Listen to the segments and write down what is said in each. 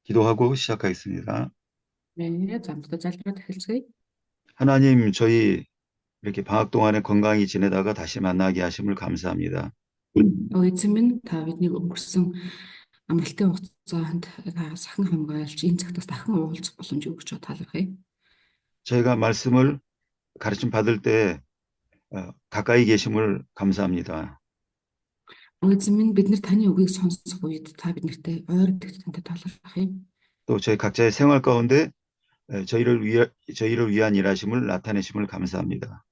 기도하고 시작하겠습니다. 네, 잠부터 짧게 해주세요. 하나님, 저희 이렇게 방학 동안에 건강히 지내다가 다시 만나게 하심을 감사합니다. Эзэн минь та бидний өнгөрсөн амралтын хугацаанд сахан хамгаалж энэ цагтаас дахин уулзах боломжийг өгч талархъя. 저희가 말씀을 가르침 받을 때 가까이 계심을 감사합니다. Эзэн минь бид нар таны үгийг сонсох үед та биднэртэй ойр итгэж тантай талархъя. 또 저희 각자의 생활 가운데 저희를 위한 일하심을 나타내심을 감사합니다.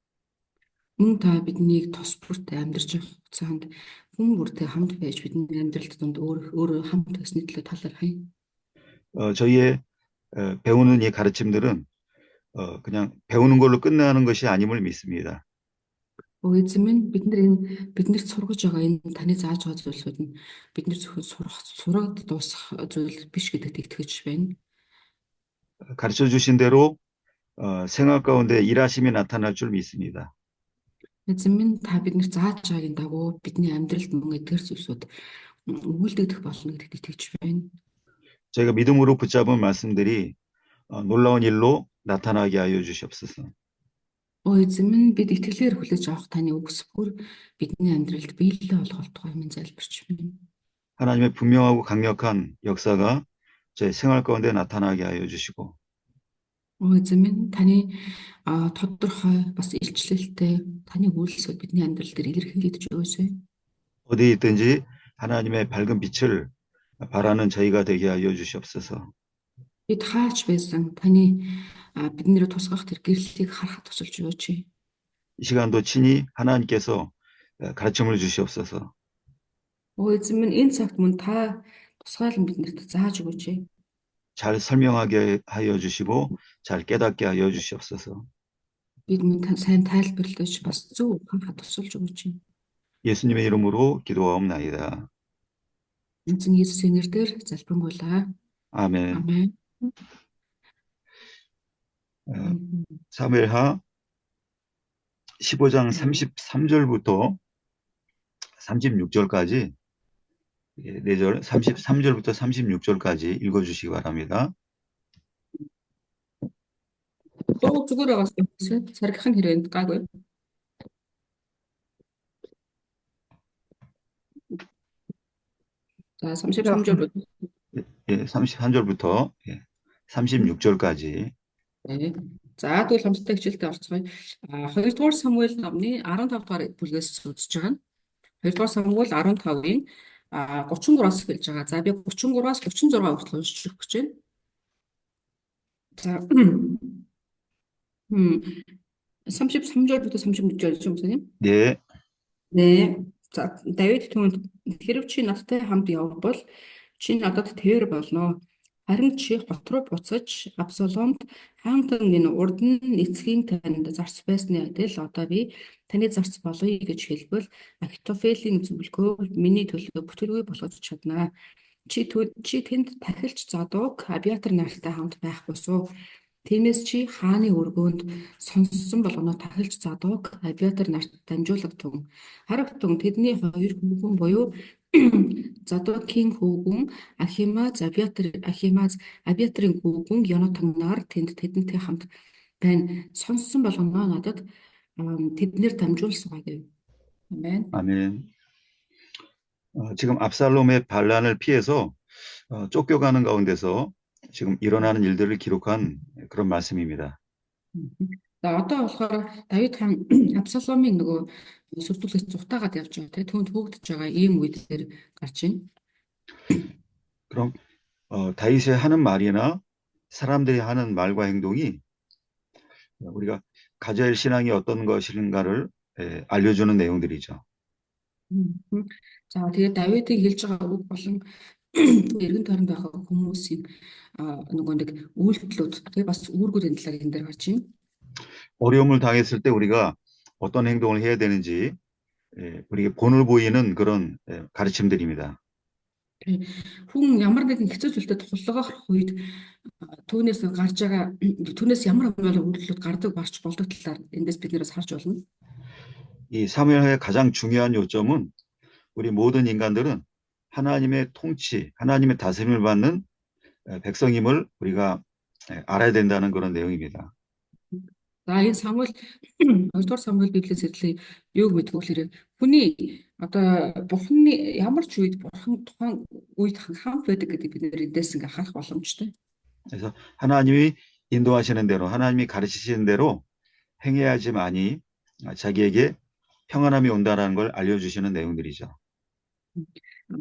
Мөн та биднийг тус бүртээ амьдарч явах хугацаанд хүн бүртээ хамт байж бидний амьдралд донд өөрөө хамт байсны төлөө талархъя. 저희의 배우는 이 가르침들은 그냥 배우는 걸로 끝나는 것이 아님을 믿습니다. Эзэн минь биднэрт сургаж байгаа энэ таны зааж байгаа зүйлсүүд нь бидний зөвхөн сурагд дуусах зүйл биш гэдэгт итгэж байна. 가르쳐 주신 대로 생활 가운데 일하심이 나타날 줄 믿습니다. Эзэн минь та биднэрт зааж байгаагийн дагуу бидний амьдралд мөн эдгээр зүйлсүүд өгүүлдэгдэх болно гэдэгт итгэж байна. 저희가 믿음으로 붙잡은 말씀들이 놀라운 일로 나타나게 하여 주시옵소서. Эзэн минь бид итгэлээр хүлээж авах таны үгс бүр бидний амьдралд биелэлээ болгох тухай минь залбирч байна. 하나님의 분명하고 강력한 역사가 제 생활 가운데 나타나게 하여 주시고 Эзэн минь таны тодорхой бас илчлэлтэй таны үйлсүүд бидний амьдрал дээр илэрхийлэгдэж өгөөсэй. 어디 있든지 하나님의 밝은 빛을 바라는 저희가 되게 하여 주시옵소서. Бид хаач байсан таны биднэрээ тусгах тэр гэрлэлийг харахад тусалж өгөөч. 이 시간도 친히 하나님께서 가르침을 주시옵소서. Эзэн минь энэ цагт мөн та тусгаалan биднэрт зааж өгөөч. 잘 설명하게 하여 주시고 잘 깨닫게 하여 주시옵소서. Бид мөн сайн тайлбарлаж бас зөв ухаанаар тусалж өгөөч. 예수님의 이름으로 기도하옵나이다. Эзэн Есүсийн нэрээр залбирanгуйлаа. 아멘. Амен. 사무엘하 15장 33절부터 36절까지 4절 33절부터 36절까지 읽어주시기 바랍니다. Дуу зүгээр байгаас саргихын хэрэгэнд гайгүй. За 33절부터 33절부터 36절까지. 네. За тэгвэл хамтдаа хичээлдээ орцгоё. 2-р Самуэль номны 15 дугаар бүлгээс үзэж байгаа нь 2-р Самуэль 15-ын 33-аас эхэлж байгаа. За би 33-аас 36 хүртэл уншиж өгөх гэж байна. За 33절부터 36절 юм байна. 네. 네. За Давид түүнд хэрв чи надтай хамт явбал чи надад тээр болно. Харин чи хот руу буцаж Абсаломд хаантан минь урд нь эцгийн танд зарц байсны адил одоо би таны зарц болъё гэж хэлбэл Ахитофелийн зөвлөгөө миний төлөө бүтэргүй болгож чаднаа. Чи тэнд тахилч Задок Абиатар нартай хамт байх босуу. Тиймээс чи хааны өргөөнд сонссон болгоно тахилч Задок Абиатар нарт дамжуулагдсан. Харагтун тэдний хоёр хүүхэн буюу Задокийн хүүхэн Абиатарын хүүхэн Йонатанаар тэдэнтэй хамт байна. Сонссон болгоно надад тэднэр дамжуулсгаа гэв. Амен. 아멘. 지금 압살롬의 반란을 피해서 쫓겨가는 가운데서 지금 일어나는 일들을 기록한 그런 말씀입니다. За одоо болохоор Давид хаан Абсаломын нөгөө сүрдүүлээс зутаагаад явж байгаа тийм түүнд хөөгдөж байгаа ийм үед дээр гарч ийн. 그럼 다윗의 하는 말이나 사람들이 하는 말과 행동이 우리가 가져야 할 신앙이 어떤 것인가를 알려주는 내용들이죠. За тэгээд Давидыг хэлж байгаа үг болон эргэн тойронд байгаа хүмүүсийн нөгөө нэг үйлдэлүүд тэгээд бас үүргүүдийн талаар энэ дээр гарч ийн. 어려움을 당했을 때 우리가 어떤 행동을 해야 되는지 우리에게 본을 보이는 그런 가르침들입니다. Хүн ямар нэгэн хэцүү зүйлтэй тулгарх үед түүнээс гарч байгаа түүнээс ямар үйлдэлүүд гардаг барч болдог талаар эндээс биднээс харж болно. 이 사무엘하의 가장 중요한 요점은 우리 모든 인간들은 하나님의 통치, 하나님의 다스림을 받는 백성임을 우리가 알아야 된다는 그런 내용입니다. За энэ Самуэль 2 дугаар Самуэль Библийн сэтлийг юуг мэдэх вэ гэхээр хүний одоо Бурханы ямар ч үед Бурхан тухайн үед хамт байдаг гэдэг бид нэр эндээс ингээ харах боломжтой. 그래서 하나님이 인도하시는 대로 하나님이 가르치시는 대로 행해야지만이 자기에게 평안함이 온다는 걸 알려주시는 내용들이죠.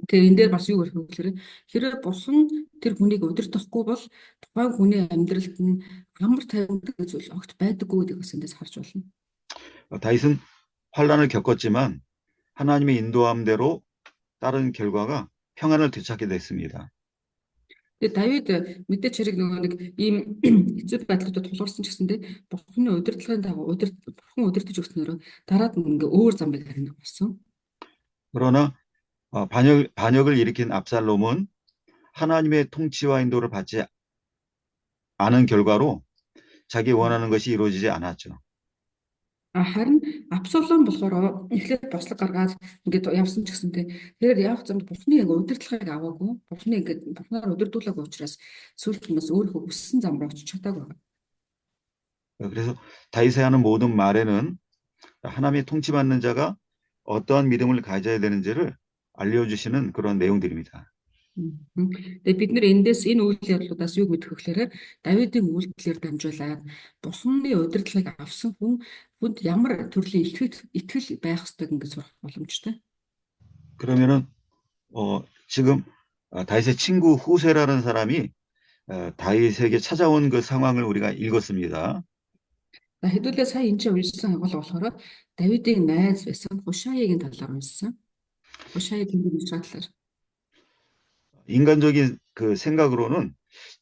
Тэгээ энэ дээр бас юу гэх вэ гэхээр хэрэг Бурхан тэр хүнийг удирдахгүй бол тухайн хүний амьдралд нь амар тайван гэдэг зүйл огт байдаггүй гэдгийг бас эндээс харж байна. 다윗은 환란을 겪었지만 하나님의 인도함대로 따른 결과가 평안을 되찾게 됐습니다. Тэгээ Давид мэдээч хэрэг нөгөө нэг ийм эцэг байдлуудад тулгарсан ч гэсэндээ Бурханы удирдлагын дагуу Бурхан удирдах өгснөөр дараад нь ингээ өөр замыг харна болсон. 그러나 반역을 일으킨 압살롬은 하나님의 통치와 인도를 받지 않은 결과로 자기 원하는 것이 이루어지지 않았죠. Харин Абсалом болохоор эхлээд бослог гаргаад ингээд явсан ч гэсэнтэй тэр явах замд Бурханы ингээ удирдлагыг аваагүй. Бурханы ингээд Бурханаар удирдуулаагүй учраас сүүлд нь бас өөрөө хүссэн зам руу очиж чадаагүй байна. 그래서 다윗이 하는 모든 말에는 하나님의 통치받는 자가 어떠한 믿음을 가져야 되는지를 알려주시는 그런 내용들입니다. Тэгээ бид нэр эндээс энэ үйл явдлуудаас юу мэдэх вэ гэхээр Давидын үйлдэлээр дамжуулаад Бурханы удирдлагыг авсан хүнд ямар төрлийн итгэл байх ёстойг ингээд сурах боломжтой. 그러면은 지금 다윗의 친구 후세라는 사람이 다윗에게 찾아온 그 상황을 우리가 읽었습니다. За хэдүүлээ сая энэ чинь уншсан агуул болохоор Давидын найз байсан Хушайгийн талаар уншсан. Хушай гэдэг нь талаар. 인간적인 그 생각으로는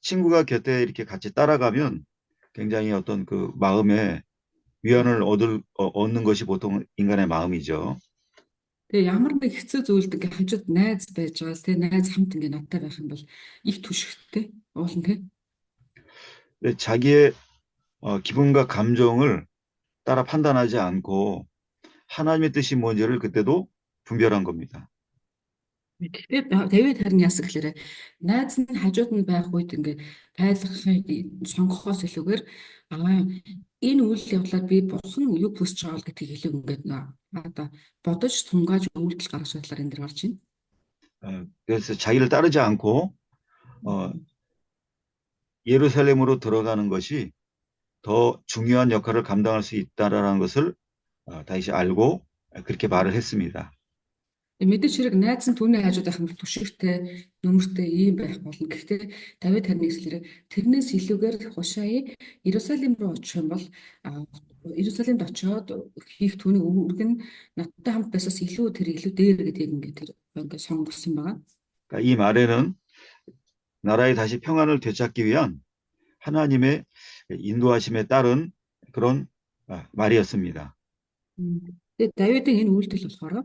친구가 곁에 이렇게 같이 따라가면 굉장히 어떤 그 마음에 위안을 얻는 것이 보통 인간의 마음이죠. Тэгээ ямар нэг хэцүү зүйлд ингээ хажууд найз байж байгаа л тэгээ найз хамт ингээ надтай байх юм бол их түшигтэй уулна тий. 자기의 기분과 감정을 따라 판단하지 않고 하나님의 뜻이 뭔지를 그때도 분별한 겁니다. Тэгэхээр Давид харин яасан гэхээр найз нь хажууд нь байх үед ингээ тайлахыг сонгохоос илүүгээр энэ үйл явдлаар би Бурхан юу хүсэж байгаа гэдгийг илүү ингээд одоо бодож тунгааж үйлдэл гаргах талаар энэ дэр гарч байна. 그래서 자기를 따르지 않고 예루살렘으로 들어가는 것이 더 중요한 역할을 감당할 수 있다라는 것을 다윗이 알고 그렇게 말을 했습니다. Мэдээж хэрэг найз нь түүний хажууд байх юм бол түшигтэй, нөмөртэй ийм байх болно. Гэхдээ Давид харин хэлэхээр тэрнээс илүүгээр Хушай Иерусалим руу очих юм бол Иерусалимд очиод хийх түүний үүрэг нь надтай хамт байсаас илүү дээр гэдгийг ингээд сонгосон байгаа. 그러니까 이 말에는 나라에 다시 평안을 되찾기 위한 하나님의 인도하심에 따른 그런 말이었습니다. Тэгээд Давидын энэ үйлдэл болохоор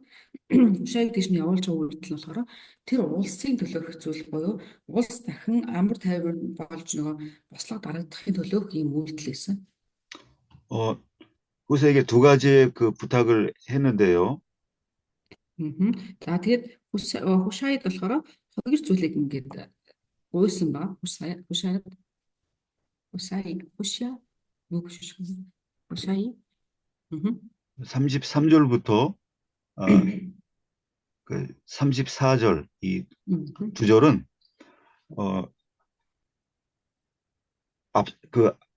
Хушайг тийш нь явуулж байгаа үйлдэл болохоор тэр улсын төлөөх зүйл буюу улс дахин амар тайван болж нөгөө бослого дарагдахын төлөөх ийм үйлдэл байсан. 후세에게 두 가지의 그 부탁을 했는데요. За тэгээд Хушайд болохоор хоёр зүйлийг ингээд гуйсан ба Хушай юу гэж Хушай 33절부터 그 34절 이 두 절은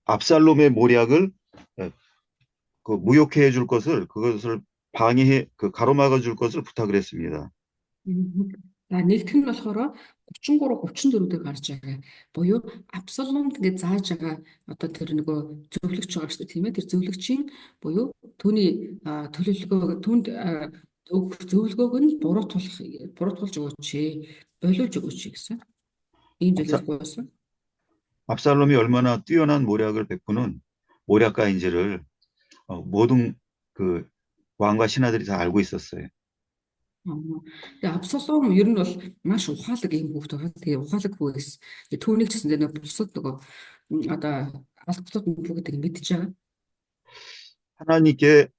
압살롬의 모략을 그 무효케 해줄 것을 그것을 가로막아 줄 것을 부탁을 했습니다. За нэгт нь болохоор 33 34 дээр гарч байгаа. Буюу Абсаломд ингээд зааж байгаа одоо тэр нөгөө зөвлөгч байгаа шүү дээ тийм ээ. Тэр зөвлөгчийн буюу түүний төлөвлөгөө түнд өгөх зөвлөгөөг нь буруутгуулж өгөөч, болиулж өгөөч гэсэн. Ийм зүйлээс гуйсан. 압살롬이 얼마나 뛰어난 모략을 베푸는 모략가인지를 모든 그 왕과 신하들이 다 알고 있었어요. Тэгээ Абсалом ер нь бол маш ухаалаг юм хүүхэд байгаа. Тэгээ ухаалаг хүүгээс түүнийг ч гэсэн нэг бусад нөгөө одоо албатууд бүгд мэдж байгаа. 하나님께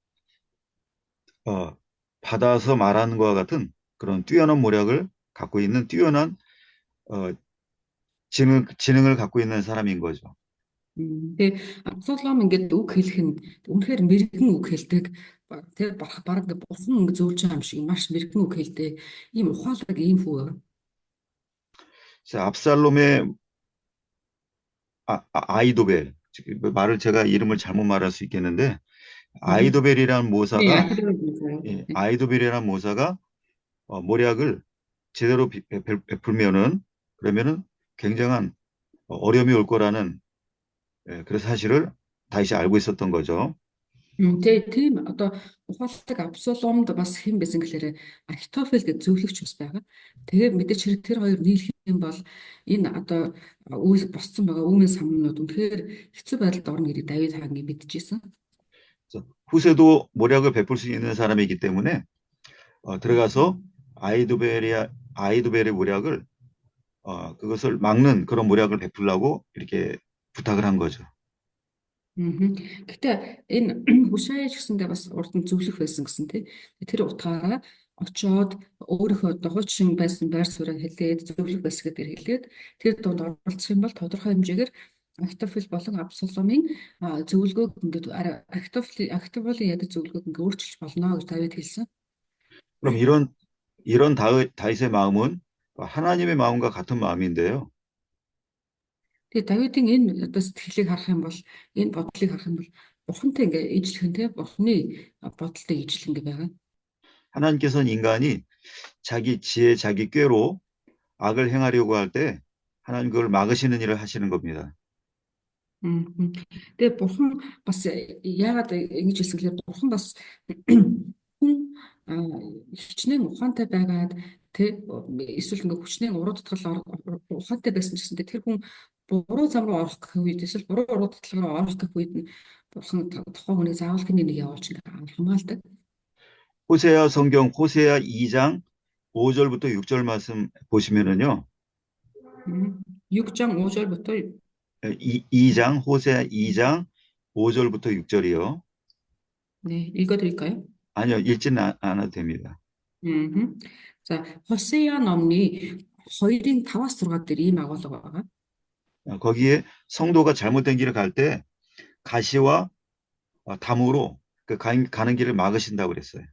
받아서 말하는 것과 같은 그런 뛰어난 모략을 갖고 있는 뛰어난 지능을 갖고 있는 사람인 거죠. Тэгээ Абсалом ингээд үг хэлэх нь үнэхээр мэрэгэн үг хэлдэг. Тэгээ бараг ингээд бурхан ингээд зөвлөж байгаа юм шиг маш мэрэгэн үг хэлдэг. Ийм ухаалаг ийм хүү. 그래서 압살롬의 아이도벨, 말을 제가 이름을 잘못 말할 수 있겠는데, 음. 아이도벨이라는 네, 모사가, 아이들을 위해서요. 예, 네. 아이도벨이라는 모사가 모략을 제대로 베풀면은, 그러면은 굉장한 어려움이 올 거라는, 그 사실을 다시 알고 있었던 거죠. Тэгээ тийм одоо ухаалаг Абсаломд бас хэн байсан гэхээр Ахитофел гэж зөвлөгч бас байгаа. Тэгээ мэдээч хэрэг тэр хоёр нийлэх юм бол энэ одоо үйл босцсон байгаа үүмэн самнууд үнэхээр хэцүү байдалд орно гэдгийг Давид хаан мэдчихсэн. 그래서 후세도 모략을 베풀 수 있는 사람이기 때문에 들어가서 아이도벨의 모략을 그것을 막는 그런 모략을 베풀라고 이렇게 부탁을 한 거죠. Мгм. Гэтэ энэ Хушай ч гэсэндээ бас урд нь зөвлөх байсан гэсэн тий. Тэр утгаараа очоод өөрийнхөө одоо хуучин байсан байр сууриа хэлээд зөвлөх байсан гэдгээр хэлээд тэр дунд оролцох юм бол тодорхой хэмжээгээр Ахитофел болон Абсаломын зөвлөгөөг ингээд Ахитофелийн ядаж зөвлөгөөг ингээд өөрчилж болно гэж Давид хэлсэн. 그럼 이런 다윗의 마음은 하나님의 마음과 같은 마음인데요. Тэгээ Давидын энэ одоо сэтгэлийг харах юм бол энэ бодлыг харах юм бол Бурхантай ингээд ижлэх нь тий Бурханы бодолтой ижлэх ингээд байгаа. 하나님께서는 인간이 자기 지혜, 자기 꾀로 악을 행하려고 할 때 하나님 그걸 막으시는 일을 하시는 겁니다. Мгм. Тэгээ бурхан бас яагаад ингэж хэлсэн гэхээр бурхан бас хүн хичнээн ухаантай байгаад тэ эсвэл ингээ хүчнээн уруу татгал ухаантай байсан ч гэсэн тэр хүн буруу зам руу орох гэх үед эсвэл буруу уруу татал руу орох гэх үед нь бурхан тухайн хүний заавал хэний нэг явуулж ингээ хамгаалдаг. 호세아 2장 5절부터 6절 말씀 보시면은요. 6장 5절부터 2장, 호세아 2장 5절부터 6절이요. 네, 읽어드릴까요? 아니요, 읽지는 않아도 됩니다. За, Хосея номны 2-ын 5-аас 6 дээр ийм агуулга байгаа. 거기에 성도가 잘못된 길을 갈 때 가시와 담으로 가는 길을 막으신다고 그랬어요.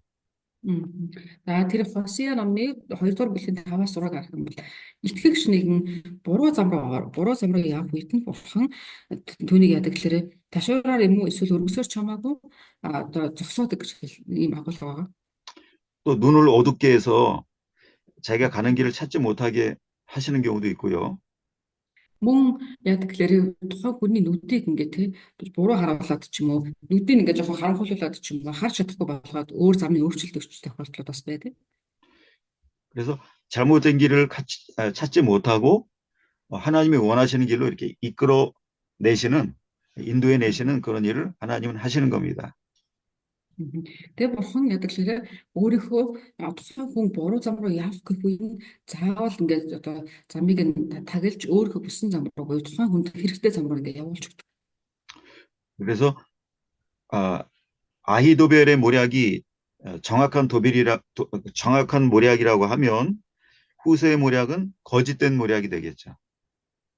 За, тэр Хосея номны 2-р бүлгийн 5-аас 6-ыг харах юм бол итгэгч нэгэн буруу зам руу явах үед нь бурхан түүнийг яадаг гэхээр ташуураар юм уу эсвэл өргөсөөр чамаагүй одоо зогсоодог гэж ийм агуулга байгаа. 또 눈을 어둡게 해서 자기가 가는 길을 찾지 못하게 하시는 경우도 있고요. Мөн яг тэгэхээр тухайн хүний нүдийг ингээ тий буруу харуулад ч юм уу нүдийг ингээ жоохон харанхуулуулад ч юм уу харж чадахгүй болгоод өөр замны өөрчлөлт өгч тохиолдлууд бас байдаг. 그래서 잘못된 길을 찾지 못하고 하나님이 원하시는 길로 이렇게 이끌어 내시는 인도해 내시는 그런 일을 하나님은 하시는 겁니다. Тэгээ бурхан яг тэгэхээр өөрийнхөө тухайн хүн буруу зам руу явах гэх үе нь заавал ингээд одоо замыг нь таглаж өөрийнхөө бүсэн зам руу буюу тухайн хүнд хэрэгтэй зам руу ингээд явуулж өгдөг. 그래서 아히도벨의 모략이 정확한 모략이라고 하면 후세의 모략은 거짓된 모략이 되겠죠.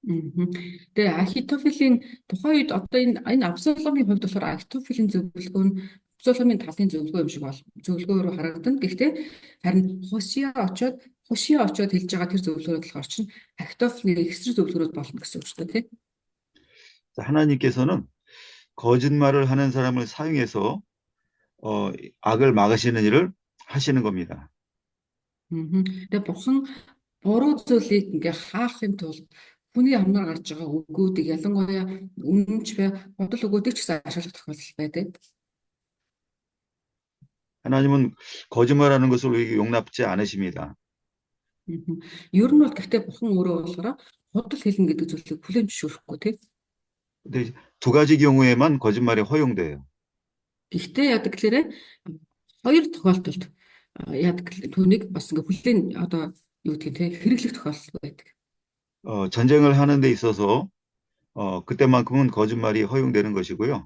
Тэгээ Ахитофелийн тухайн үед одоо энэ Абсаломын хувьд болохоор Ахитофелийн зөвлөгөө нь Абсаломын талын зөвлөгөө юм шиг зөвлөгөөрөө харагдана. Гэхдээ харин Хошия очоод хэлж байгаа тэр зөвлөгөөрөө болохоор чинь Ахитофелийн экстра зөвлөгөөрөө болно гэсэн үг шүү дээ, тий? 하나님께서는 거짓말을 하는 사람을 사용해서 악을 막으시는 일을 하시는 겁니다. Тэгээ бурхан буруу зүйлийг ингээ хаахын тулд хүний амнаар гарч байгаа үгүүдийг ялангуяа үнэнч бай бодол өгөөдийг ч гэсэн ашиглах тохиолдол байдаг. 하나님은 거짓말하는 것을 용납지 않으십니다. Ер нь бол гэхдээ бурхан өөрөө болохоор бодол хэлнэ гэдэг зүйлийг хүлээн зөвшөөрөхгүй тий. 근데 두 가지 경우에만 거짓말이 허용돼요. Гэхдээ яадаг гэхээр хоёр тохиолдолд яадаг түүнийг бас ингээ хүлээн одоо юу гэдэг тий хэрэглэх тохиолдол байдаг. 전쟁을 하는 데 있어서 그때만큼은 거짓말이 허용되는 것이고요.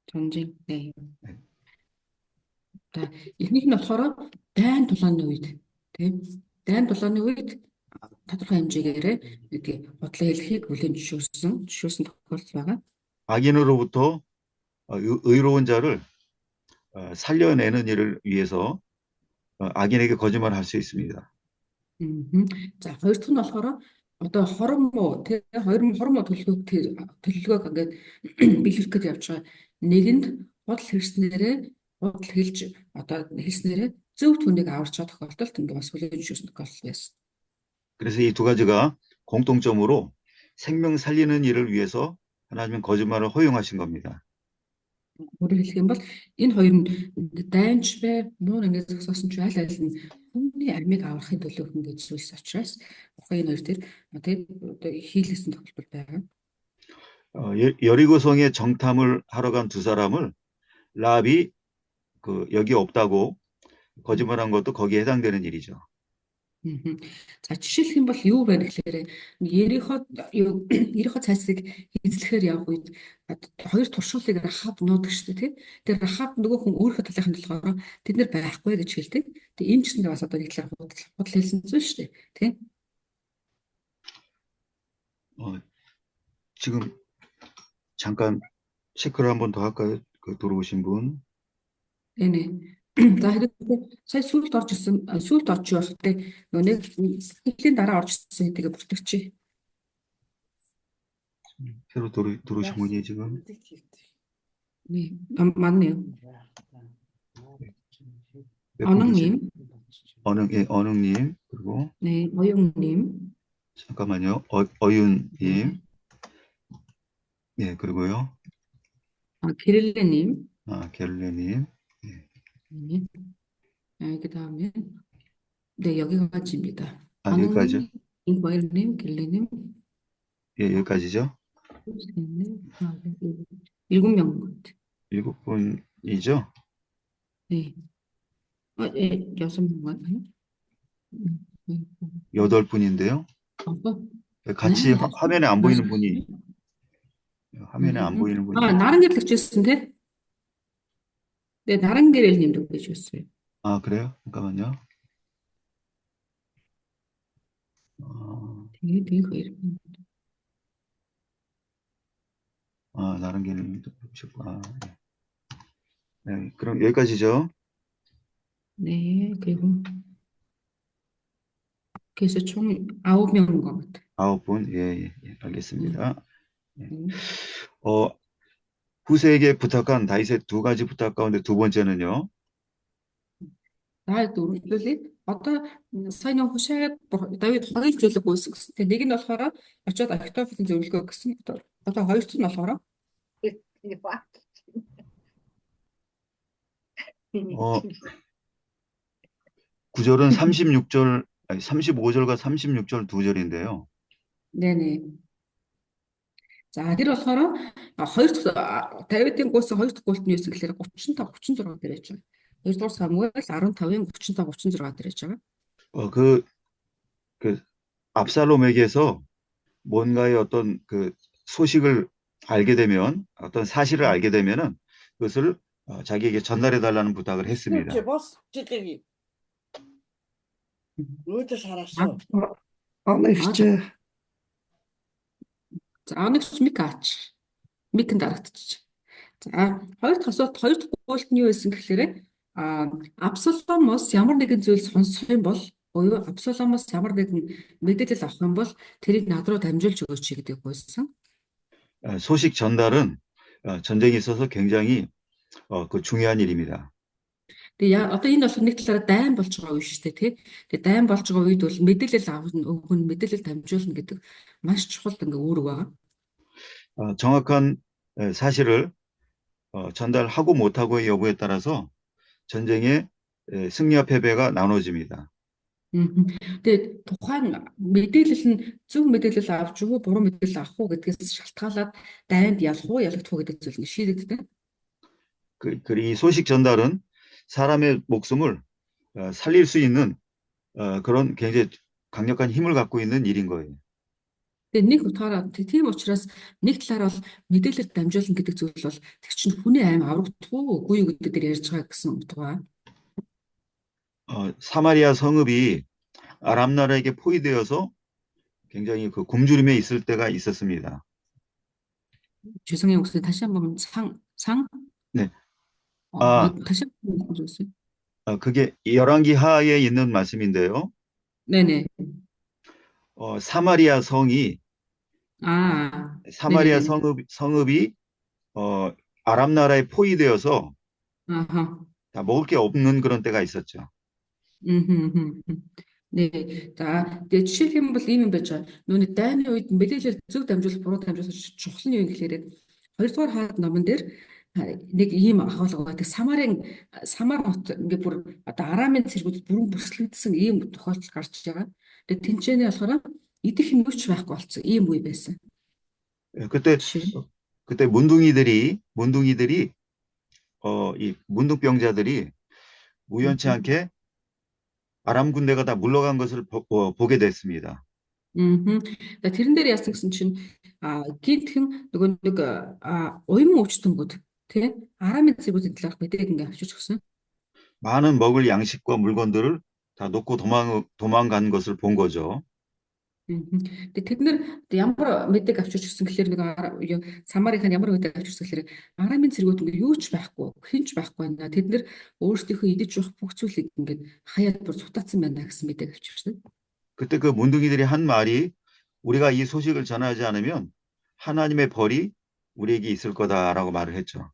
전쟁. 네. Эхнийх нь болохоор дайн тулааны үед тийм дайн тулааны үед тодорхой хэмжээгээр нэг бодлоо хэлхийг хүлээн зөвшөөрсөн тохиолдол байгаа. 악인으로부터 의로운 자를 살려내는 일을 위해서 악인에게 거짓말을 할 수 있습니다. За хоёр дахь нь болохоор одоо хоромоо хоромоо төлөвлөгөөг ингээд биелүүлэх гэж явж байгаа. Нэгэнд худал хэлснээрээ зөв түүнийг аварч байгаа тохиолдолд ингээд бас хүлээн зөвшөөрсөн тохиолдол байсан. 그래서 이 두 가지가 공통점으로 생명 살리는 일을 위해서 하나님은 거짓말을 허용하신 겁니다. Өөрөөр хэлэх юм бол энэ хоёр нь дайнч бай, муу нэгээс зогсоосон ч аль аль нь хүний амийг аврахын төлөө ингэж зүйлс учраас ухаан энэ хоёр дээр одоо хийлгэсэн тохиолдол байгаа. 여리고성에 정탐을 하러 간 두 사람을 라합이 여기 없다고 거짓말한 것도 거기에 해당되는 일이죠. За жишээлх юм бол юу байна гэхээр Ерихо цайсыг эзлэхээр явах үед хоёр туршуулыг Рахаб нуудаг шүү дээ, тий. Тэр Рахаб нөгөө хүн өөрийнхөө талынхын болохоор тэд нэр байхгүй гэж хэлдэг. Тэгээ ийм ч гэсэндээ бас одоо нэг талаар худал хэлсэн зүйл шүү дээ, тий. 지금 잠깐 체크를 한 번 더 할까요? 들어오신 분. 네네. За хэрэг сая сүүлд орж байх те нөгөө нэг хэвлийн дараа орж ирсэн гэдгийг бүртгэж. 새로 들어오신 분이 지금. 네, 맞네요. 언흥님. 언흥님 그리고. 네, 어용님. 잠깐만요. 어윤님. 네, 그리고요. 게릴레님. 게릴레님. 네. 그다음에 네, 여기까지입니다. 여기까지요? 이과일님, 길리님. 예, 여기까지죠? 7명. 7분이죠? 네. 예, 6명. 8분인데요. 같이 네. 화면에 안 보이는 분이 나랑 게릴레님인데? 네, 나랑 게릴레님도 계셨어요. 그래요? 잠깐만요. 되게 이렇게. 나랑 게릴레님도 계셨고. 네, 그럼 여기까지죠? 네, 그리고 그래서 총 9명인 것 같아요. 9분, 예, 알겠습니다. 네. 후세에게 부탁한 다윗의 두 가지 부탁 가운데 두 번째는요. David үргэлжлүүлээ. Одоо сайн нэг хушаад Давид хоёр зүйлийг гүйсэн гэсэн. Тэгээ нэг нь болохоор очиод Ахитофелийн зөвлөгөө гэсэн. Одоо хоёр дахь нь болохоор 구절은 35절과 36절 두 절인데요. 네네. За тэр болохоор хоёр дахь Давидын гуйсан хоёр дахь гуйлт нь юу гэсэн гэхээр 35 36 дээр байж байгаа. 2-р Самуэль 15-ын 35 36 дээр байж байгаа. 그 압살롬에게서 뭔가의 어떤 그 소식을 알게 되면 어떤 사실을 알게 되면은 그것을 자기에게 전달해 달라는 부탁을 했습니다. За оногч Микэн дарагдчих. За хоёр дахь асуулт хоёр дахь гуйлт нь юу байсан гэхээр Абсаломоос ямар нэгэн зүйл сонсох юм бол буюу Абсаломоос ямар нэгэн мэдээлэл авах юм бол тэрийг над руу дамжуулж өгөөч гэдэг гуйсан. 소식 전달은 전쟁에 있어서 굉장히 중요한 일입니다. Тэгээ одоо энэ бол нэг талаараа дайн болж байгаа үе шүү дээ, тий. Тэгээ дайн болж байгаа үед бол мэдээлэл өгнө, мэдээлэл дамжуулна гэдэг маш чухал ингээ үүрэг байгаа. 정확한 사실을 전달하고 못하고의 여부에 따라서 전쟁의 승리와 패배가 나눠집니다. Тэгээ тухайн мэдээлэл нь зөв мэдээлэл авч өгөө, буруу мэдээлэл авах уу гэдгээс шалтгаалаад дайнд ялах уу, ялагдах уу гэдэг зүйл нь шийдэгддэг. 이 소식 전달은 사람의 목숨을 살릴 수 있는 그런 굉장히 강력한 힘을 갖고 있는 일인 거예요. Тэгээ нэг утгаараа тийм учраас нэг талаар бол мэдээлэл дамжуулна гэдэг зүйл бол тэг чинь хүний аим аврагдах уу, үгүй юу гэдэг дээр ярьж байгаа гэсэн утгаа. 사마리아 성읍이 아람 나라에게 포위되어서 굉장히 그 굶주림에 있을 때가 있었습니다. 죄송해요. 혹시 다시 한번 네. 아, 다시 한번 말씀 주세요. 그게 열왕기 하에 있는 말씀인데요. 네네. 사마리아 성이 사마리아 네네네네. 성읍이 어, 아람 나라에 포위되어서 아하. 다 먹을 게 없는 그런 때가 있었죠. 음. 네. За тэгээд жишээлх юм бол ийм юм байж байгаа. Нүуний дайны үед мэдээлэл зөв дамжуулах, буруу дамжуулах чухал нь юу юм гэхээр хоёрдугаар хаад номон дээр нэг ийм агуулга байдаг. Самар хот ингээ бүр одоо Арамын цэргүүд бүрэн бүслэгдсэн ийм тохиолдол гарч байгаа. Тэгээд тэнцэнэ болохоор идэх юм юу ч байхгүй болсон. Ийм үе байсан. 예, 그때 Жишээ. 그때 문둥이들이 이 문둥병자들이 우연치 음. 않게 아람 군대가 다 물러간 것을 보게 됐습니다. Мгм. За тэрэн дээр яасан гэсэн чинь гинтхэн нөгөө нэг уян өвчтөнгүүд тий Арамын цэргүүдийн талаарх мэдээг ингээ авчиж өгсөн. 많은 먹을 양식과 물건들을 다 놓고 도망간 것을 본 거죠. Мгм. Тэгээд тэд нэр ямар мэдээг авчиж өгсөн гэхээр нэг Самарийнхан ямар мэдээг авчиж өгсөн гэхээр Арамын цэргүүд ингээ юу ч байхгүй, хинч байхгүй байна. Тэд нэр өөрсдийнхөө идэж уух бүх зүйлийг ингээ хаяад бүр цутаацсан байна гэсэн мэдээг авчиж өгсөн. 그때 그 문둥이들이 한 말이 우리가 이 소식을 전하지 않으면 하나님의 벌이 우리에게 있을 거다라고 말을 했죠.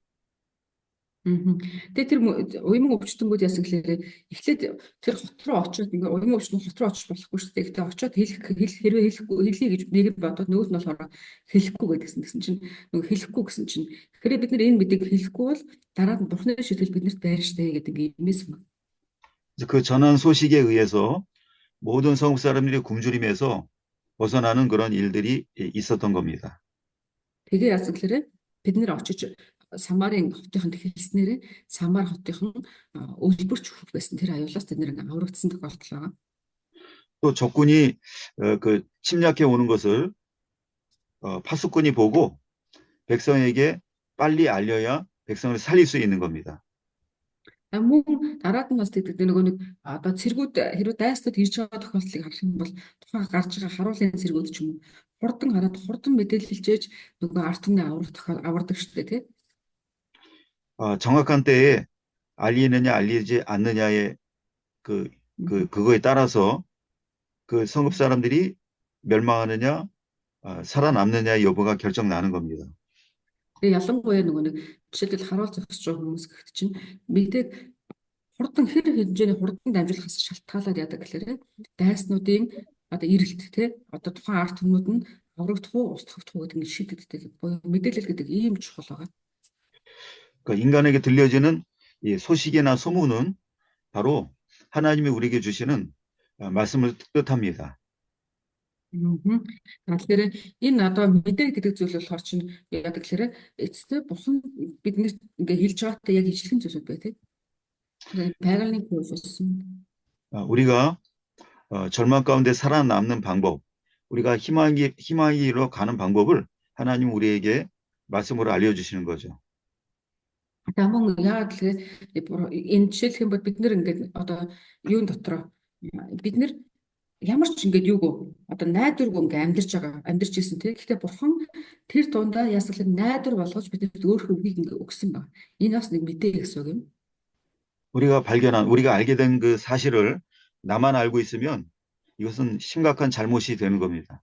Мгм. Тэгээ тэр уйман өвчтөнгүүд яасан гэхээр эхлээд тэр хот руу очиод ингээ уйман өвчтөн хот руу очих болохгүй шүү дээ. Гэтэ очиод хэрвээ хэлэхгүй хэлье гэж нэг нь бодоод нөгөөт нь болохоор хэлэхгүй гэдгсэн чинь нөгөө хэлэхгүй гэсэн чинь тэгэхээр бид нар энэ мэдгийг хэлэхгүй бол дараад нь бурхны шийдэл биднэрт байр штэ гэдэг ингээ юмээс юм. 그 전한 소식에 의해서 모든 성읍 사람들이 굶주림에서 벗어나는 그런 일들이 있었던 겁니다. Тэгээ яасан гэхээр бид нэр очиж Самарын хотынд хэлснээрээ Самар хотын өлбөрч хөх байсан тэр аюулаас тэд нэр ингээ аврагдсан тохиолдол байгаа. 또 적군이 그 침략해 오는 것을 파수꾼이 보고 백성에게 빨리 알려야 백성을 살릴 수 있는 겁니다. Мөн дараад нь бас тэгдэг нөгөө нэг одоо цэргүүд хэрвээ дайснууд ирж байгаа тохиолдлыг харах юм бол тухайн гарч байгаа харуулын цэргүүд ч юм уу хурдан мэдээлэлжээж нөгөө ард түмний авардаг шүү дээ тий. 정확한 때에 알리느냐 알리지 않느냐의 그거에 따라서 그 성읍 사람들이 멸망하느냐 살아남느냐의 여부가 결정 나는 겁니다. Тэгээ ялангуяа нөгөө нэг жишээлбэл харуул зогсож байгаа хүмүүс гэхэд чинь мэдээг хэр хэмжээний хурдан дамжуулахаас шалтгаалаад яадаг гэхээр дайснуудын одоо эрэлт тий одоо тухайн ард түмнүүд нь аврагдах уу устгах уу гэдэг нь шийдэгддэг. Мэдээлэл гэдэг ийм чухал байгаа. 그 인간에게 들려지는 이 소식이나 소문은 바로 하나님이 우리에게 주시는 말씀을 뜻합니다. Тэгэхээр энэ одоо мэдээ гэдэг зүйл болохоор чинь яадаг гэхээр эцэстээ бурхан биднэрт ингээ хэлж байгаатай яг ижилхэн зүйлүүд бай тээ. Байгалийн зүйлсэн. 우리가 절망 가운데 살아남는 방법, 우리가 희망이로 가는 방법을 하나님 우리에게 말씀으로 알려주시는 거죠. Таман яагаад тэгэхээр энэ жишээлх юм бол бид нэр ингээд одоо юун дотроо бид нэр ямар ч ингээд юуг одоо найдваргүй ингээд амьдарч ирсэн тийм. Гэхдээ бурхан тэр дундаа ясгалыг найдвар болгож бидэнд өөр хөвгийг ингээд өгсөн байна. Энэ бас нэг мэдээ гэсэн үг юм. 우리가 알게 된 그 사실을 나만 알고 있으면 이것은 심각한 잘못이 되는 겁니다.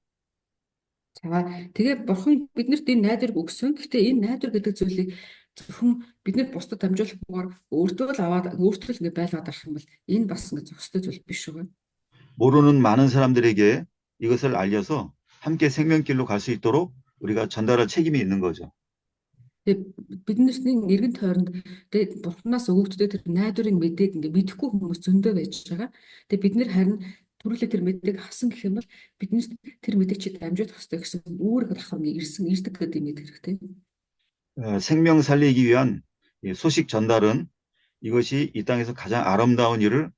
За тэгээ бурхан биднэрт энэ найдварыг өгсөн. Гэхдээ энэ найдвар гэдэг зүйлийг зөвхөн биднэрт бусдад дамжуулахгүйгээр өөртөө л ингээд байлгаад арах юм бол энэ бас ингээд зохистой зүйл биш шүү. 모르는 많은 사람들에게 이것을 알려서 함께 생명길로 갈 수 있도록 우리가 전달할 책임이 있는 거죠. Бидний эргэн тойронд тэгээд бурхнаас өгөгддөг тэр найдварын мэдээг ингээд мэдэхгүй хүмүүс зөндөө байж байгаа. Тэгээд бид нэр харин түрүүлээ тэр мэдээг авсан гэх юм бол биднэрт тэр мэдээг чи дамжуулах хэрэгтэй гэсэн үүрэг давхар ирдэг гэдэг юм хэрэгтэй. 생명 살리기 위한 소식 전달은 이것이 이 땅에서 가장 아름다운 일을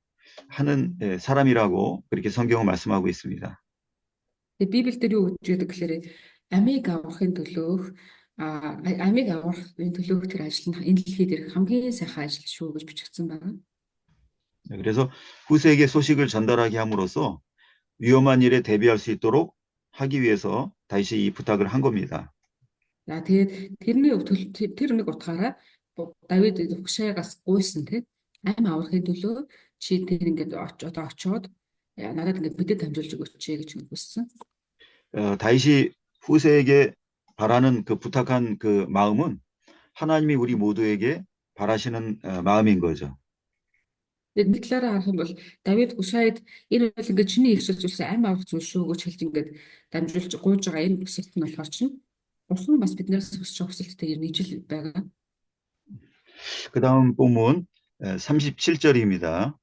하는 사람이라고 그렇게 성경은 말씀하고 있습니다. Тэгээд Библиэлд юу гэж яддаг гэхээр амийг аврахын төлөөх тэр ажил нь энэ дэлхийд ирэх хамгийн сайхан ажил шүү гэж бичигдсэн байна. 그래서 후세에게 소식을 전달하게 함으로써 위험한 일에 대비할 수 있도록 하기 위해서 다윗이 이 부탁을 한 겁니다. За тэгээд тэр нэг утгаараа Давид Хушайгаас гуйсан тийм ам аврахын төлөө чи тэр ингээд одоо очоод надад ингээд мэдээ дамжуулж өгөөч гэж хүссэн. 다윗이 후세에게 바라는 그 부탁한 그 마음은 하나님이 우리 모두에게 바라시는 마음인 거죠. Тэгээд нэг талаараа харах юм бол Давид Хушайд энэ бол ингээд чиний их зүйлсэн ам аврах зүйл шүү гэж хэлж ингээд дамжуулж гуйж байгаа энэ бүсэлт нь болохоор чинь бурхан бас биднээс хүсэж байгаа хүсэлттэй нэгжил байгаа. 그 다음 본문 37절입니다.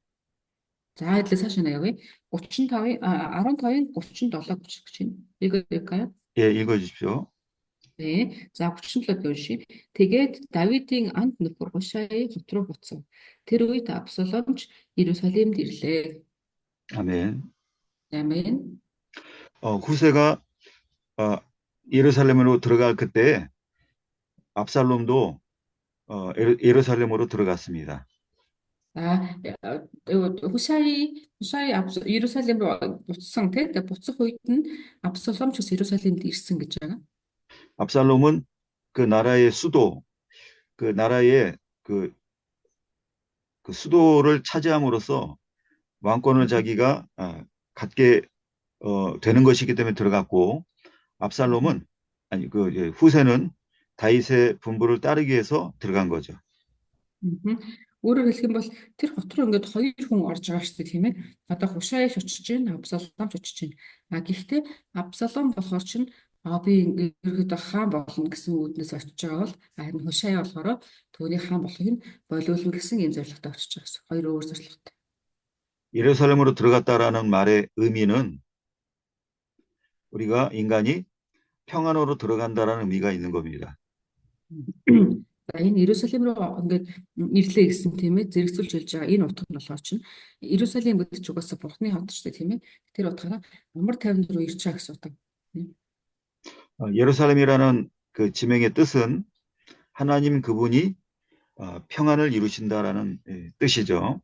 За хэдлээ цааш нь явъя. 15-ын 37 гэж байна. 읽어볼까요? 예, 읽어주십시오. 네. За 37-д уншия. Тэгээд Давидын анд нөхөр Хушай хот руу буцав. Тэр үед Абсаломч Иерусалимд ирлээ. 아멘. 아멘. 후세가 예루살렘으로 들어갈 그때 압살롬도 예루살렘으로 들어갔습니다. Хушай Иерусалим руу буцсан тийм. Тэгээд буцах үед нь Абсаломч Иерусалимд ирсэн гэж байгаа. 압살롬은 그 나라의 수도, 그 나라의 그 수도를 차지함으로써 왕권을 자기가 갖게 되는 것이기 때문에 들어갔고, 압살롬은 아니 그 후세는 다윗의 분부를 따르기 위해서 들어간 거죠. Өөрөөр хэлэх юм бол тэр хот руу ингээд хоёр хүн орж байгаа шүү дээ тийм ээ. Одоо Хушай очиж байна, Абсалом очиж байна. Гэхдээ Абсалом болохоор чинь би ерөөдөө хаан болно гэсэн үүднээс очиж байгаа бол харин Хушай болохоор түүний хаан болохыг болиулна гэсэн юм зорилготой очиж байгаа гэсэн. Хоёр өөр зорилготой. 예루살렘으로 들어갔다라는 말의 의미는 우리가 인간이 평안으로 들어간다라는 의미가 있는 겁니다. За энэ Иерусалим руу ингээд ирлээ гэсэн тийм ээ зэрэгцүүлж хэлж байгаа энэ утга нь болохоор чинь Иерусалим гэдэг чинь угаасаа Бурхны хот шүү дээ тийм ээ. Тэр утгаараа амар тайван руу ирж байгаа гэсэн утга. 예루살렘이라는 그 지명의 뜻은 하나님 그분이 평안을 이루신다라는 뜻이죠.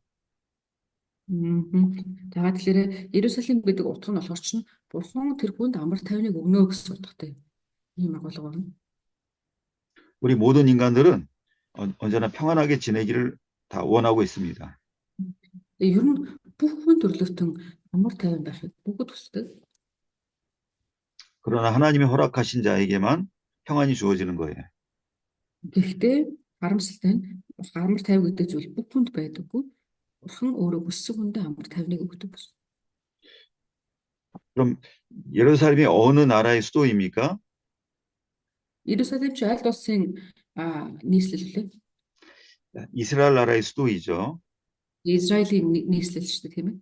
За тэгэхээр Иерусалим гэдэг утга нь болохоор чинь Бурхан тэр хүнд амар тайвныг өгнө гэсэн утгатай ийм агуулга байна. 우리 모든 인간들은 언제나 평안하게 지내기를 다 원하고 있습니다. Ер нь бүх хүн төрлөختөн амар тайван байхыг бүгд хүсдэг. 그러나 하나님이 허락하신 자에게만 평안이 주어지는 거예요. Гэхдээ харамсалтай нь амар тайван гэдэг зүйл бүх хүнд байдаггүй. Бурхан өөрөө хүссэн хүндээ амар тайвныг өгдөг гэсэн. 그럼 예루살렘이 어느 나라의 수도입니까? Иерусалим чи аль улсын нийслэл вэ? 이스라엘 나라의 수도이죠. Израилийн нийслэл шүү дээ тийм ээ.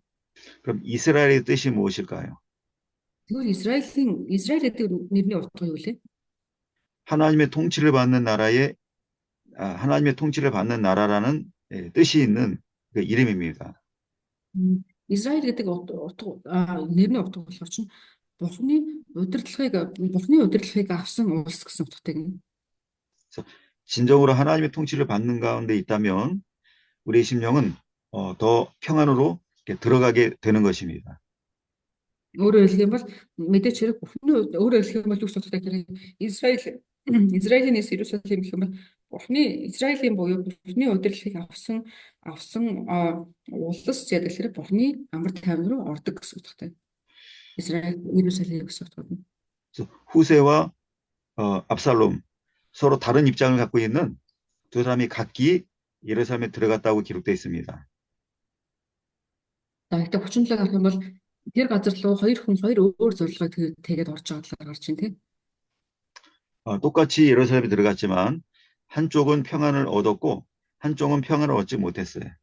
그럼 이스라엘의 뜻이 무엇일까요? Тэгвэл Израиль гэдэг нэрний утга юу вэ? 하나님의 통치를 받는 하나님의 통치를 받는 나라라는 뜻이 있는 그 이름입니다. Израиль гэдэг нэрний утга болохоор чинь Бурхны удирдлагыг авсан улс гэсэн утгатай гэнэ. 진정으로 하나님의 통치를 받는 가운데 있다면 우리의 심령은 더 평안으로 들어가게 되는 것입니다. Өөрөөр хэлэх юм бол мэдээч хэрэг өөрөөр хэлэх юм бол юу гэсэн утгатай гэхээр Израилийн Иерусалим гэх юм бол Израилийн буюу Бурхны удирдлагыг авсан улс яг л Бурхны амар тайван руу ордог гэсэн утгатай. Израиль Иерусалим гэсэн утгатай. 후세와 압살롬 서로 다른 입장을 갖고 있는 두 사람이 각기 예루살렘에 들어갔다고 기록되어 있습니다. За ихтэй 37 гарах юм бол тэр газар руу хоёр хүн хоёр өөр зорилгыг тэгээд орж байгаа талаар гарч ийн тийм. 똑같이 예루살렘에 들어갔지만 한쪽은 평안을 얻었고 한쪽은 평안을 얻지 못했어요.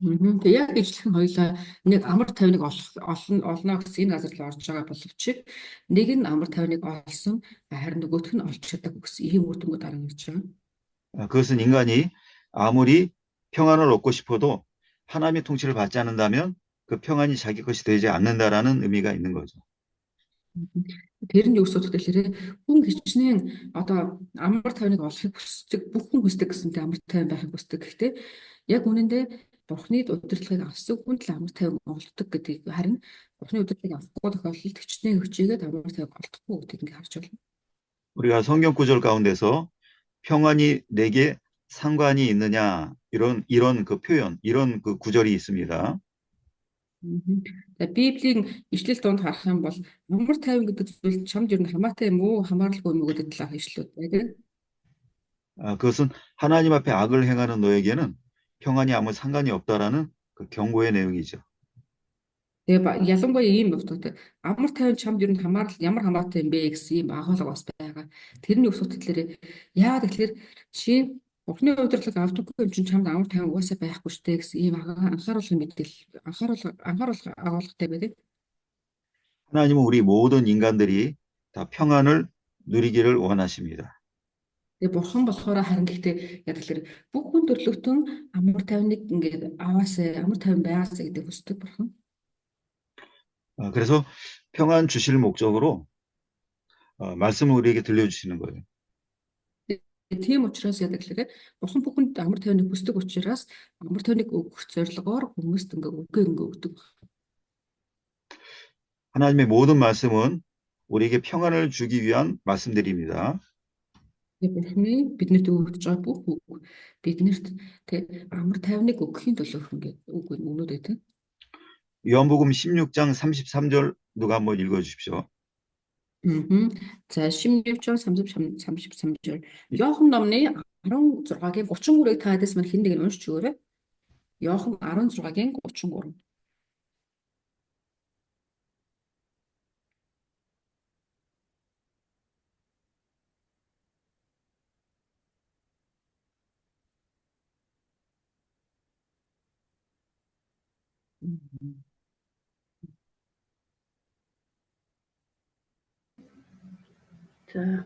Тэгээ яг ижлэх хоёлаа нэг амар тайвныг олно гэсэн энэ газар руу орж байгаа боловч нэг нь амар тайвныг олсон харин нөгөөх нь олж чадаагүй гэсэн ийм үр дүнг дараа нь ирж байгаа. 그것은 인간이 아무리 평안을 얻고 싶어도 하나님의 통치를 받지 않는다면 그 평안이 자기 것이 되지 않는다라는 의미가 있는 거죠. Тэр нь юу гэсэн үг гэхээр хүн хичнээн одоо амар тайвныг олохыг хүсдэг бүх хүн хүсдэг гэсэнтэй амар тайван байхыг хүсдэг. Гэхдээ яг үнэндээ Бурхны удирдлагыг авсан хүн л амар тайван олгодог гэдгийг, харин Бурхны удирдлагыг авахгүй тохиолдолд хүчний хүчийгээд амар тайван олдохгүй гэдгийг ингээ харж байна. 우리가 성경 구절 가운데서 평안이 내게 상관이 있느냐 이런 그 표현, 이런 그 구절이 있습니다. За Библийн ишлэл донд харах юм бол амар тайван гэдэг зүйл чамд ер нь хамаатай юм уу, хамааралгүй юм уу гэдэг талаар ишлүүд байдаг. 그것은 하나님 앞에 악을 행하는 너에게는 평안이 아무 상관이 없다라는 그 경고의 내용이죠. Тэгээ ялангуяа ийм нутагт амар тайван чамд ер нь хамаарал ямар хамаатай юм бэ гэсэн ийм агуулга бас байгаа. Тэрний өсвөр төлөөр яагаад тэгэхээр чи Бурхны удирдлага авдаггүй юм чинь чамд амар тайван угаасаа байхгүй шүү дээ гэсэн ийм анхааруулгын мэдээлэл анхааруулга агуулгатай байдаг. 하나님은 우리 모든 인간들이 다 평안을 누리기를 원하십니다. Тэгээ бурхан болохоор харин гэхдээ яг тэгэхээр бүх хүн төрлөختөн амар тайвныг ингээд аваасаа амар тайван байгаасаа гэдэг хүсдэг бурхан. 그래서 평안 주실 목적으로 말씀을 우리에게 들려주시는 거예요. Тийм учраас яг тэгэхээр бурхан бүхэнд амар тайвныг хүсдэг учраас амар тайвныг өгөх зорилгоор хүмүүст ингээд үгээ өгдөг. 하나님의 모든 말씀은 우리에게 평안을 주기 위한 말씀들입니다. Тэгээ бурханы биднэрт өгч байгаа бүх үг биднэрт тэг амар тайвныг өгөхийн төлөө ингээд үг өгнөд байдаг. 요한복음 16장 33절 누가 한번 읽어 주십시오. За 16-р 33-절. Иохан номны 16-гийн 33-ыг та дэс мань хэн нэг нь уншиж өгөөрэй. Иохан 16-гийн 33. За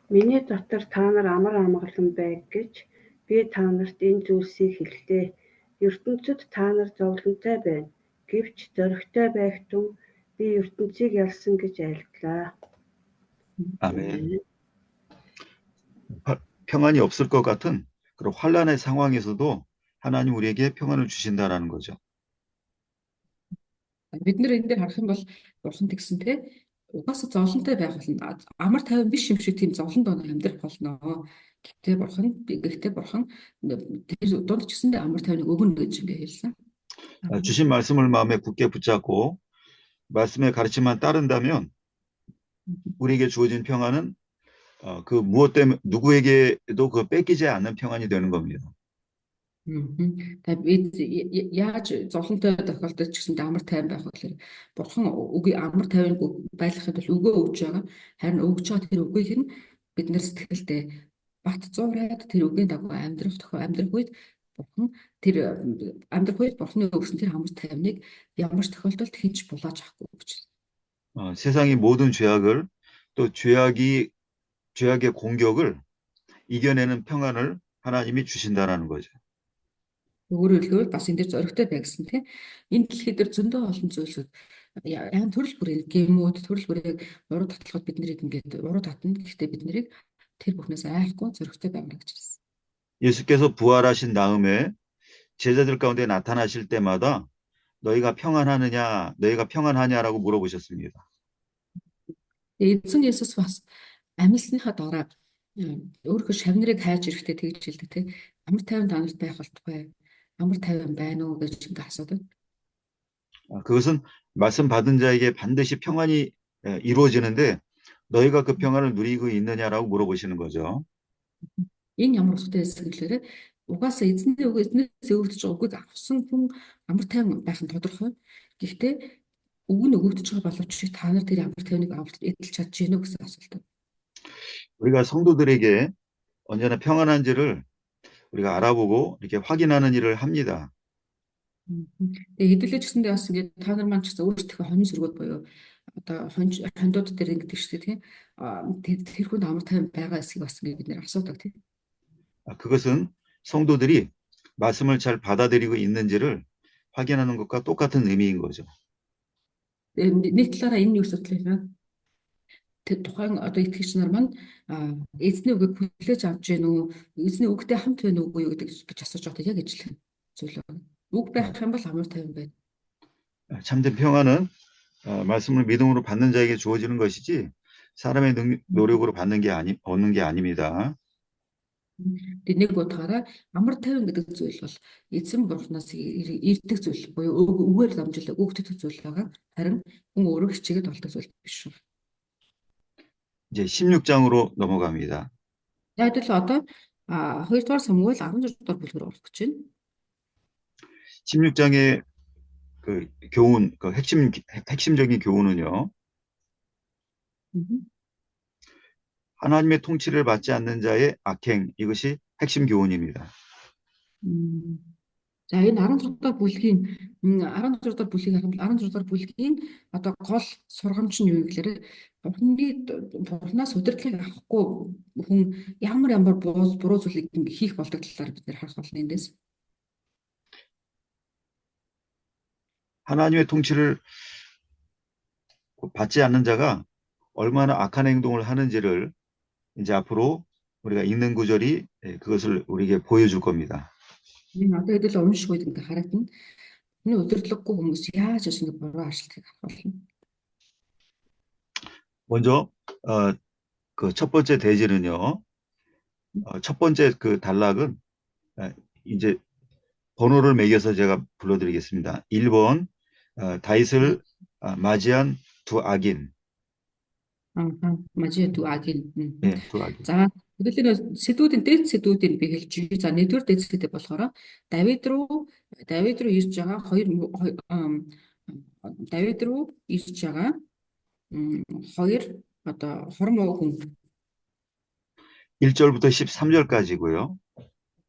миний дотор та нар амар амгалан байг гэж би та нарт энэ зүйлсийг хэллээ. ертөнцид та нар зовлонтой байна. Гэвч зоригтой байх тун би ертөнцийг ялсан гэж айлдлаа. 아멘. 평안이 없을 것 같은 그런 환란의 상황에서도 하나님 우리에게 평안을 주신다라는 거죠. Бид нэр энэ дээр харах юм бол бурхан тэгсэн те угаасаа зовлонтой байх болно. Амар тайван биш юм шиг тийм зовлон доо амьдрах болно. Гэхдээ бурхан тэр донд ч гэсэндээ амар тайвныг өгнө гэж ингээ хэлсэн. 주신 말씀을 마음에 굳게 붙잡고 말씀의 가르침만 따른다면 우리에게 주어진 평안은 그 무엇 때문에 누구에게도 그 뺏기지 않는 평안이 되는 겁니다. Тэгээд бид яаж зовлонтой тохиолдолд ч гэсэндээ амар тайван байх вэ гэхээр бурхан үгүй амар тайван байлгахад бол өгөө өгж байгаа. Харин өгж байгаа тэр үгийг нь бид нэр сэтгэлдээ бат зуураад тэр үгийн дагуу амьдрах үед бурхан тэр амьдрах үед бурханы өгсөн тэр амар тайвныг ямар ч тохиолдолд хинч булааж авахгүй гэж. 세상의 모든 죄악을 또 죄악의 공격을 이겨내는 평안을 하나님이 주신다라는 거죠. Өөрөөр хэлбэл бас энэ дээр зоригтой бай гэсэн тийм. Энэ дэлхий дээр зөндөө олон зүйлсүүд яан төрөл бүрийн гэмүүд төрөл бүрийн уруу татлагад бид нарыг ингээд уруу татна. Гэхдээ бид нарыг тэр бүхнээс айхгүй зоригтой байгна гэж хэлсэн. 예수께서 부활하신 다음에 제자들 가운데 나타나실 때마다 너희가 평안하냐라고 물어보셨습니다. Эзэн Есүс бас амьсныхаа дараа өөрийнхөө шавнырыг хайж ирэхдээ тэгж хэлдэг тийм. Амар тайван танарт байх болтугай. амар тайван байна уу гэж ингээ асуудаг. 그것은 말씀 받은 자에게 반드시 평안이 이루어지는데 너희가 그 평안을 누리고 있느냐라고 물어보시는 거죠. Энэ ямар утгатай хэлсэглээрээ угаасаа эзнээ эзнээс өгөгдөж байгаа үгийг авсан хүн амар тайван байх нь тодорхой. Гэхдээ үг нь өгөгдөж байгаа боловч та нар тэр амар тайвныг авалт эдэлж чадж гинэ гэсэн асуулт. 우리가 성도들에게 언제나 평안한지를 우리가 알아보고 이렇게 확인하는 일을 합니다. Тэгээ хэдүүлээ ч гэсэндээ бас ингээд та нар маань ч гэсэн өөрсдөө хонь сүргүүд буюу одоо хондууд дээр ингээд шүү дээ тийм тэр хүн амар тайван байгаа эсэхийг бас ингээд бид нэр асуудаг тийм. 그것은 성도들이 말씀을 잘 받아들이고 있는지를 확인하는 것과 똑같은 의미인 거죠. Нэг талаараа энэ юу асуудал вэ? Тэр тухайн одоо итгэгч нар маань эзний үгийг хүлээж авч гэнэ үү? Эзний үгтэй хамт байна уу гэж асууж байгаа яг ижлэн. зүйл байна. Үг байх юм бол амар тайван байна. 참된 평화는 말씀을 믿음으로 받는 자에게 주어지는 것이지 사람의 노력으로 얻는 게 아닙니다. Тэгээд нэг утгаараа амар тайван гэдэг зүйл бол эзэн бурхнаас ирдэг зүйл буюу үгээр дамжуулаад өгдөг зүйл байгаа. Харин хүн өөрөө хичээгээд олдог зүйл биш шүү. 이제 16장으로 넘어갑니다. За хэвэл одоо 2-р Самуэль 16-р бүлгээр орох гэж байна. 16장의 그 교훈, 그 핵심적인 교훈은요. 하나님의 통치를 받지 않는 자의 악행, 이것이 핵심 교훈입니다. За энэ 16-р бүлгийн 16-р бүлгийг харахад 16-р бүлгийн одоо гол сургамж нь юу гэхээр бурхнаас удирдлагыг авахгүй хүн ямар буруу зүйлийг хийх болдог талаар бид нэр харах болно эндээс. 하나님의 통치를 받지 않는 자가 얼마나 악한 행동을 하는지를 이제 앞으로 우리가 읽는 구절이 그것을 우리에게 보여줄 겁니다. Одоо хэдэл унших үед ингээ харагдана. Энэ удирдлаггүй хүмүүс яаж ингэ буруу ашиглахыг харах болно. 먼저 그 첫 번째 대지는요. 첫 번째 그 단락은 이제 번호를 매겨서 제가 불러드리겠습니다. 1번 다윗을 맞이한 두 악인. 맞이한 두 악인. 네, 두 악인. За хэдүүлээ сэдвүүдийн дээд сэдвүүдийг би хэлж байгаа. За нэгдүгээр дээд сэдв болохоор Давид руу ирж байгаа хоёр одоо хормоо хүн 1절부터 13절까지고요.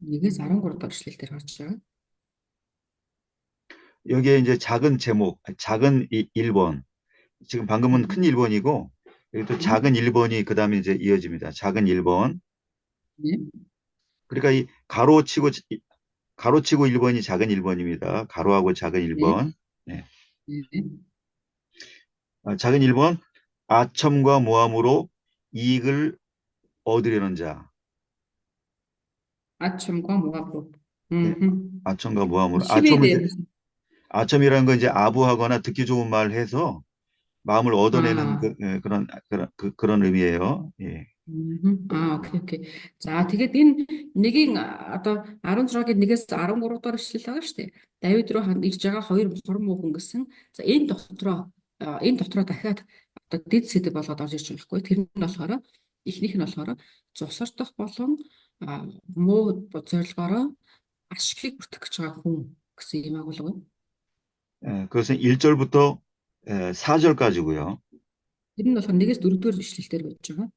1-ээс 13 дахь эшлэл дээр гарч байгаа. 여기에 이제 작은 제목, 작은 1번. 지금 방금은 큰 1번이고 여기 또 작은 1번이 그 다음에 이제 이어집니다. 작은 1번. 네. 그러니까 이 가로치고 1번이 작은 1번입니다. 가로하고 작은 1번. 네. 작은 1번. 아첨과 모함으로 이익을 얻으려는 자. 아첨과 모함으로. 네. 아첨과 모함으로. 10에 아첨이라는 건 이제 아부하거나 듣기 좋은 말을 해서 마음을 얻어내는 그런 의미예요. 예. окей. За тэгээд энэ нэгийн одоо 16-гийн 1-ээс 13 дахь эшлэл байгаа шүү дээ. Давид руу ирж байгаа хоёр хормоо хүн гэсэн. За энэ дотроо дахиад одоо дэд сэдэв болоод орж ирж байгаа хгүй. Тэр нь болохоор эхнийх нь болохоор зусардах болон муу зорилгоороо ашиглыг бүртгэх гэж байгаа хүн гэсэн юм агуулга. 그것은 1절부터 4절까지고요. Тэр нь болохоор 1-ээс 4-р эшлэлээр байж байгаа.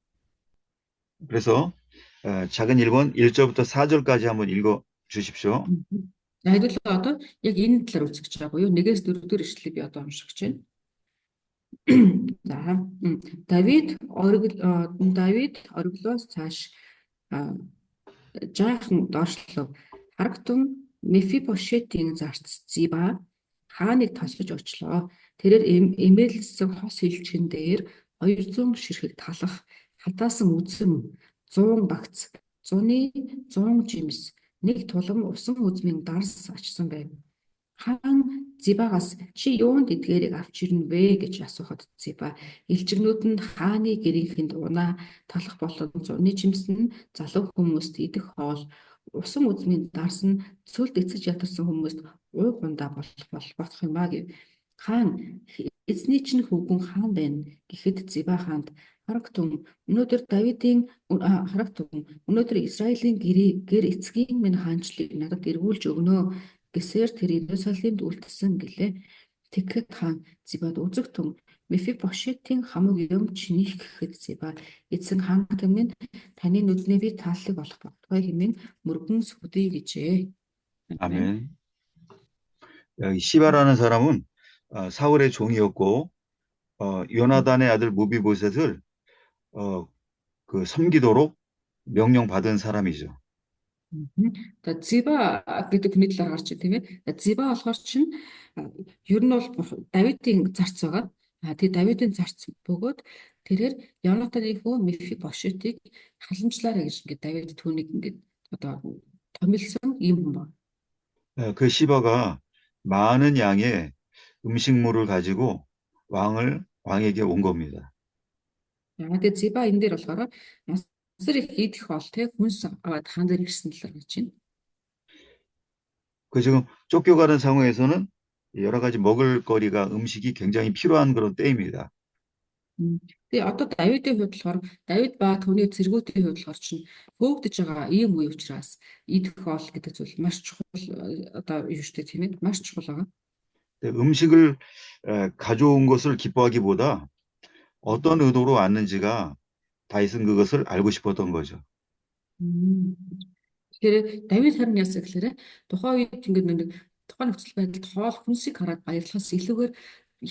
그래서 작은 1번 1절부터 4절까지 한번 읽어 주십시오. За хэдүүл одоо яг энэ талаар үзэж байгаа буюу 1-ээс 4-р эшлэлийг би одоо унших гэж байна. За Давид ориглоос цааш жаахан доошлов. Харагтун Мефибошетийн зарц Зиба хааныг тосгож очлоо. Тэрээр эмээлсэн хос хилчгэн дээр 200 ширхэг талах, хатаасан үзэм, 100 багц, 100 жимс, нэг тулам усан үзмийн дарс ачсан байв. Хаан Зибагаас чи юунд эдгээрийг авч ирнэ вэ гэж асуухад Зиба элчигнүүд нь хааны гэрийнхэнд унаа талах болон 100 жимс нь залуу хүмүүст идэх хоол, усан үзмийн дарс нь цөлд эцэж ятарсан хүмүүст ууй гундаа болох юм а гэв. Хаан эзний чинь хөвгүн хаан байна гэхэд Зиба хаанд Харагтун өнөөдөр Израилийн гэр эцгийн минь хаанчлыг надад эргүүлж өгнө гэсээр тэр Иерусалимд үлдсэн гэлээ. Тэгэхэд хаан Зибад үзэгтэн Мефибошетийн хамаг юм чинийх гэхэд Зиба эзэн хаан минь таны нүдний би тааллыг болох болтугай хэмээн мөргөн сүгдэе гэжээ. 아멘. 여기 시바라는 사람은 사울의 종이었고 요나단의 아들 무비보셋을 그 섬기도록 명령받은 사람이죠. За Зиба гэдэг хүний талаар гарч тийм ээ. Зиба болохоор чинь ер нь бол Давидын зарц байгаа. Тэгээ Давидын зарц бөгөөд тэрээр Йонатаны хүү Мефибошетийг халамжлаарай гэж ингээд Давид түүнийг ингээд одоо томилсон юм хүн байна. 그 시바가 많은 양의 음식물을 가지고 왕에게 온 겁니다. Тэгээд Зиба энэ дээр болохоор асар их идэх бол те хүнс аваад хаан дээр ирсэн талаар гэж байна. 그 지금 쫓겨가는 상황에서는 여러 가지 먹을거리가 음식이 굉장히 필요한 그런 때입니다. Тэгээ одоо Давидын хувьд болохоор Давид ба түүний зэргүүдийн хувьд болохоор чинь хөөгдөж байгаа ийм үе учраас идэх хоол гэдэг зүйл маш чухал одоо юу шүү дээ тийм ээ маш чухал байгаа. 음식을 가져온 것을 기뻐하기보다 어떤 의도로 왔는지가 다윗은 그것을 알고 싶었던 거죠. Тэгэхээр Давид харин яасан гэхээр тухайн үед ингээд нэг тухайн нөхцөл байдалд хоол хүнсийг хараад баярлахаас илүүгээр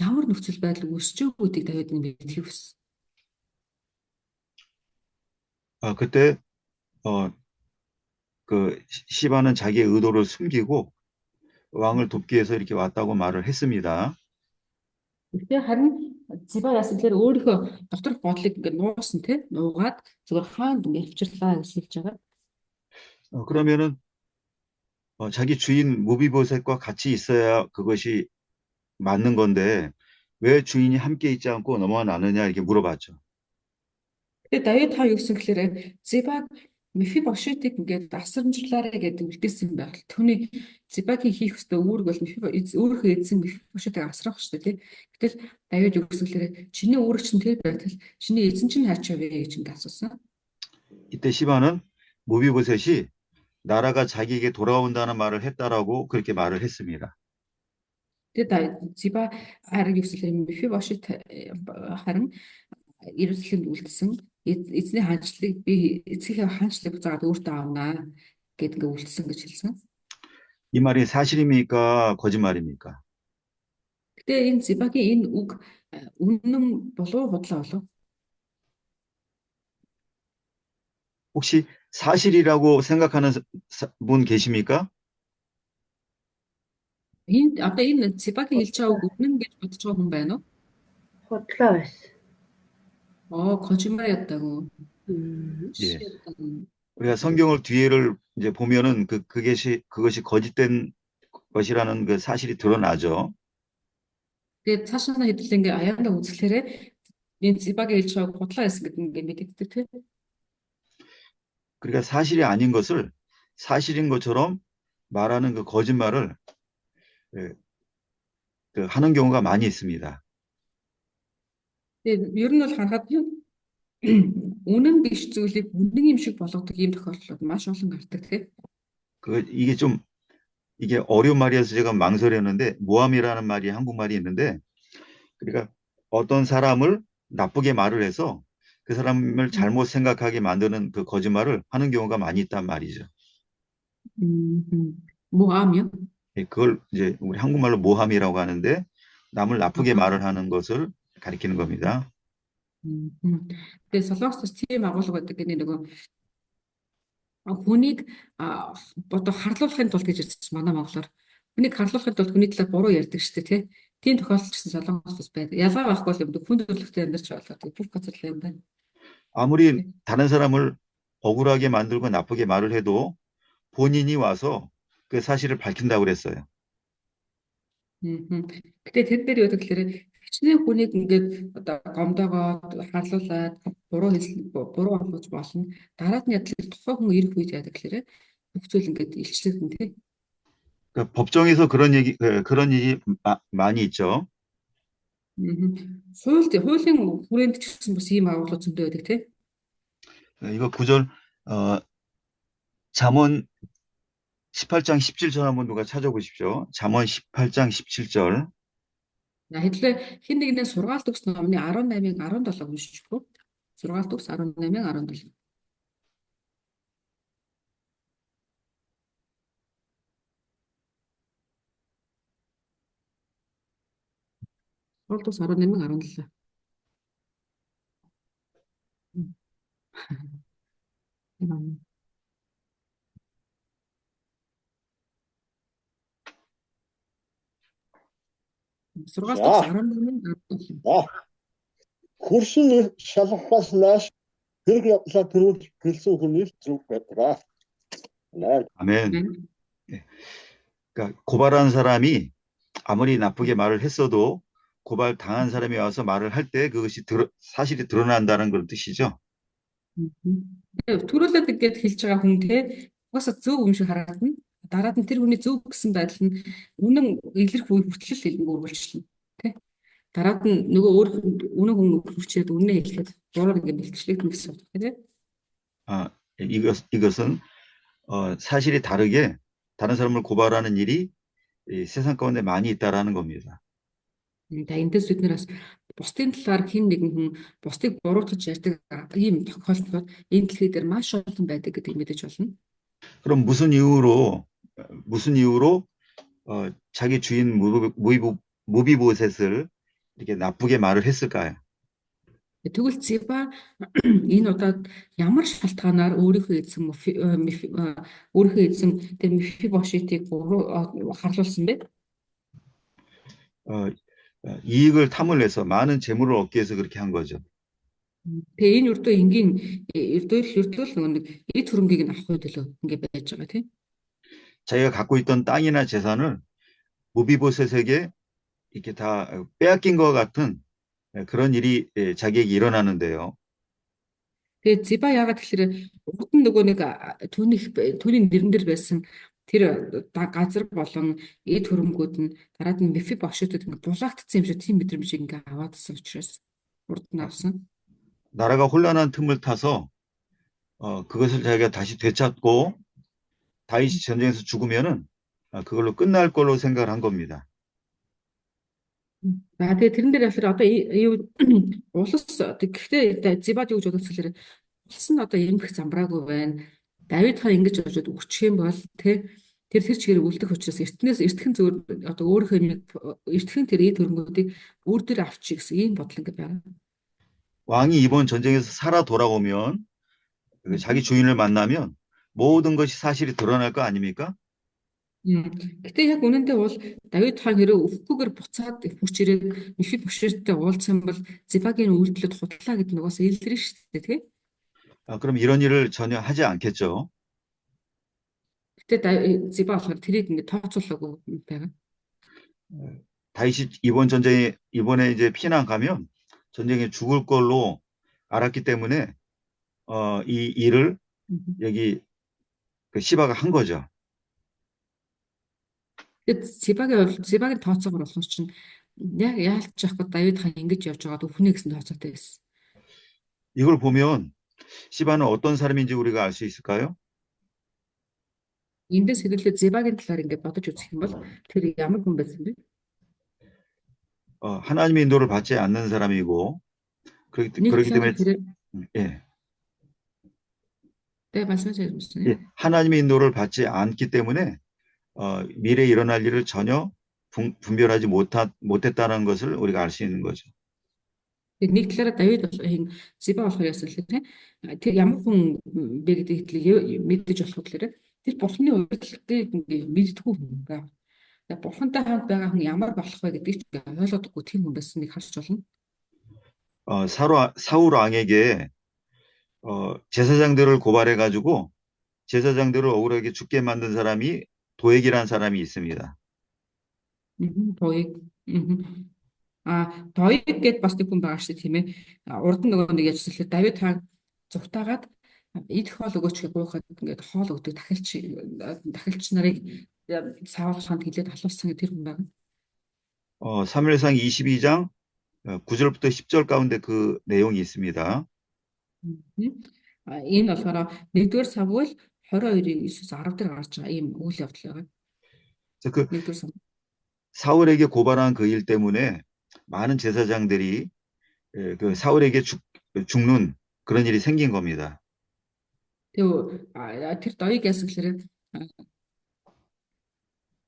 ямар нөхцөл байдал үүсч өгөөдгийг Давид нь мэдхийг хүссэн. 그때 그 시바는 자기의 의도를 숨기고 왕을 돕기 위해서 이렇게 왔다고 말을 했습니다. Тэгэхээр харин Зиба яасан гэхээр өөрийнхөө доторх бодлыг ингээд нуусан тий нуугаад зөвхөн хаанд ингээд авчирлаа гэж хэлж байгаа. 그러면은 자기 주인 무비보셋과 같이 있어야 그것이 맞는 건데 왜 주인이 함께 있지 않고 넘어가느냐 이렇게 물어봤죠. Тэгээ Давид хаа юу гэсэн гэхээр Зибаг Мефибошетийг ингээд асрамжлаарэ гэдэг үлдээсэн байх. Түүний Зибагийн хийх ёстой үүрэг бол өөрийнхөө эзэн Мефибошетийг асрах шүү дээ тий. Гэтэл Давид юу гэсэн гэхээр чиний үүрэг чинь тэр байтал чиний эзэн чинь хаачаа вэ гэж ингээд асуусан. 이때 시바는 무비보셋이 나라가 자기에게 돌아온다는 말을 했다라고 그렇게 말을 했습니다. Тэгээ Зиба харин юу гэсэн гэхээр Мефибошет харин Иерусалимд үлдсэн эзний хаанчлалыг би эцгийнхээ хаанчлалыг буцаагаад өөртөө авнаа гэдэг ингээд үлдсэн гэж хэлсэн. 이 말이 사실입니까? 거짓말입니까? Гэтэ энэ Зибагийн энэ үг үнэн болов худлаа болов? 혹시 사실이라고 생각하는 분 계십니까? Энэ одоо энэ Зибагийн хэлж байгаа үг үнэн гэж бодож байгаа хүн байна уу? Худлаа байсан. 거짓말이었다고. 예. 우리가 성경을 뒤에를 이제 보면은 그것이 거짓된 것이라는 그 사실이 드러나죠. Тэгээд цаашаа хэдэл ингээ аяандаа үзэхлээрээ энэ Зибагийн хэлж байгаа үг худлаа байсан гэдэг ингээ мэдэгддэг тийм. 그러니까 사실이 아닌 것을 사실인 것처럼 말하는 그 거짓말을 하는 경우가 많이 있습니다. Тэгээд ер нь бол харахад үнэн биш зүйлийг үнэн юм шиг болгодог ийм тохиолдлууд маш олон гардаг тийм. 이게 어려운 말이어서 제가 망설였는데 모함이라는 말이 한국말이 있는데 그러니까 어떤 사람을 나쁘게 말을 해서 그 사람을 잘못 생각하게 만드는 그 거짓말을 하는 경우가 많이 있단 말이죠. 모함이요? 그걸 이제 우리 한국말로 모함이라고 하는데 남을 나쁘게 말을 하는 것을 가리키는 겁니다. Тэгээд Солонгост тийм агуулга байдаг гэнэ нөгөө хүнийг одоо харлуулахын тулд гэж ярьчих манай монголоор хүнийг харлуулахын тулд хүний талаар буруу ярьдаг шүү дээ тий. Тийм тохиолдол гэсэн Солонгост байдаг. Ялгаа байхгүй юм даа хүн төрөлхтөнд амьдарч байгаа бүх газар л юм байна. 아무리 다른 사람을 억울하게 만들고 나쁘게 말을 해도 본인이 와서 그 사실을 밝힌다고 그랬어요. Гэтэ тэр дээр юу гэхээр хичнээн хүнийг ингээд одоо гомдоогоо харлуулад буруу болгож болно. Дараад нь ядлыг тухайн хүн ирэх үед яадаг гэхээр бүх зүйл ингээд илчлэгдэн тий. 그러니까 법정에서 그런 일이 많이 있죠. хуулийн хүрээнд ч гэсэн бас ийм агуулга зөндөө байдаг тий. 이거 구절 잠언 18장 17절 한번 누가 찾아보십시오. 잠언 18장 17절. Хэдүүлээ хэн нэгнээ сургаалт өгс номны 18-ын 17 уншчихгүй. Сургаалт өгс 18-ын 17. Сургаалт өгс 18-ын 17. Сургаалт өгс 18-ын 17. Хөршин шалгахаас нааш хэрэг явдлаа төрүүлж гэлсэн хүний зүг байдаг. 아멘. 그러니까 고발한 사람이 아무리 나쁘게 말을 했어도 고발 당한 사람이 와서 말을 할 때 그것이 사실이 드러난다는 그런 뜻이죠. Төрүүлээд ингээд хэлж байгаа хүн те угаасаа зөв юм шиг харагдана. Дараад нь тэр хүний зөв гэсэн байдал нь үнэн илэрх үе хүртэл хэлнэг үргэлжлэнэ. Тэ. Дараад нь нөгөө өөр үнэн хүн хүрчээд үнэ хэлэхэд буруу ингээд бэлтгэлэгдэнэ гэсэн үг тийм. 아, 이것은 사실이 다르게 다른 사람을 고발하는 일이 이 세상 가운데 많이 있다라는 겁니다. За эндээс бид нэр бас бусдын талаар хэн нэгэн хүн бусдыг буруутгаж ярьдаг ийм тохиолдлууд энэ дэлхий дээр маш олон байдаг гэдгийг мэдэж болно. 그럼 무슨 이유로 자기 주인 무비보셋을 이렇게 나쁘게 말을 했을까요? Тэгвэл Зиба энэ удаад ямар шалтгаанаар өөрийнхөө эзэн тэр Мефибошетийг харлуулсан бэ? 이익을 탐을 내서 많은 재물을 얻기 위해서 그렇게 한 거죠. Тэгээ энэ өрдөө энгийн өрдөө л нэг эд хөрөнгийг нь авах төлөө ингэ байж байгаа тийм. 자기가 갖고 있던 땅이나 재산을 무비보셋에게 이렇게 다 빼앗긴 것 같은 그런 일이 자기에게 일어나는데요. Тэгээ Зиба яагаад тэгэхээр урд нь нөгөө нэг түүний нэрэн дээр байсан тэр газар болон эд хөрөнгүүд нь дараад нь Мефибошетод ингэ булаагдсан юм шиг тийм мэдрэмжийг ингэ аваадсан учраас урд нь авсан. 나라가 혼란한 틈을 타서 그것을 자기가 다시 되찾고 다윗이 전쟁에서 죽으면은 그걸로 끝날 걸로 생각을 한 겁니다. За тэгээ тэрэн дээр болохоор одоо улс гэхдээ Зибад юу гэж бодсон гэхээр улс нь одоо эмх замбраагүй байна. Давид хаан ингэж болж өгчих юм бол тэр чигээр үлдэх учраас эртхэн зөөр одоо өөрийнхөө эртхэн тэр эд хөрөнгүүдийг өөр дөр авчиг гэсэн ийм бодол ингэ байна. 왕이 이번 전쟁에서 살아 돌아오면 자기 주인을 만나면 모든 것이 사실이 드러날 거 아닙니까? Гэтэ яг үнэндээ бол Давид хаан хэрэг өвхгүйгээр буцаад хүч ирээд Мефибошеттэй уулзсан бол Зибагийн үйлдэлд худлаа гэдэг нь угаасаа илэрнэ шүү дээ тийм. 그럼 이런 일을 전혀 하지 않겠죠. Гэтэ Зиба болохоор тэрийг ингэ тооцоолоогүй байгаа. 다윗이 이번에 이제 피난 가면 전쟁에 죽을 걸로 알았기 때문에 이 일을 여기 그 시바가 한 거죠. Тэгээд Зибагийн тооцоогоор болох чинь яг яалж яахгүй Давид хаан ингэж явж байгаад өхнө гэсэн тооцоотой байсан. 이걸 보면 시바는 어떤 사람인지 우리가 알 수 있을까요? Эндээс хэдүүлээ Зибагийн талаар ингэ бодож үзэх юм бол тэр ямар хүн байсан бэ? 하나님의 인도를 받지 않는 사람이고 그렇기 때문에 예. 네, 말씀하세요. 예, 하나님의 인도를 받지 않기 때문에 미래에 일어날 일을 전혀 분별하지 못했다는 것을 우리가 알 수 있는 거죠. Нэг талаараа Давид Зиба болохоор яасан л тийм. Тэр ямар хүн бэ гэдгийг мэддэж болох гэхээр тэр бурхны урилгыг мэддэггүй хүн байна. Бурхантай хамт байгаа хүн ямар болох вэ гэдгийг ч ойлгодоггүй тийм хүн байсныг харж болно. 사울 왕에게 제사장들을 고발해 가지고 제사장들을 억울하게 죽게 만든 사람이 도액이라는 사람이 있습니다. Доёг. Доёг гэд бас нэг хүн байгаа шүү дээ тийм ээ. Урд нь нөгөө нэг яжсэлээ Давид хаан зүгтаагаад эд хоол өгөөч гэж гуйхад ингээд хоол өгдөг дахилч нарыг Саул хаанд хилээд халуулсан гэх тэр хүн байна. 사무엘상 22장 9절부터 10절 가운데 그 내용이 있습니다. Энэ болохоор 1-р Самуэль 22:9-10 дээр гарч байгаа ийм үйл явдал байгаа. 그 사울에게 고발한 그 일 때문에 많은 제사장들이 그 사울에게 죽는 그런 일이 생긴 겁니다. Тэр доёг яасан гэхээр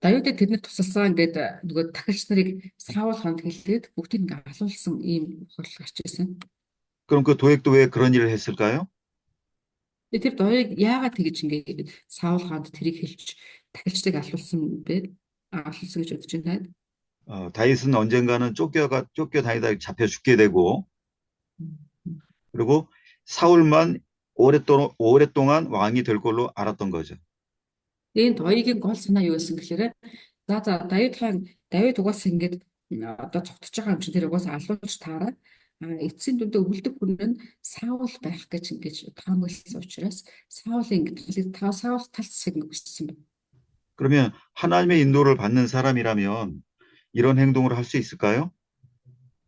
Давидыг тэднэр тусалсан гэдэг нөгөө дахилч нарыг Саул хаанд хэлээд бүгдийг ингээ алуулсан ийм хурал гарч ирсэн. 그럼 그 도액도 왜 그런 일을 했을까요? Тэр доёг яагаад тэгэж ингээ Саул хаанд тэрийг хэлж дахилчдыг алуулсан бэ? Алуулсан гэж бодож байна. 다윗은 언젠가는 쫓겨 다니다 잡혀 죽게 되고 그리고 사울만 오랫동안 왕이 될 걸로 알았던 거죠. Энд хоёрын гол санаа юу гэсэн гэхээр за Давид хаан Давид угаасаа ингэж одоо цогтож байгаа юм чи тэр угаасаа алуулж таараа эцсийн дүндээ үлдэх хүн нь Саул байх гэж ингэж таамагласан учраас Саулын Саул талс шиг хүссэн байна. 그러면 하나님의 인도를 받는 사람이라면 이런 행동을 할 수 있을까요?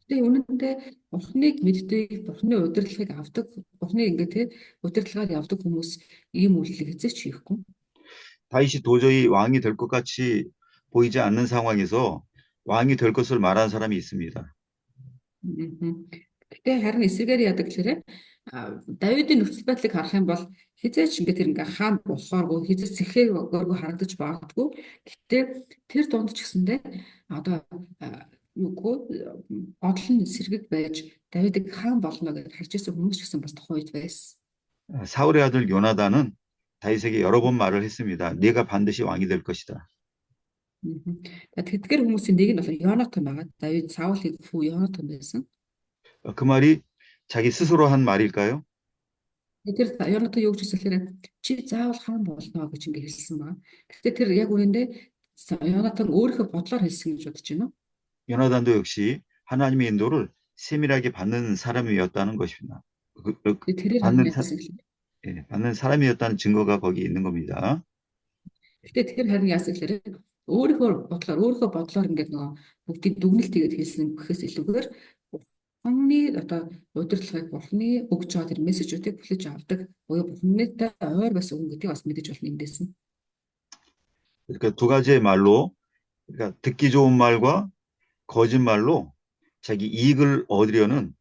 Тэгээ үнэндээ Бурхныг мэддэг, Бурхны удирдлагыг авдаг, Бурхны ингээд те удирдлагаар явдаг хүмүүс ийм үйлдэл хэзээ ч хийхгүй. 다윗이 도저히 왕이 될 것 같이 보이지 않는 상황에서 왕이 될 것을 말한 사람이 있습니다. Гэтэ харин эсвэгээр яадаг гэхээр Давидын нөхцөл байдлыг харах юм бол хизээч ингээд тэр ингээ хаан болохооргүй хизээ цэхлээгээргүй харагдаж байгаагүй. Гэтэ тэр донд ч гэсэндээ одоо юугүй бодлон сэргэг байж Давидыг хаан болно гэж харж ирсэн хүмүүс ч гэсэн бас тухайн үед байсан. 사울의 아들 요나단은 다윗에게 여러 번 말을 했습니다. 네가 반드시 왕이 될 것이다. Тэдгээр хүмүүсийн нэг нь бол Йонатан байгаа. Давид Саулын хүү Йонатан байсан. 그 말이 자기 스스로 한 말일까요? Тэр Йонатан юу гэж хэлсэн гэхээр чи заавал хаан болно гэж ингэ хэлсэн байна. Гэхдээ тэр яг үүндээ Йонатан өөрийнхөө бодлоор хэлсэн гэж бодож байна уу? 요나단도 역시 하나님의 인도를 세밀하게 받는 사람이었다는 것입니다. тэрээр 받는, харин яасан гэхээр 받는 사람이었다는 증거가 거기 있는 겁니다. Гэхдээ тэр харин яасан гэхээр өөрийнхөө бодлоор ингээд нөгөө бүгдийг дүгнэлтийгээд хэлсэн гэхээс илүүгээр Бурхны одоо удирдлагыг Бурхны өгж байгаа тэр мессежүүдийг хүлээж авдаг буюу Бурхнытай ойр байсан хүн гэдгийг бас мэдэж болно эндээс нь. 그러니까 두 가지의 말로, 그러니까 듣기 좋은 말과 거짓말로 자기 이익을 얻으려는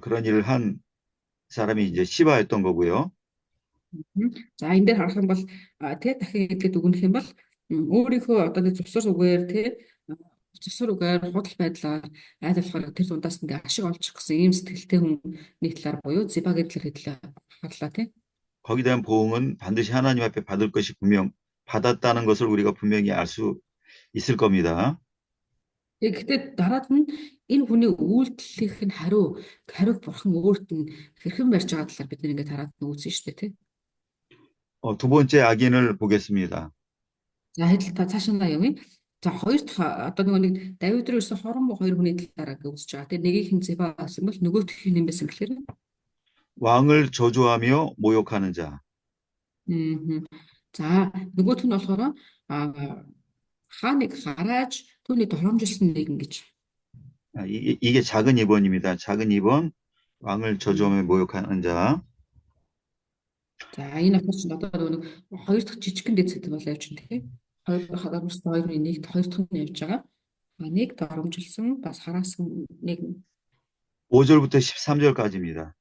그런 일을 한 사람이 이제 시바였던 거고요. За энэ дээр харах юм бол тий дахин хэлгээд өгнөх юм бол өөрийнхөө одоо нэг зусар үгээр тий зусар үгээр худал байдлаар айлуулахаар тэр дундаас ингээ ашиг олчих гэсэн ийм сэтгэлтэй хүний талаар буюу Зибагийн талаар харлаа тий. 거기에 대한 보응은 반드시 하나님 앞에 받을 것이 받았다는 것을 우리가 분명히 알 수 있을 겁니다. Гэхдээ дараад нь энэ хүний үйлдэлийнх нь хариуг бурхан өөрт нь хэрхэн барьж байгаа талаар бид нэг ингээд хараад үзэн шүү дээ тий. 두 번째 악인을 보겠습니다. За хэдэл та цаашаа явъя. За хоёр дахь одоо нэг Давид руу ирсэн хорон хоёр хүний талаар үзэж байгаа. Тэгээ нэгийг хэн Зиба гэсэн бол нөгөөх нь юм байсан гэхээр 왕을 저주하며 모욕하는 자. За нөгөөх нь болохоор хааныг харааж түүний доромжилсан нэгэн гэж. 이게 작은 2번입니다. 작은 2번 왕을 저주하며 모욕하는 자. За энэ ахиж одоо нэг хоёр дахь жижигхэн дэд бол явж байна тийм. Хоёр харамссан хоёрын нэгт хоёр дахь нь явж байгаа. Нэг доромжилсан бас хараасан нэг 5절부터 13절까지입니다.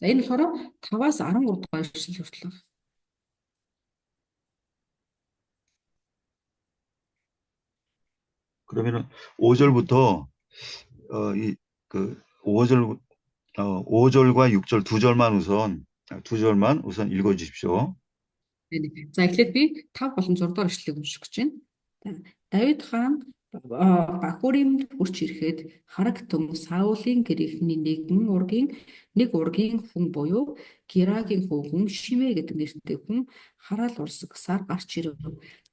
За энэ болохоор 5-аас 13 дугаар ишлэл хүртэл байна. 그러면은 5절부터 5절과 6절 두 절만 우선 읽어 주십시오. За эхлээд би 5 болон 6 дугаар ишлэлийг унших гэж байна. Давид хаан Бахуримд хүрч ирэхэд Харагтун Саулын гэрээхний нэг ургийн хүн буюу Герагийн хүүхэн Шимэ гэдэг нэртэй хүн хараал урсгасаар гарч ирэв.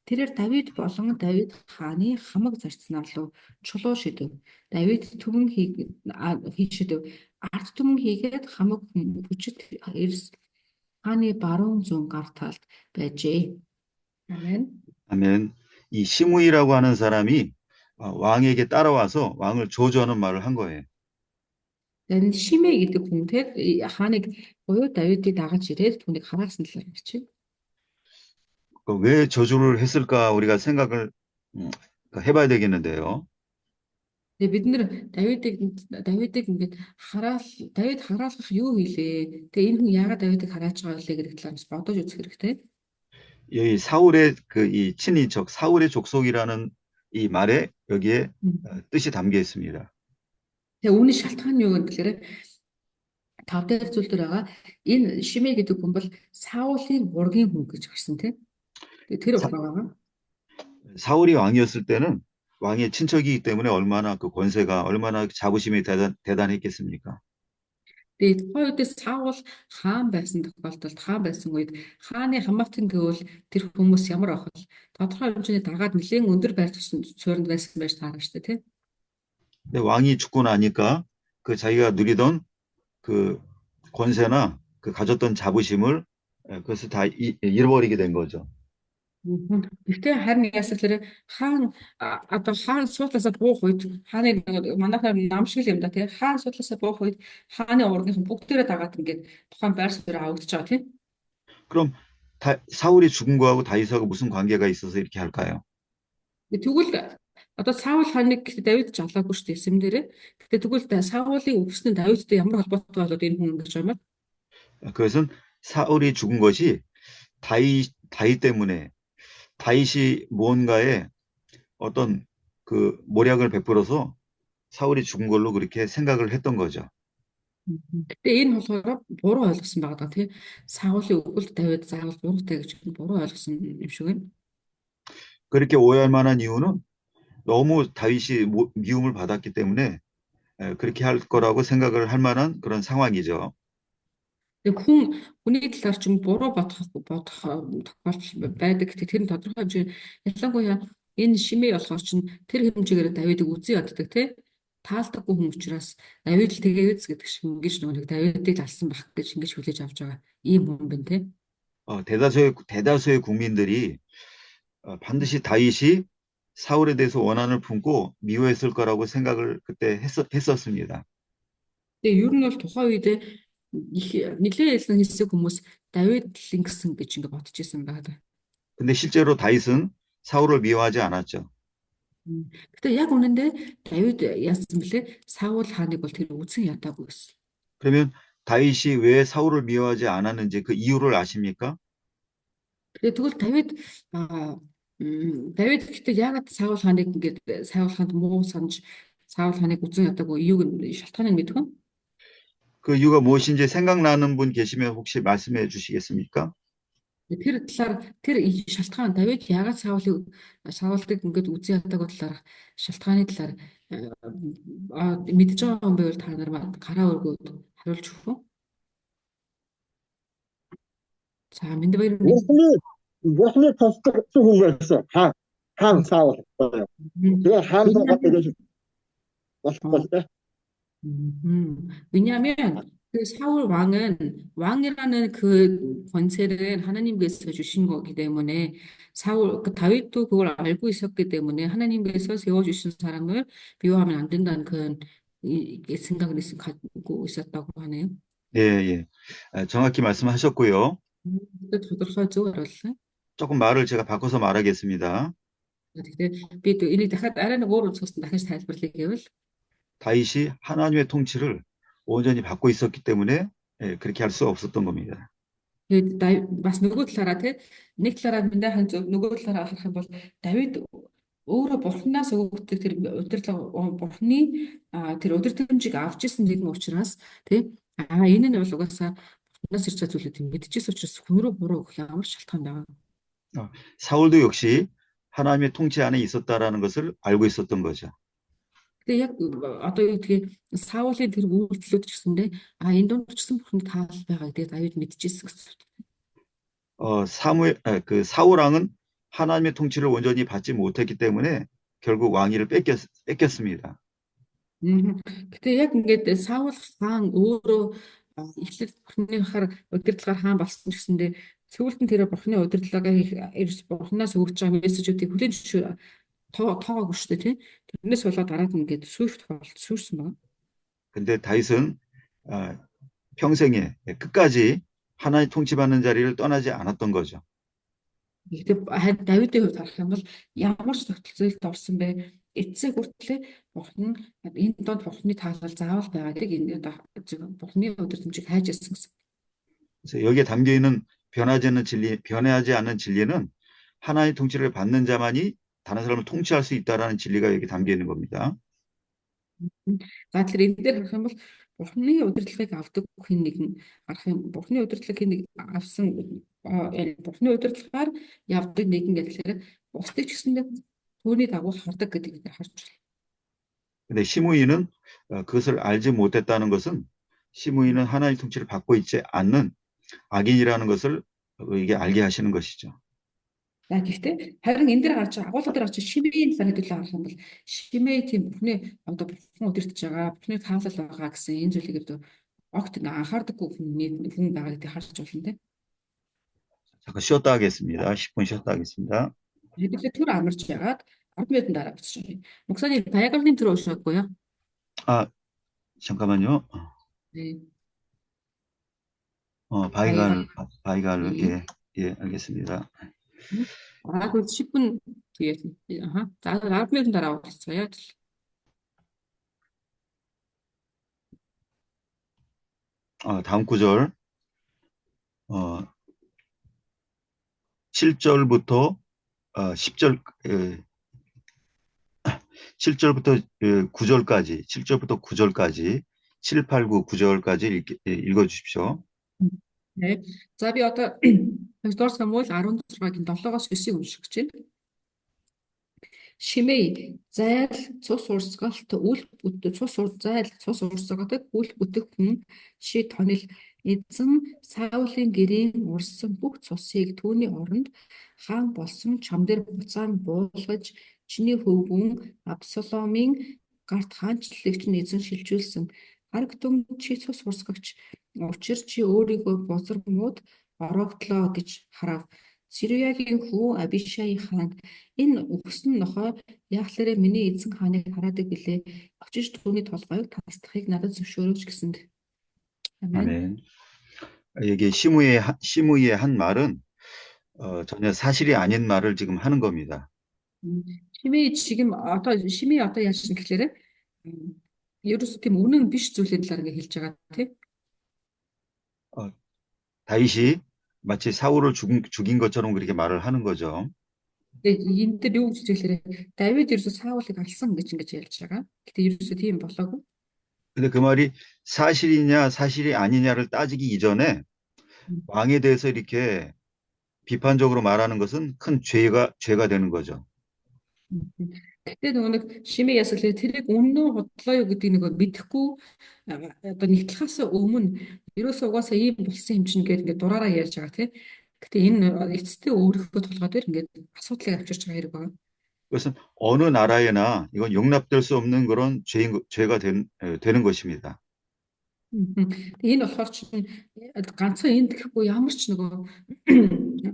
Тэрээр Давид болон Давид хааны хамаг зарцнаар луу чулуу шидэв. Давид түмэн хийшидэв. Ард түмэн хийгээд хамаг хүчит эрс хааны баруун зүүн гар талд байжээ. 아멘. 아멘. 이 시므이라고 하는 사람이 왕에게 따라와서 왕을 저주하는 말을 한 거예요. Энэ Шимэ гэдэг хүн тэр хааныг буюу Давидыг дагаж ирээд түүнийг хараасан талаар ярьчих. 왜 저주를 했을까 우리가 생각을 해봐야 되겠는데요. Тэгээ бид нэр Давидыг ингээд Давид хараалгах юу хийлээ? Тэгээ энэ хүн яагаад Давидыг харааж байгаа вэ гэдэг талаас бодож үзэх хэрэгтэй. 여기 사울의 이 친인척 사울의 족속이라는 이 말에 여기에 뜻이 담겨 있습니다. Тэгээ үүний шалтгаан нь юу гэхээр 5 дахь зүйл дээр байгаа энэ Шимэ гэдэг хүн бол Саулын ургийн хүн гэж гарсан тийм. Тэр байгаа. 사울이 왕이었을 때는 왕의 친척이기 때문에 얼마나 그 권세가 얼마나 자부심이 대단했겠습니까? Тэгээд тухайн үед Саул хаан байсан тохиолдолд хаан байсан үед хааны хамаатан гэвэл тэр хүмүүс ямар ах вэ? Тодорхой хэмжээний дагаад нэлээд өндөр байр суурьнд байсан байж таарна шүү дээ, тийм. 근데 왕이 죽고 나니까 그 자기가 누리던 그 권세나 그 가졌던 자부심을 그것을 다 잃어버리게 된 거죠. Гэхдээ харин ясалэр хаан одоо хаан суудлаасаа буух үед хааны манайхаар нам шиг л юм да тий хаан суудлаасаа буух үед хааны уургийнхан бүгдээрээ дагаад ингээд тухайн байр суурь авагдаж байгаа тий. 그럼 사울이 죽은 거하고 다윗하고 무슨 관계가 있어서 이렇게 할까요? Тэгвэл одоо Саул хааныг Давид жалаагүй шүү дээ эсэм дээрээ. Гэхдээ тэгвэл Саулыг өгсөн Давидтай ямар холбоотой болоод энэ хүн ингэж юм бэ? 그것은 사울이 죽은 것이 다윗 때문에 다윗이 무언가에 어떤 그 모략을 베풀어서 사울이 죽은 걸로 그렇게 생각을 했던 거죠. Гэтэ энэ болохоор буруу ойлгосон байгаа даа тий. Саулын өгүүлд Давид заавал буруутай гэж буруу ойлгосон юм шиг байна. 그렇게 오해할 만한 이유는 너무 다윗이 미움을 받았기 때문에 그렇게 할 거라고 생각을 할 만한 그런 상황이죠. Тэг хүний талаар ч буруу бодох тохиолдол байдаг. Тэр нь тодорхой хэмжээ ялангуяа энэ шимээ болохоор ч тэр хэмжээгээр Давидыг үзий яддаг тий. Таалдаггүй хүн учраас Давид л тэгээд гэдэг шиг ингэж нэг Давидыг алсан байх гэж ингэж хүлээж авч байгаа ийм хүн байна тий. 대다수의 국민들이 반드시 다윗이 사울에 대해서 원한을 품고 미워했을 거라고 생각을 그때 했었습니다. Тэгээ ер нь бол тухайн үед нэлээд хэлсэн хэсэг хүмүүс Давид л ингэсэн гэж ингэ бодож ирсэн байна. 근데 실제로 다윗은 사울을 미워하지 않았죠. Гэтэ яг үнэндээ Давид яасан бэлээ Саул хааныг бол тэр үзэн ядаагүй гэсэн. 그러면 다윗이 왜 사울을 미워하지 않았는지 그 이유를 아십니까? Тэгвэл Давид гэхдээ яагаад Саул хааныг ингээд Саул хаанд муу санаж Саул хааныг үзэн ядаагүй юуг шалтгааныг мэдэх вэ? 그 이유가 무엇인지 생각나는 분 계시면 혹시 말씀해 주시겠습니까? Тэр талаар тэр шалтгаан Давид яагаад Саулыг ингээд үзэн ядаагүй талаар шалтгааны талаар мэдж байгаа юм байвал та нар гараа өргөөд хариулж өгөх үү? За минь баяр Бурхны тусдаг хүн байсан. Хаан Саул. Тэгээ хаан гэдэг болтой. 왜냐하면 그 사울 왕이라는 그 권세를 하나님께서 주신 거기 때문에 그 다윗도 그걸 알고 있었기 때문에 하나님께서 세워주신 사람을 미워하면 안 된다는 그런 생각을 가지고 있었다고 하네요. 예. 정확히 말씀하셨고요. тодорхой зөв. 조금 말을 제가 바꿔서 말하겠습니다. Тэгэхээр би энийг дахиад арай нэг өөр үзэсгэлэн дахиж тайлбарлая гэвэл 다윗이 하나님의 통치를 온전히 받고 있었기 때문에 그렇게 할 수 없었던 겁니다. тэгээд бас нөгөө талаараа нэг талаараа мэндэ хан зөв нөгөө талаараа харах юм бол Давид өөрөө бурхнаас өгөгддөг тэр удирдлага бурхны тэр удирдамжийг авч ирсэн нэгэн учраас энэ нь бол угаасаа бурхнаас ирж байгаа зүйлүүд мэдчихсэн учраас хүн рүү буруу өгөх ямар шалтгаан байгаа. 사울도 역시 하나님의 통치 안에 있었다라는 것을 알고 있었던 거죠. Тэгээ яг одоо юу гэдгийг Саулын тэр үйлдэлүүд ч гэсэндээ энэ дунд ч гэсэн бурхны таал байгаа гэдэг Давид мэдчихсэн гэсэн. 사울 왕은 하나님의 통치를 온전히 받지 못했기 때문에 결국 왕위를 뺏겼습니다. Гэтэ яг ингээд Саул хаан өөрөө эхлээд бурхны удирдлагаар хаан болсон ч гэсэндээ сүүлд нь тэр бурхны удирдлагаа хийх бурхнаас өгж байгаа мессежүүдийг хүлээн тоогоогүй шүү дээ тийм. Тэрнээс болоод дараад ингээд сүрсэн байна. 근데 다윗은 평생에 끝까지 하나님 통치받는 자리를 떠나지 않았던 거죠. Гэхдээ Давидын хувьд харах юм бол ямар ч тогтолцоолд орсон бэ? Эцэг хүртлээр бурхан энэ донд бурханы таалал заавал байгаа гэдэг энэ бурханы удирдамжийг хайж ирсэн гэсэн. 그래서 여기에 담겨 있는 변하지 않는 진리는 하나님의 통치를 받는 자만이 다른 사람을 통치할 수 있다라는 진리가 여기 담겨 있는 겁니다. За тэгэхээр энэ дээр харах юм бол бурханы удирдлагыг авдаг хүн нэгэн харах юм бурханы удирдлагыг авсан бурханы удирдлагаар явдаг нэгэн гэхлээр бусдыг ч гэсэндээ түүний дагуу хардаг гэдгийг харж байна. 근데 시므이는 그것을 알지 못했다는 것은 시므이는 하나님 통치를 받고 있지 않는 악인이라는 것을 이게 알게 하시는 것이죠. Гэхдээ харин энэ дээр гарч байгаа агуулга дээр гарч Шимейн талаар хэдүүлээ харах юм бол Шимей тийм бүхний одоо бурхан удирдах байгаа, бүхний таалал байгаа гэсэн энэ зүйлийг одоо огт анхаардаггүй хүн байгаа гэдгийг харж байна тийм. 잠깐 쉬었다 하겠습니다. 10분 쉬었다 하겠습니다. Хэдүүлээ түр амарч ягаад 10 минутын дараа буцаж. 목사님 다이아글님 들어오셨고요. 아, 잠깐만요. 네. 바이갈, 예, 알겠습니다. 그 10분 뒤에. 아하. 10 минутын дараа уулзцгаая. 다음 구절, 7절부터 10절, 7절부터 9절까지, 7절부터 9절까지, 7, 8, 9, 9절까지 읽어주십시오. 네. За би одоо 2-р Самуэль 16-гийн 7-оос 9-ийг унших гэж байна. Шимей зайл цус урсгалт үл бүт цус урсгадаг үл бүтэх хүн ши тонил эзэн Саулын гэрийн урсан бүх цусыг түүний оронд хаан болсон чам дээр буцаан буулгаж чиний хөвгүн Абсаломын гарт хаанчлалыг чинь эзэн шилжүүлсэн харагтун чи цус урсгагч учир чи өөрийгөө бузар мууд ороогдлоо гэж харав. Сириагийн хүү Абишай хаан энэ өгсөн нохой яахлаарэ миний эзэн хааныг хараадаг билээ. Очиж түүний толгойг тасдахыг надад зөвшөөрөөч гэсэнд. 아멘. 아멘. 이게 시므이의 한 말은 전혀 사실이 아닌 말을 지금 하는 겁니다. Шимей 지금 одоо Шимей одоо яаж чинь гэхээр ерөөсөө тийм үнэн биш зүйлийн талаар ингэ хэлж байгаа тийм. 다윗이 마치 사울을 죽인 것처럼 그렇게 말을 하는 거죠. Энэ дээр юу гэж хэлэхээр Давид ерөөсөө Саулыг алсан гэж ингэж ярьж байгаа. Гэтэ ерөөсөө тийм болоогүй. 근데 그 말이 사실이냐 사실이 아니냐를 따지기 이전에 왕에 대해서 이렇게 비판적으로 말하는 것은 큰 죄가 되는 거죠. Гэтэ нөгөө нэг Шимей ясалээ тэрийг үнэн бодлоо юу гэдгийг нэг мэдэхгүй одоо нэгтлахаас өмнө ерөөсөө угаасаа ийм болсон юм чинь гэдэг ингээд дураараа ярьж байгаа тийм. Гэтэ энэ эцэстээ өөрийнхөө толгой дээр ингээд асуудлыг авчирч байгаа хэрэг байна. 그것은 어느 나라에나 이건 용납될 수 없는 그런 죄가 되는 것입니다. Энэ болохоор чинь ганцхан энд гэхгүй ямар ч нөгөө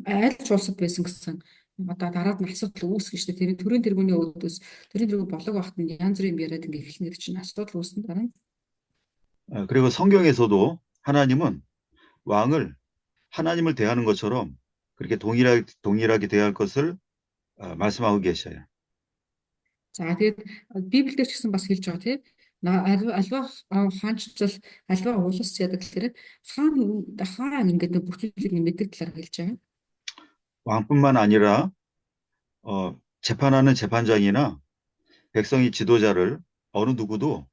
айл ч улсад байсан гэсэн одоо дараад нь асуудал үүсгэн штэ тэр төрийн тэргүүний өөдөөс төрийн тэргүү болог багт нь янз бүрийн яриад ингээ эхлэх чинь асуудал үүснэ дараа. 그리고 성경에서도 하나님은 왕을 하나님을 대하는 것처럼 그렇게 동일하게 대할 것을 말씀하고 계셔요. За тэгээд Библиэлд ч гэсэн бас хэлж байгаа тийм. Альва хаанчлал альва улс яадаг гэхээр хаан ингээд бүх зүйлийг мэддэг талаар хэлж байгаа. 왕뿐만 아니라 재판하는 재판장이나 백성의 지도자를 어느 누구도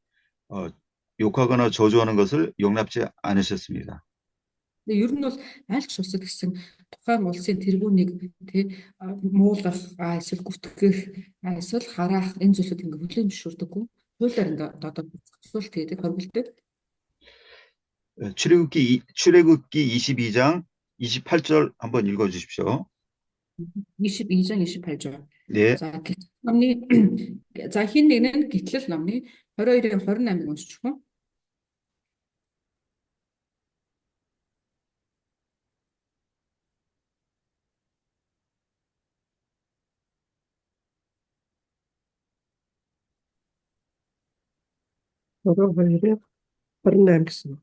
욕하거나 저주하는 것을 용납지 않으셨습니다. 근데 ер нь бол аль ч улсад гэсэн тухайн улсын тэргүүнийг тий муулах эсвэл гүтгэх эсвэл хараах энэ зүйлүүд ингээ хүлээн зөвшөөрдөггүй. Хуулиар ингээ одоо зөвшөөрөл тэгээд хоригддаг. 출애굽기 22장 28절 한번 읽어 주십시오. 22장 28절. 네. За гэтэл номны за хин нэг нь гэтэл номны 22-ын 28-ыг уншчих уу? Ороо 2-ыг 28 гэсэн.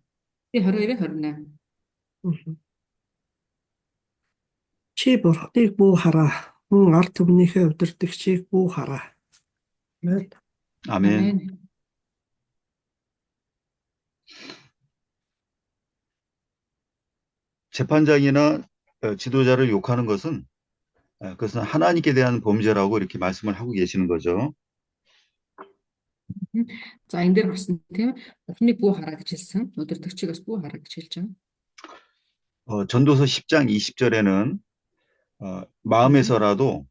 Би 22-ын 28. Чи бурхныг бүү хараа. Мөн ард түмнийхээ удирдагчийг бүү хараа. Амен. 아멘. 재판장이나 지도자를 욕하는 것은 그것은 하나님께 대한 범죄라고 이렇게 말씀을 하고 계시는 거죠. За энэ дээр гарсан тийм бурхныг бүү хараа гэж хэлсэн. Удирдагчийг бас бүү хараа гэж хэлж байгаа. 전도서 10장 20절에는 마음에서라도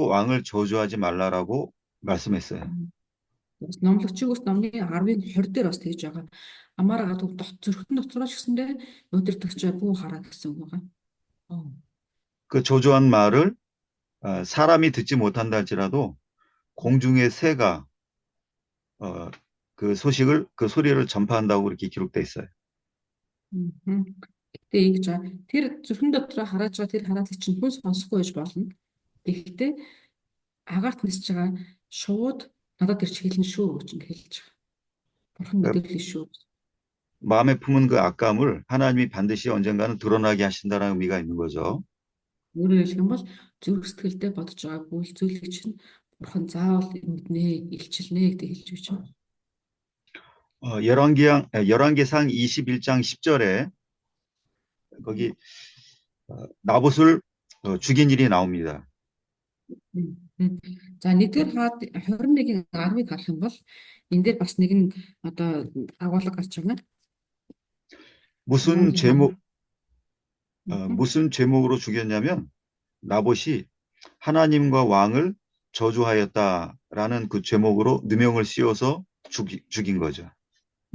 왕을 저주하지 말라라고 말씀했어요. Бас номлогчийг бас номны 10-ын 20 дээр бас тэгж байгаа. Амаараа зүрхэн дотороо ч гэсэндээ удирдахчаа бүү хараа гэсэн үг байгаа. 그 조조한 말을 사람이 듣지 못한다 할지라도 공중의 새가 그 소리를 전파한다고 그렇게 기록돼 있어요. Тэгээ ингэж байгаа. Тэр зүрхэн дотороо харааж байгаа тэр хараалыг чинь хүн сонсохгүй байж болно. Гэхдээ агаарт нисэж байгаа шууд надад ирж хэлнэ шүү гэж ингэ хэлж байгаа. Бурхан мэдээлэл шүү. 마음에 품은 그 악감을 하나님이 반드시 언젠가는 드러나게 하신다는 의미가 있는 거죠. Өөрөөр хэлэх юм бол зүрх сэтгэлдээ бодож байгаа бүл зүйлийг чинь бурхан заавал мэднэ, илчилнэ гэдэг хэлж өгч байгаа. 열왕기상 21장 10절에 거기 나봇을 죽인 일이 나옵니다. За нэгдүгээр хаад 21-ийн 10-ыг харах юм бол энэ дээр бас нэгэн одоо агуулга гарч байгаа. 무슨 제목으로 죽였냐면 나봇이 하나님과 왕을 저주하였다라는 그 제목으로 누명을 씌워서 죽인 거죠.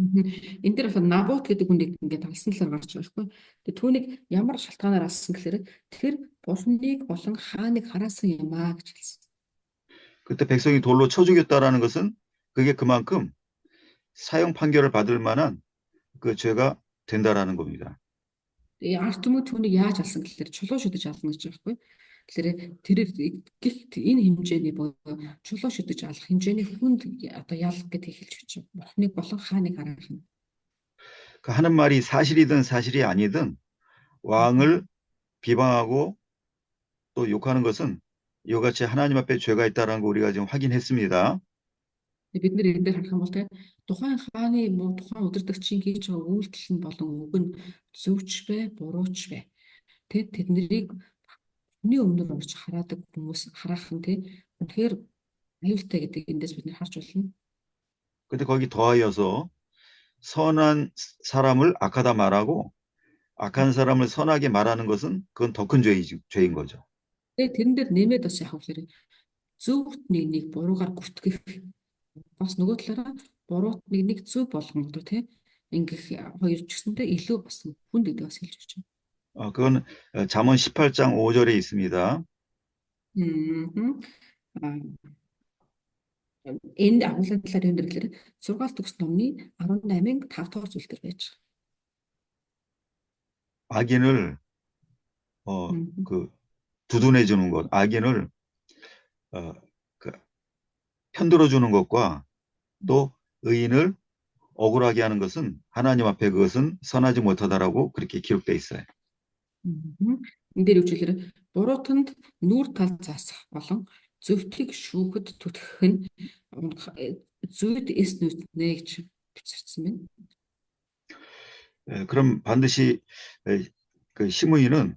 Энэ дээр бас Набот гэдэг хүнийг ингээд алсан талаар гарч байгаа байхгүй. Тэгээ түүнийг ямар шалтгаанаар алсан гэхээр тэр бурхныг болон хааныг хараасан юм аа гэж хэлсэн. 그때 백성이 돌로 쳐 죽였다라는 것은 그게 그만큼 사형 판결을 받을 만한 그 죄가 된다라는 겁니다. Тэгээ ард түмэн түүнийг яаж алсан гэхээр чулуу шүдэж ална гэж байгаа байхгүй. Тэгэхээр тэрээр гихт энэ хэмжээний буюу чулуу шүдэж алах хэмжээний хүнд одоо ялах гэдгийг хэлж өгч байгаа. Бурхныг болон хааныг харах юм. 그 하는 말이 사실이든 사실이 아니든 왕을 비방하고 또 욕하는 것은 이와 같이 하나님 앞에 죄가 있다라는 거 우리가 지금 확인했습니다. Бид нэр энэ дээр харах юм бол те тухайн хааны тухайн удирдагчийн хийж байгаа үйлдэл нь болон үг нь зөвч бай, бурууч бай. Тэднийг хүний өмнөр орж хараадаг хүмүүс харах нь те үнэхээр аюултай гэдэг эндээс бид нэр харж байна. 근데 거기 더하여서 선한 사람을 악하다 말하고 악한 사람을 선하게 말하는 것은 그건 더 큰 죄인 거죠. Тэгээ тэрэн дээр нэмээд бас яах вэ? Зөвхт нэг буруугаар гүтгэх бас нөгөө талаараа буруут нэг зөв болгоно те ингэх хоёр ч гэсэнтэй илүү бас хүнд гэдэг бас хэлж өгч байна. 그건 잠언 18장 5절에 있습니다. Энэ агуулгын талаар юм дэргэлэр 6 төгс номны 18-ын 5 дугаар зүйл дээр байж байгаа. 악인을 그 두둔해 주는 것, 악인을 편들어 주는 것과 또 의인을 억울하게 하는 것은 하나님 앞에 그것은 선하지 못하다라고 그렇게 기록되어 있어요. Энэ дээр үгээр буруутанд нүүр тал заасах болон зөвхийг шүүхэд түтгэх нь зүйд эс нүтнэ гэж бичсэн байна. 그럼 반드시 그 시므이는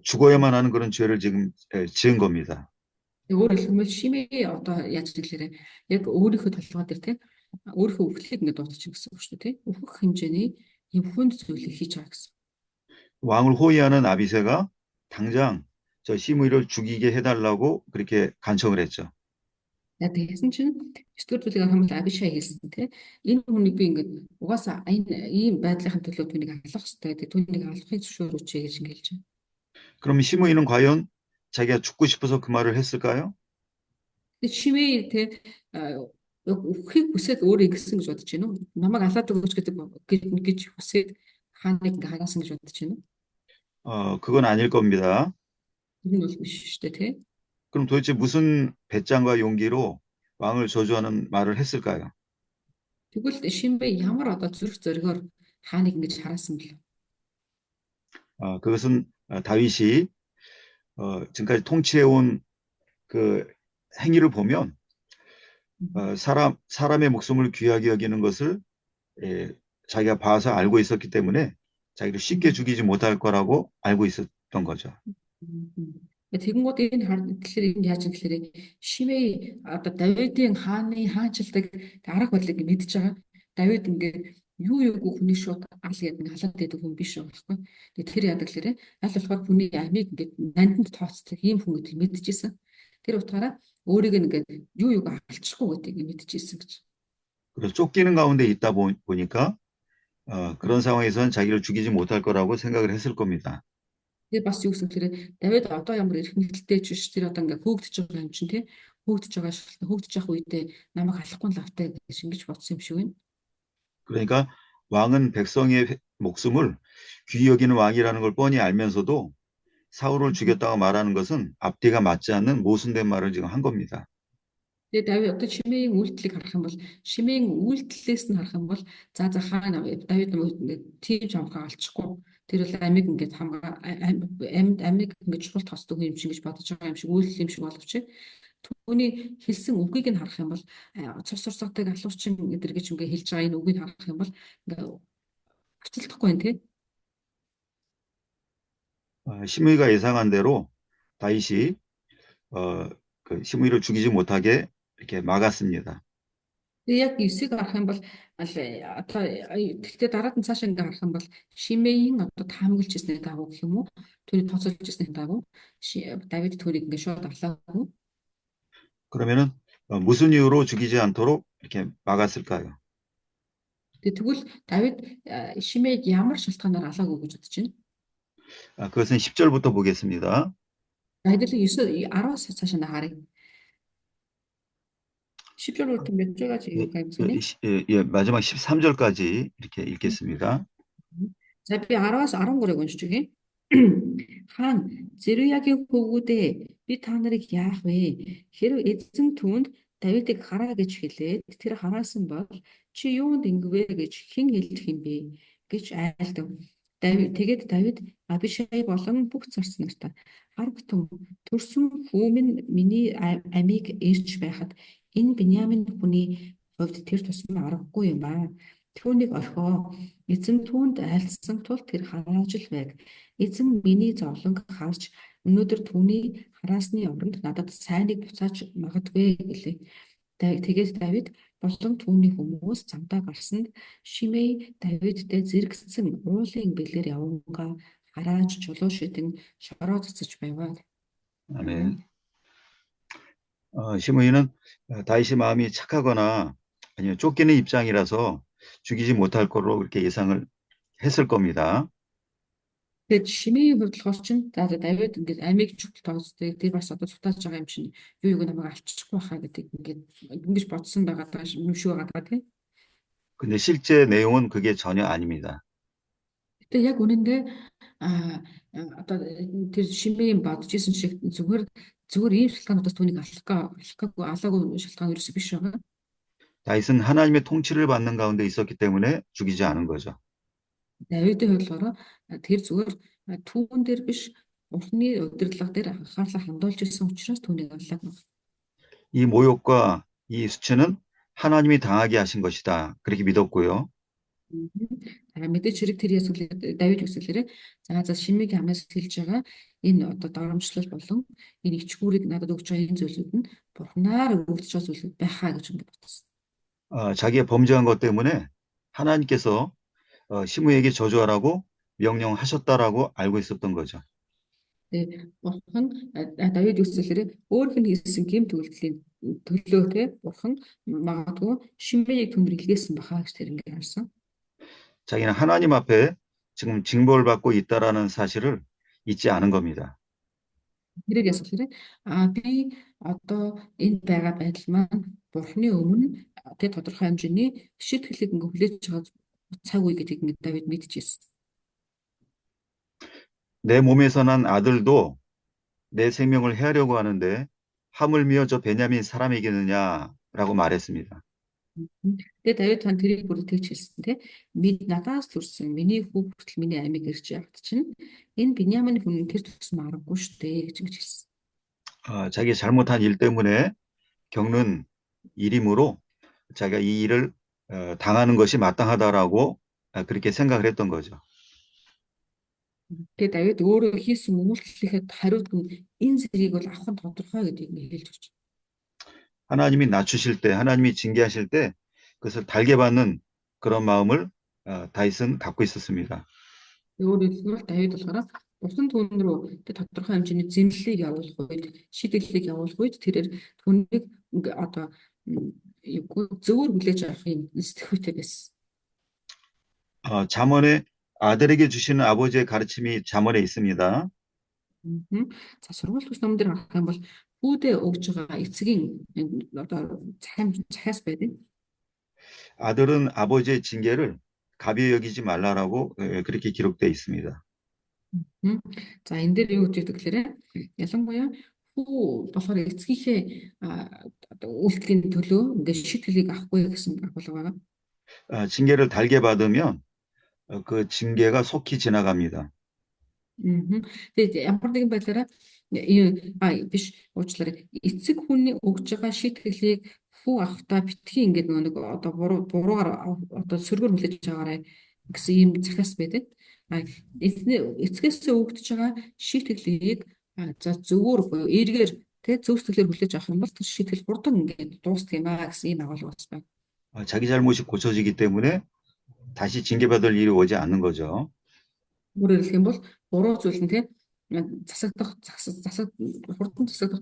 죽어야만 하는 그런 죄를 지금 지은 겁니다. Өөрөөр хэлбэл Шимей одоо яаж гэхээр яг өөрийнхөө толгой дээр те өөрийнхөө өвчлийг ингэ дуудчих гэсэн үг шүү дээ. Өөхөх хэмжээний юм хүнд зүйлийг хийж байгаа гэсэн. 왕을 호위하는 아비새가 당장 저 시므이를 죽이게 해달라고 그렇게 간청을 했죠. Тэгсэн чинь 9-р зүйлийг хамт Абишай хэлсэн те энэ хүнийг би ингэ угаасаа ийм байдлын төлөө түүнийг алах хэрэгтэй гэдэг түүнийг алахыг зөвшөөрөөч гэж хэлж байна. 그럼 시므이는 과연 자기가 죽고 싶어서 그 말을 했을까요? Шимей те өөхийг хүсээд өөрөө ингэсэн гэж бодож байна уу? Намайг алаад өгөөч гэж хүсээд хааныг ингэ хараасан гэж бодож байна уу? 그건 아닐 겁니다. Энэ бол биш шүү дээ те. 그럼 도대체 무슨 배짱과 용기로 왕을 저주하는 말을 했을까요? Тэгвэл Шимей ямар одоо зүрх зоригоор хааныг ингэж хараасан бэл? 그것은 다윗이 지금까지 통치해온 그 행위를 보면 사람의 목숨을 귀하게 여기는 것을 자기가 봐서 알고 있었기 때문에 자기를 쉽게 죽이지 못할 거라고 알고 있었던 거죠. Тэгэнгүүт энэ тэгэхээр энэ яаж юм гэхээр Шимей одоо Давидын хаанчилдаг арга барилыг мэдж байгаа. Давид ингээд юуг хүний шууд ал гэдэг нь халаад байдаг хүн биш байгаа байхгүй. Тэгээ тэр яадаг гэхээр аль болохоор хүний амийг ингээд нандинт тооцдог ийм хүн гэдгийг мэдчихсэн. Тэр утгаараа өөрийг ингээд юу алчихгүй гэдгийг мэдчихсэн гэж. 그래서 쫓기는 가운데 있다 보니까 그런 상황에서는 자기를 죽이지 못할 거라고 생각을 했을 겁니다. Тэгээд бас юу гэсэн хэрэг Давид одоо ямар эрхэмлэлтэй ч биш тэр одоо ингээд хөөгдөж байгаа юм чинь тий хөөгдөж байгаа шалтгаан хөөгдөж явах үедээ намайг алахгүй л автай гэж ингэж бодсон юм шиг байна. 그러니까 왕은 백성의 목숨을 귀히 여기는 왕이라는 걸 뻔히 알면서도 사울을 죽였다고 말하는 것은 앞뒤가 맞지 않는 모순된 말을 지금 한 겁니다. Тэгээд Давид одоо Шимейгийн үйлдэлийг харах юм бол Шимейгийн үйлдэлээс нь харах юм бол за хаана Давид тийм ч амхаа алчихгүй тэр бол амиг ингээд амиг ингээд чухал тосдог юм шиг гэж бодож байгаа юм шиг үйлдэл юм шиг боловч түүний хэлсэн үгийг нь харах юм бол цус урсгатыг алуучин эдэр гэж ингээд хэлж байгаа энэ үгийг харах юм бол ингээд авцалдахгүй байна тий. 시므이가 예상한 대로 다윗이 그 시므이를 죽이지 못하게 이렇게 막았습니다. Тэгээ яг 9-ыг харах юм бол одоо тэгтээ дараад нь цааш ингээ харах юм бол Шимейгийн одоо таамаглаж ирсний дагуу гэх юм уу түүний тооцоолж ирсний дагуу Давид түүнийг ингээ шууд алаагүй. 그러면은 무슨 이유로 죽이지 않도록 이렇게 막았을까요? Тэгвэл Давид Шимейг ямар шалтгаанаар алаагүй гэж бодож байна? 그것은 10절부터 보겠습니다. Хэдүүлээ 10-аас цааш нь харъя. 10절부터 몇 절까지 읽을까요, 선생님? 마지막 13절까지 이렇게 읽겠습니다. За би 10-аас 13-ыг уншиж өгье. Хаан Зэруягийн хөвгүүдээ би та нарыг яах вэ? Хэрэв эзэн түүнд Давидыг хараа гэж хэлээд тэр хараасан бол чи юунд ингэвэ гэж хэн хэлэх юм бэ гэж айлдав. Тэгээд Давид Абишай болон бүх царц нартай арг том төрсөн хүү минь миний амийг ирж байхад энэ Биньямин хүний хувьд тэр тусмаа аргагүй юм аа. Түүнийг орхио. Эзэн түүнд айлцсан тул тэр харааж л байг. Эзэн миний зовлонг харж өнөөдөр түүний хараасны оронд надад сайныг буцааж магадгүй гэлээ. Тэгээд Давид болон түүний хүмүүс замдаа гарсанд Шимей Давидтэй зэрэгцсэн уулын бэлэр явангаа харааж чулуу шидэн шороо цэцэж байваа. 아멘. 시므이는 다윗의 마음이 착하거나 아니면 쫓기는 입장이라서 죽이지 못할 거로 그렇게 예상을 했을 겁니다. Тэгээд Шимейгийн хувьд болохоор чинь за Давид ингээд амийг чухал тооцдог тэр бас одоо цутааж байгаа юм чинь юу намайг алчихгүй хаа гэдэг ингээд ингэж бодсон байгаа даа юм шиг байгаа тийм. 근데 실제 내용은 그게 전혀 아닙니다. Гэтэ яг үнэндээ одоо тэр Шимейн бодож исэн шиг зүгээр ийм шалтгаануудаас түүнийг алаагүй шалтгаан ерөөсөө биш байгаа. 다윗은 하나님의 통치를 받는 가운데 있었기 때문에 죽이지 않은 거죠. Давидын хувьд болохоор тэр зүгээр түүн дээр биш Бурхны удирдлага дээр анхаарлаа хандуулж ирсэн учраас түүнийг алаагүй. 이 모욕과 이 수치는 하나님이 당하게 하신 것이다. 그렇게 믿었고요. Мэдээж хэрэг тэр Давид үсгэлээрээ за Шимейгийн амнаас хэлж байгаа энэ одоо доромжлол болон энэ ичгүүрийг надад өгч байгаа энэ зүйлүүд нь Бурхнаар өгөгдөж байгаа зүйлүүд байхаа гэж ингэ бодсон. 자기가 범죄한 것 때문에 하나님께서 시므에게 저주하라고 명령하셨다라고 알고 있었던 거죠. Тэгээ Бурхан Давид үсгэлээрээ өөрийнх нь хийсэн гэмт үйлдэлийн төлөө те Бурхан магадгүй Шимейг түмэр илгээсэн бахаа гэж тэр ингэ харсан. 자기는 하나님 앞에 지금 징벌을 받고 있다라는 사실을 잊지 않은 겁니다. Тэрийг ясалхаараа би одоо энэ байгаа байдал маань Бурхны өмнө тэ тодорхой хэмжээний шийтгэлийг ингээ хүлээж байгаа цаг үе гэдгийг ингээ Давид мэдчихсэн. 내 몸에서 난 아들도 내 생명을 해하려고 하는데 하물며 저 베냐민 사람이겠느냐라고 말했습니다. Тэгээд Давид хан тэрийг бүр тэгж хэлсэн те. Надаас төрсэн миний хүү хүртэл миний амийг ирж явахд чинь энэ Биньямин хүн тэр тусмаа аргагүй шүү дээ гэж хэлсэн. 자기 잘못한 일 때문에 겪는 일이므로 자기가 이 일을 당하는 것이 마땅하다라고 그렇게 생각을 했던 거죠. Тэгээд Давид өөрөө хийсэн үйлчлэхэд хариуд нь энэ зэргийг бол авах нь тодорхой гэдгийг хэлж өгч. 하나님이 낮추실 때, 하나님이 징계하실 때 그것을 달게 받는 그런 마음을 다윗은 갖고 있었습니다. Өөрөөр хэлбэл Давид болохоор Усан түн рүү тэ тодорхой хэмжээний зэмлэлийг явуулах үед, шийдвэрлэлийг явуулах үед тэрээр түүнийг одоо юугүй зөвөр хүлээж авахын сэтгэхүйтэй байсан. 잠언에 아들에게 주시는 아버지의 가르침이 잠언에 있습니다. Мгм. За сургууль төс номон дээр харах юм бол хүүдээ өгж байгаа эцгийн одоо захиас байдаг. 아들은 아버지의 징계를 가벼이 여기지 말라라고 그렇게 기록되어 있습니다. Мгм. За энэ дээр юу гэж хэлдэг гэхээр ялангуяа хүү болохоор эцгийнхээ одоо үйлдэлийн төлөө ингээд шийдвэрийг авахгүй гэсэн агуулга байгаа. 징계를 달게 받으면 그 징계가 속히 지나갑니다. Мгм. Тэгээд ямар нэгэн байдлаараа биш уучлаарай. Эцэг хүний өгж байгаа шийдвэрлэлийг хүү авахтаа битгий ингээд нэг одоо буруугаар одоо сөргөр хүлээж аваарай гэсэн ийм захиас байдаг. Эцгээс өгдөж байгаа шийдвэрлэлийг за зөвөр буюу эргээр зөв сэтгэлээр хүлээж авах юм бол тэр шийдвэр хурдан ингээд дуустдаг юм аа гэсэн ийм агуулга бас байна. 자기 잘못이 고쳐지기 때문에 다시 징계받을 일이 오지 않는 거죠. Өөрөөр хэлэх юм бол буруу зүйл нь хурдан засагдах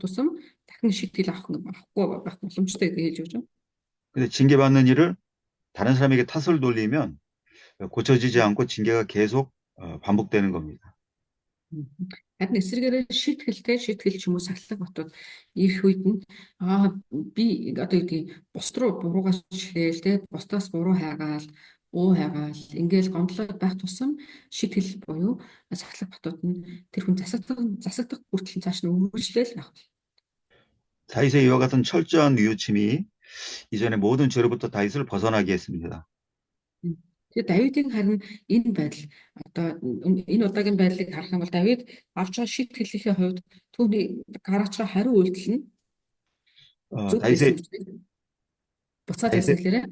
тусам дахин шийтгэл авахгүй байх боломжтой гэж хэлж өгч байна. 근데 징계받는 일을 다른 사람에게 탓을 돌리면 고쳐지지 않고 징계가 계속 반복되는 겁니다. Харин эсвэргээрээ шийтгэл ч юм уу сахилга батууд ирэх үед нь би одоо гэдгийг бус руу буруугаа ширээл бусдаас буруу хайгаал ингээл гомдлоо байх тусам шийтгэл буюу сахилга батууд нь тэр хүн засагдах хүртэл цааш нь үргэлжлээл байх. 다윗의 이와 같은 철저한 뉘우침이 이전에 모든 죄로부터 다윗을 벗어나게 했습니다. Тэгээд Давидын харин энэ байдал одоо энэ удаагийн байдлыг харах юм бол Давид авч байгаа шийтгэлийн хувьд түүний гаргаж байгаа хариу үйлдэл нь зөв байсан учраас буцаад 다윗의 ясналаараа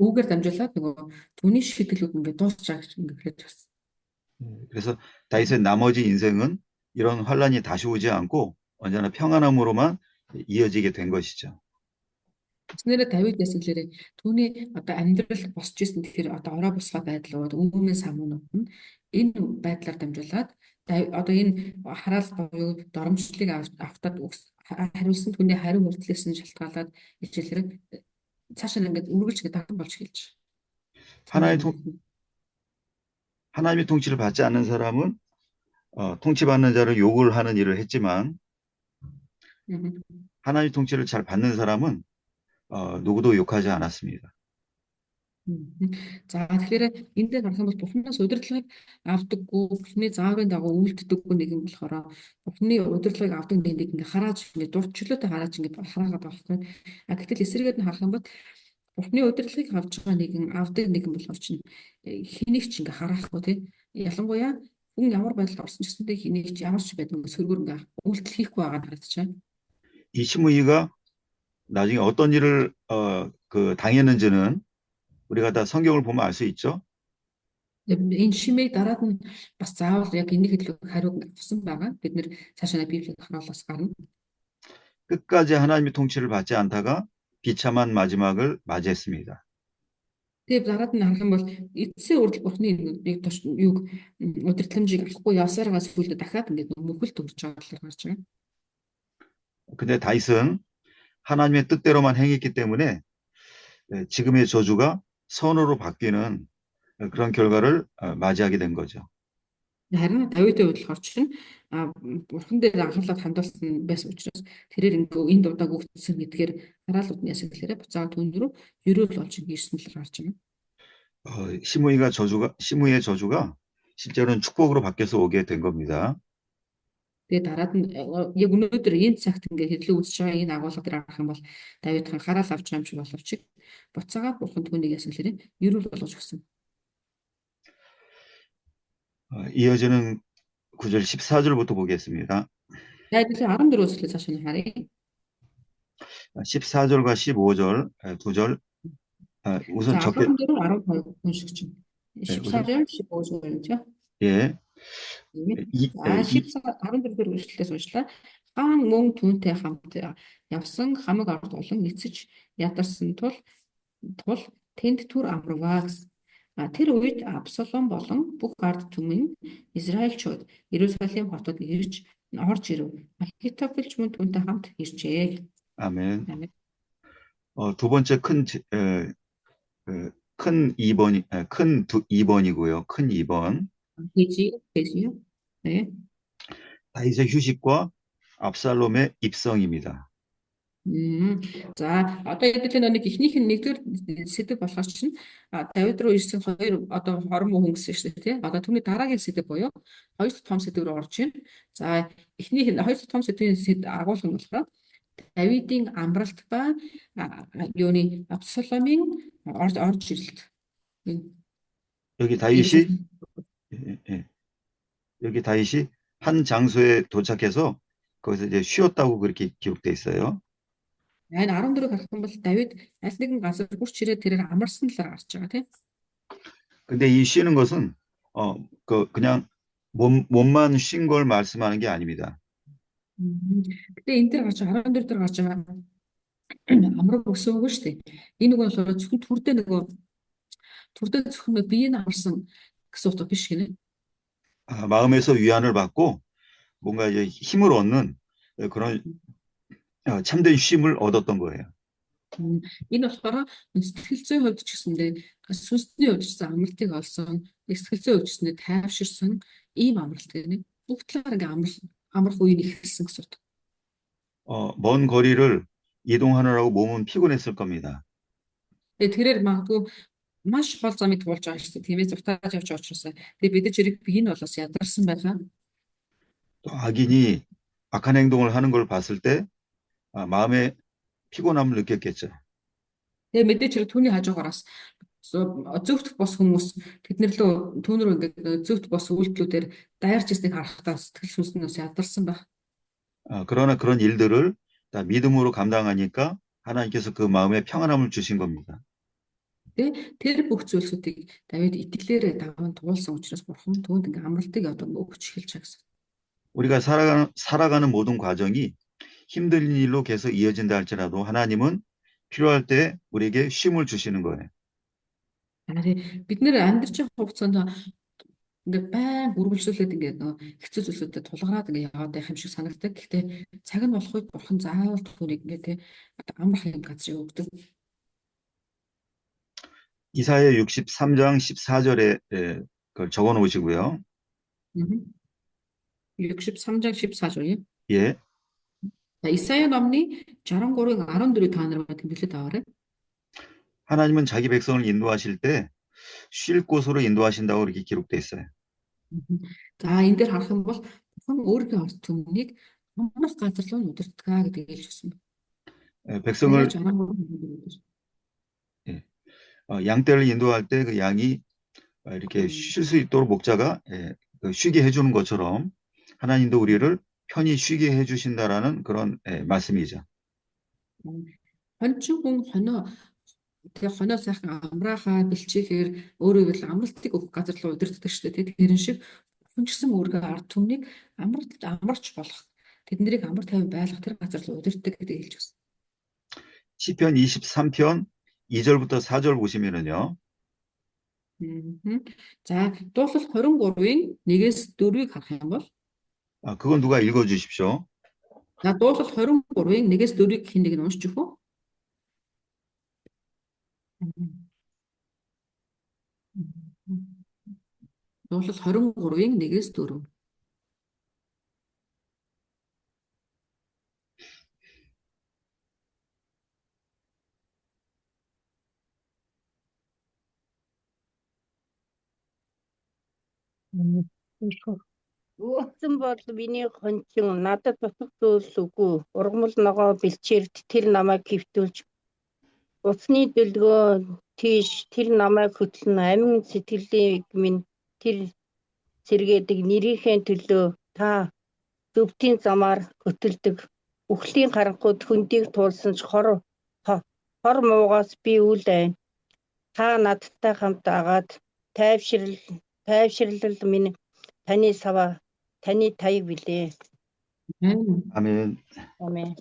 үүгээр дамжуулаад нөгөө түүний шийдгэлүүд ингээд дуусчаа гэж ингээд хэлж байна. 그래서 다윗의 나머지 인생은 이런 환란이 다시 오지 않고 언제나 평안함으로만 이어지게 된 것이죠. Тэснэрээ Давид ясналаараа түүний одоо амьдрал босч исэн тэгэхээр одоо ороо босгоо байдлууд өмнө самуунууд нь энэ байдлаар дамжуулаад одоо энэ хараал буюу доромжлыг автад хариулсан түүний хариу үйлдэлээс нь шалтгаалаад ичээлэр цаашаа ингээд үргэлж дахин болж эхэлж. 하나님의 통치를 받지 않는 사람은 통치받는 자를 욕을 하는 일을 했지만 하나님의 통치를 잘 받는 사람은 누구도 욕하지 않았습니다. За тэгэхээр энэ дээр харах юм бол Бурханаас удирдлагыг авдаггүй, Бурханы зааврын дагуу үйлддэггүй нэг юм болохоор Бурханы удирдлагыг авдаг нэг ингээ хараад ингээ дурчлаатай хараад ингээ хараагаад байхгүй. Гэтэл эсрэгээр нь харах юм бол Бурханы удирдлагыг авч байгаа нэгэн авдаг нэгэн болохоор чинь хэнийг ч ингээ харахгүй тий. Ялангуяа хүн ямар байдалд орсон ч гэсэндээ хэнийг ч ямар ч байдаг ингээ сөргөр ингээ үйлдэл хийхгүй байгаа нь харагдчихна. 이 시므이가 나중에 어떤 일을 당했는지는 우리가 다 성경을 보면 알 수 있죠. Энэ шимийг дараад нь бас заавал яг энэ хэллэг хариу авсан байгаа. Бид нэр цаашаа Библийг харуулаас гарна. 끝까지 하나님의 통치를 받지 않다가 비참한 마지막을 맞이했습니다. Тэгээд дараад нь харах юм бол эцсийн үрдэл Бурханы нэг юг удирдламжийг авахгүй явсараа сүүлдээ дахиад ингээд мөхөлт өрж байгаа талаар гарч байгаа. 근데 다윗은 하나님의 뜻대로만 행했기 때문에 지금의 저주가 선으로 바뀌는 그런 결과를 맞이하게 된 거죠. Харин Давидын хувьд болохоор чинь Бурхан дээр анхаарлаа хандуулсан байсан учраас тэрээр ингээ энэ дудааг өгсөн гэдгээр хараалууд нь ясаглаараа буцаад түүн рүү ерөөл болж ирсэн л гарч байгаа. 시므이의 저주가 실제로는 축복으로 바뀌어서 오게 된 겁니다. Тэгээд дараад нь яг өнөөдөр энэ цагт ингээ хэдлээ үзэж байгаа энэ агуулга дээр харах юм бол Давид хан хараал авч байгаа юм шиг боловч буцаагаад Бурхан түүнийг ясаглаараа ерөөл болгож өгсөн. 이어지는 9절 14절부터 보겠습니다. Найдвар 14-өөс эхлээд цаашаа нь харъя. 14절과 15절 두 절 우선 За 적게 14-15 унших чинь. 14-15 шүү. 예. За 14 дээр үргэлжлэлээс уншлаа. Хаан мөн түүнтэй хамт явсан хамаг ард олон эцэж ядарсан тул тэнд түр амарваа гэсэн. Тэр үед Абсалом болон бүх ард түмэн Израильчууд Иерусалим хотод орж ирэв. Ахитофелч мөн түүнтэй хамт иржээ. 아멘. 아멘. 두 번째 큰 2번, 큰 2번이고요. 큰 2번. 돼지요? 네. 다윗의 휴식과 압살롬의 입성입니다. За одоо эдгээр нэг ихнийх нь нэгдүгээр сэдв болохоор чинь Давид руу ирсэн хоёр одоо хорон хүн гэсэн шүү дээ тий. Одоо түүний дараагийн сэдв буюу хоёр том сэдв рүү орж байна. За ихнийх нь хоёр том сэдвийн агуулга нь болохоор Давидын амралт ба юуны Абсаломын орж ирэлт. 여기 다윗이 예. 여기 다윗이 한 장소에 도착해서 거기서 이제 쉬었다고 그렇게 기록돼 있어요. Энэ 14-г харах юм бол Давид аль нэгэн газар хурц ирээд тэрээр амарсан талаар гарч байгаа тийм. 근데 이 쉬는 것은 그냥 몸만 쉰 걸 말씀하는 게 아닙니다. Гэтэ энэ дээр гарч 14 дээр гарч байгаа амраг өсөн үг шүү дээ. Энэ үг нь болохоор зөвхөн түрдээ зөвхөн биеийг амарсан гэсэн утга биш гинэ. 마음에서 위안을 받고 뭔가 이제 힘을 얻는 그런 참된 쉼을 얻었던 거예요. Энэ болохоор сэтгэл зүйн хувьд ч гэсэндээ сүнсний хувьд ч амралтыг олсон, сэтгэл зүйн хувьд ч гэсэндээ тайвширсан ийм амралт гэнэ. Бүх талаар ингээ амрах үе ихэлсэн гэсэн үг. 먼 거리를 이동하느라고 몸은 피곤했을 겁니다. тэрээр магадгүй маш хол замыг туулж байгаа шүү дээ. Тиймээс зутааж явж байгаа учраас тэгээ бид зэрэг бие нь болоос ядарсан байгаа. 또 악인이 악한 행동을 하는 걸 봤을 때 마음에 피곤함을 느꼈겠죠. Тэгээ мэдээч хэрэг түүний хажуугараас зөвхт бос хүмүүс тэднэр лөө түүнөр ингээд зөвхт бос үйлдэлүүдээр дайрч ирснийг харахтаа сэтгэл сүнснээс ядарсан байх. 그러나 그런 일들을 다 믿음으로 감당하니까 하나님께서 그 마음에 평안함을 주신 겁니다. Тэр бүх зүйлсүүдийг Давид итгэлээрээ даван туулсан учраас бурхан түүнд ингээд амралтыг одоо өгч эхэлж байгаа гэсэн. 우리가 살아가는 모든 과정이 힘든 일로 계속 이어진다 할지라도 하나님은 필요할 때 우리에게 쉼을 주시는 거예요. Бид нэр амьдарч байгаа хугацаанд ингээд байн үргэлжлүүлээд ингээд хэцүү зүйлсүүдэд тулгараад ингээд яваад байх юм шиг санагдаг. Гэхдээ цаг нь болох үед бурхан заавал түүнийг ингээд амрах юм газрыг өгдөг. 이사야 63장 14절에 그걸 적어 놓으시고요. 63장 14절이요? 예. 이사야 номны 63-ын 14-ийг та нар тэмдэглээд аваарай. 하나님은 자기 백성을 인도하실 때 쉴 곳으로 인도하신다고 이렇게 기록돼 있어요. За энэ дээр харах юм бол бурхан өөрийнхөө ард түмнийг амрах газар руу удирддаг гэдэг хэлж өгсөн. 백성을 양떼를 인도할 때 그 양이 이렇게 쉴 수 있도록 목자가 쉬게 해주는 것처럼 하나님도 우리를 편히 쉬게 해주신다라는 그런 말씀이죠. Хончин хүн тэгээ хоноо сайхан амраахаа бэлчээхээр өөрөө л амралтыг өгөх газар руу удирддаг шүү дээ. Тэрэн шиг хүн ч гэсэн өөргөө ард түмнийг амарч болох тэднийг амар тайван байлгах тэр газар руу удирддаг гэдэг хэлж өгсөн. 시편 23편 2절부터 4절 보시면은요. За дуулал 23-ийн 1-ээс 4-ийг харах юм бол 그건 누가 읽어 주십시오. За дуулал 23-ийн 1-ээс 4-ийг хэн нэг нь уншиж өгөх үү? Дуулал 23-ийн 1-ээс 4. Өөцөн бол миний хончин надад бутах зүйлс үгүй. Ургамал ногоо бэлчээрд тэр намайг хөвтүүлж уцны дэлгөө тийш тэр намайг хөтлөн амин сэтгэлийг минь тэр сэргээдэг нэрийнхээ төлөө та зөвтийн замаар хөтөлдөг. Үхлийн харанхуйд хөндийг туулсан ч хор муугаас би үл айн. Та надтай хамт агаад тайвширлал минь таны сава таны таяг билээ. 아멘. 아멘.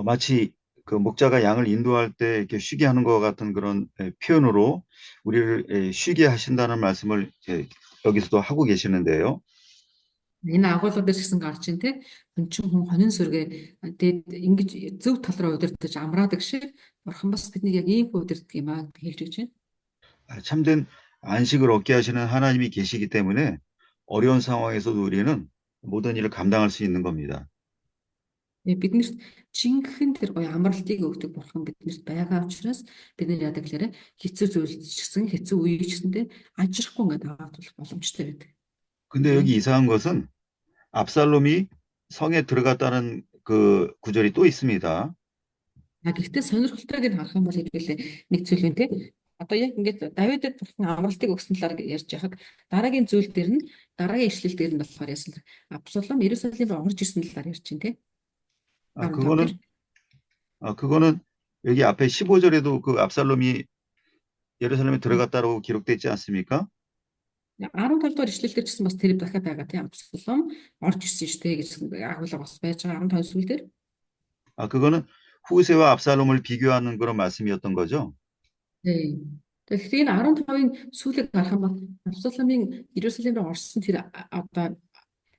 마치 그 목자가 양을 인도할 때 이렇게 쉬게 하는 것 같은 그런 표현으로 우리를 쉬게 하신다는 말씀을 여기서도 하고 계시는데요. Энэ агуулга дээр ч гэсэн гарч ин те хүн чинь хүн хонин сүргээ тэгээд ингэж зөв тал руу удирдах амраадаг шиг бурхан бас биднийг яг ийм удирдах юм аа гэж хэлж өгч байна. 참된 안식을 얻게 하시는 하나님이 계시기 때문에 어려운 상황에서도 우리는 모든 일을 감당할 수 있는 겁니다. Биднэрт жинхэнэ тэр гоё амралтыг өгдөг бурхан биднэрт байгаа учраас бид нар яадаг гэхээр хэцүү зүйл ч гэсэн хэцүү үе ч гэсэндээ ажрахгүй ингээд аваад боломжтой байдаг. 근데 여기 이상한 것은 압살롬이 성에 들어갔다는 그 구절이 또 있습니다. Гэхдээ сонирхолтойг нь харах юм бол хэвлээ нэг зүйл байна те. Одоо яг ингээд Давидэд бурхан амралтыг өгсөн талаар ярьж байхад дараагийн зүйл дээр нь дараагийн ишлэл дээр нь болохоор яасан Абсалом Иерусалим руу орж ирсэн талаар ярьж байна те. 그거는 여기 앞에 15절에도 그 압살롬이 예루살렘에 들어갔다고 기록되어 있지 않습니까? 17 дугаар ишлэл дээр ч гэсэн бас тэр дахиад байгаа тийм Абсалом орж ирсэн шүү дээ гэж агуулга бас байж байгаа 15 зүйл дээр. 그거는 후세와 압살롬을 비교하는 그런 말씀이었던 거죠. 네. Тэгэхээр 15-ын сүүлийг харах юм бол Абсаломын Иерусалим руу орсон тэр одоо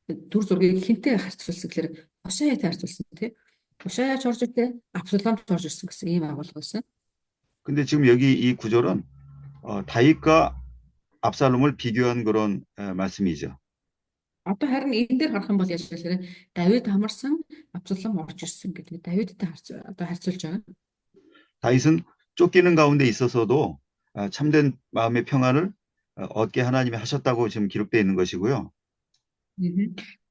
дүр зургийг хинтээ харьцуулсан гэхээр Хошаятай харьцуулсан тийм. Хошаяч орж ирлээ, Абсаломч орж ирсэн гэсэн ийм агуулга байсан. 근데 지금 여기 이 구절은 다윗과 압살롬을 비교한 그런 말씀이죠. Одоо харин энэ дээр харах юм бол яаж гэхээр Давид хамарсан, Абсалом орж ирсэн гэдэг Давидтай харьцуулж байгаа. 다윗은 쫓기는 가운데 있어서도 참된 마음의 평안을 얻게 하나님이 하셨다고 지금 기록되어 있는 것이고요.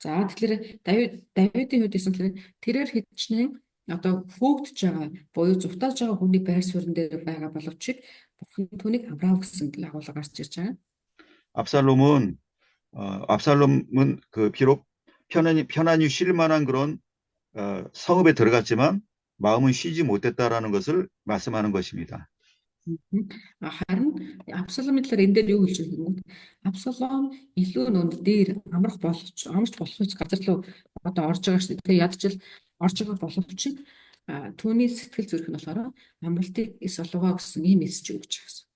За тэгэхээр Давидын хувьд гэсэн тэрээр хидчнээ одоо хөөгдөж байгаа буюу зутааж байгаа хүний байр суурин дээр байгаа боловч бурхан түүнийг амраав гэсэн агуулга гарч ирж байгаа. 압살롬은 그 비록 편안히 쉴 만한 그런 성읍에 들어갔지만 마음은 쉬지 못했다라는 것을 말씀하는 것입니다. Харин Абсаломын талаар энэ дээр юу хэлж байгаа юм бэ? Абсалом илүү нүнд дээр амрах амарч болох газар руу одоо орж байгаа шүү дээ. Ядчил орж байгаа боловч түүний сэтгэл зүрх нь болохоор амралтыг соловоо гэсэн ийм мессеж өгч байгаа гэсэн.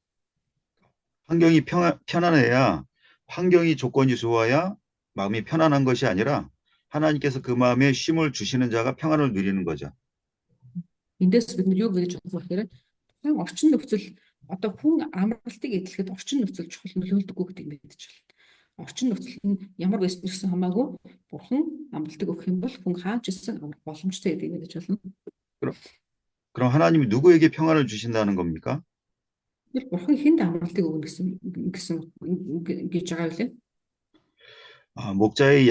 환경이 편안해야 환경이 조건이 좋아야 마음이 편안한 것이 아니라 하나님께서 그 마음에 쉼을 주시는 자가 평안을 누리는 거죠. Эндээс бид юу гэж бодох вэ? Орчин нөхцөл одоо хүн амралтыг эдлэхэд орчин нөхцөл чухал нөлөөлдөггүй гэдэг мэдэж байна. Орчин нөхцөл нь ямар байсан гэсэн хамаагүй бурхан амралтыг өгөх юм бол хүн хаач ирсэн амрах боломжтой гэдэг мэдэж байна. 그럼 하나님이 누구에게 평안을 주신다는 겁니까? бурхан хэнд амралтыг өгнө гэсэн гэж байгаа үлээ. 목자의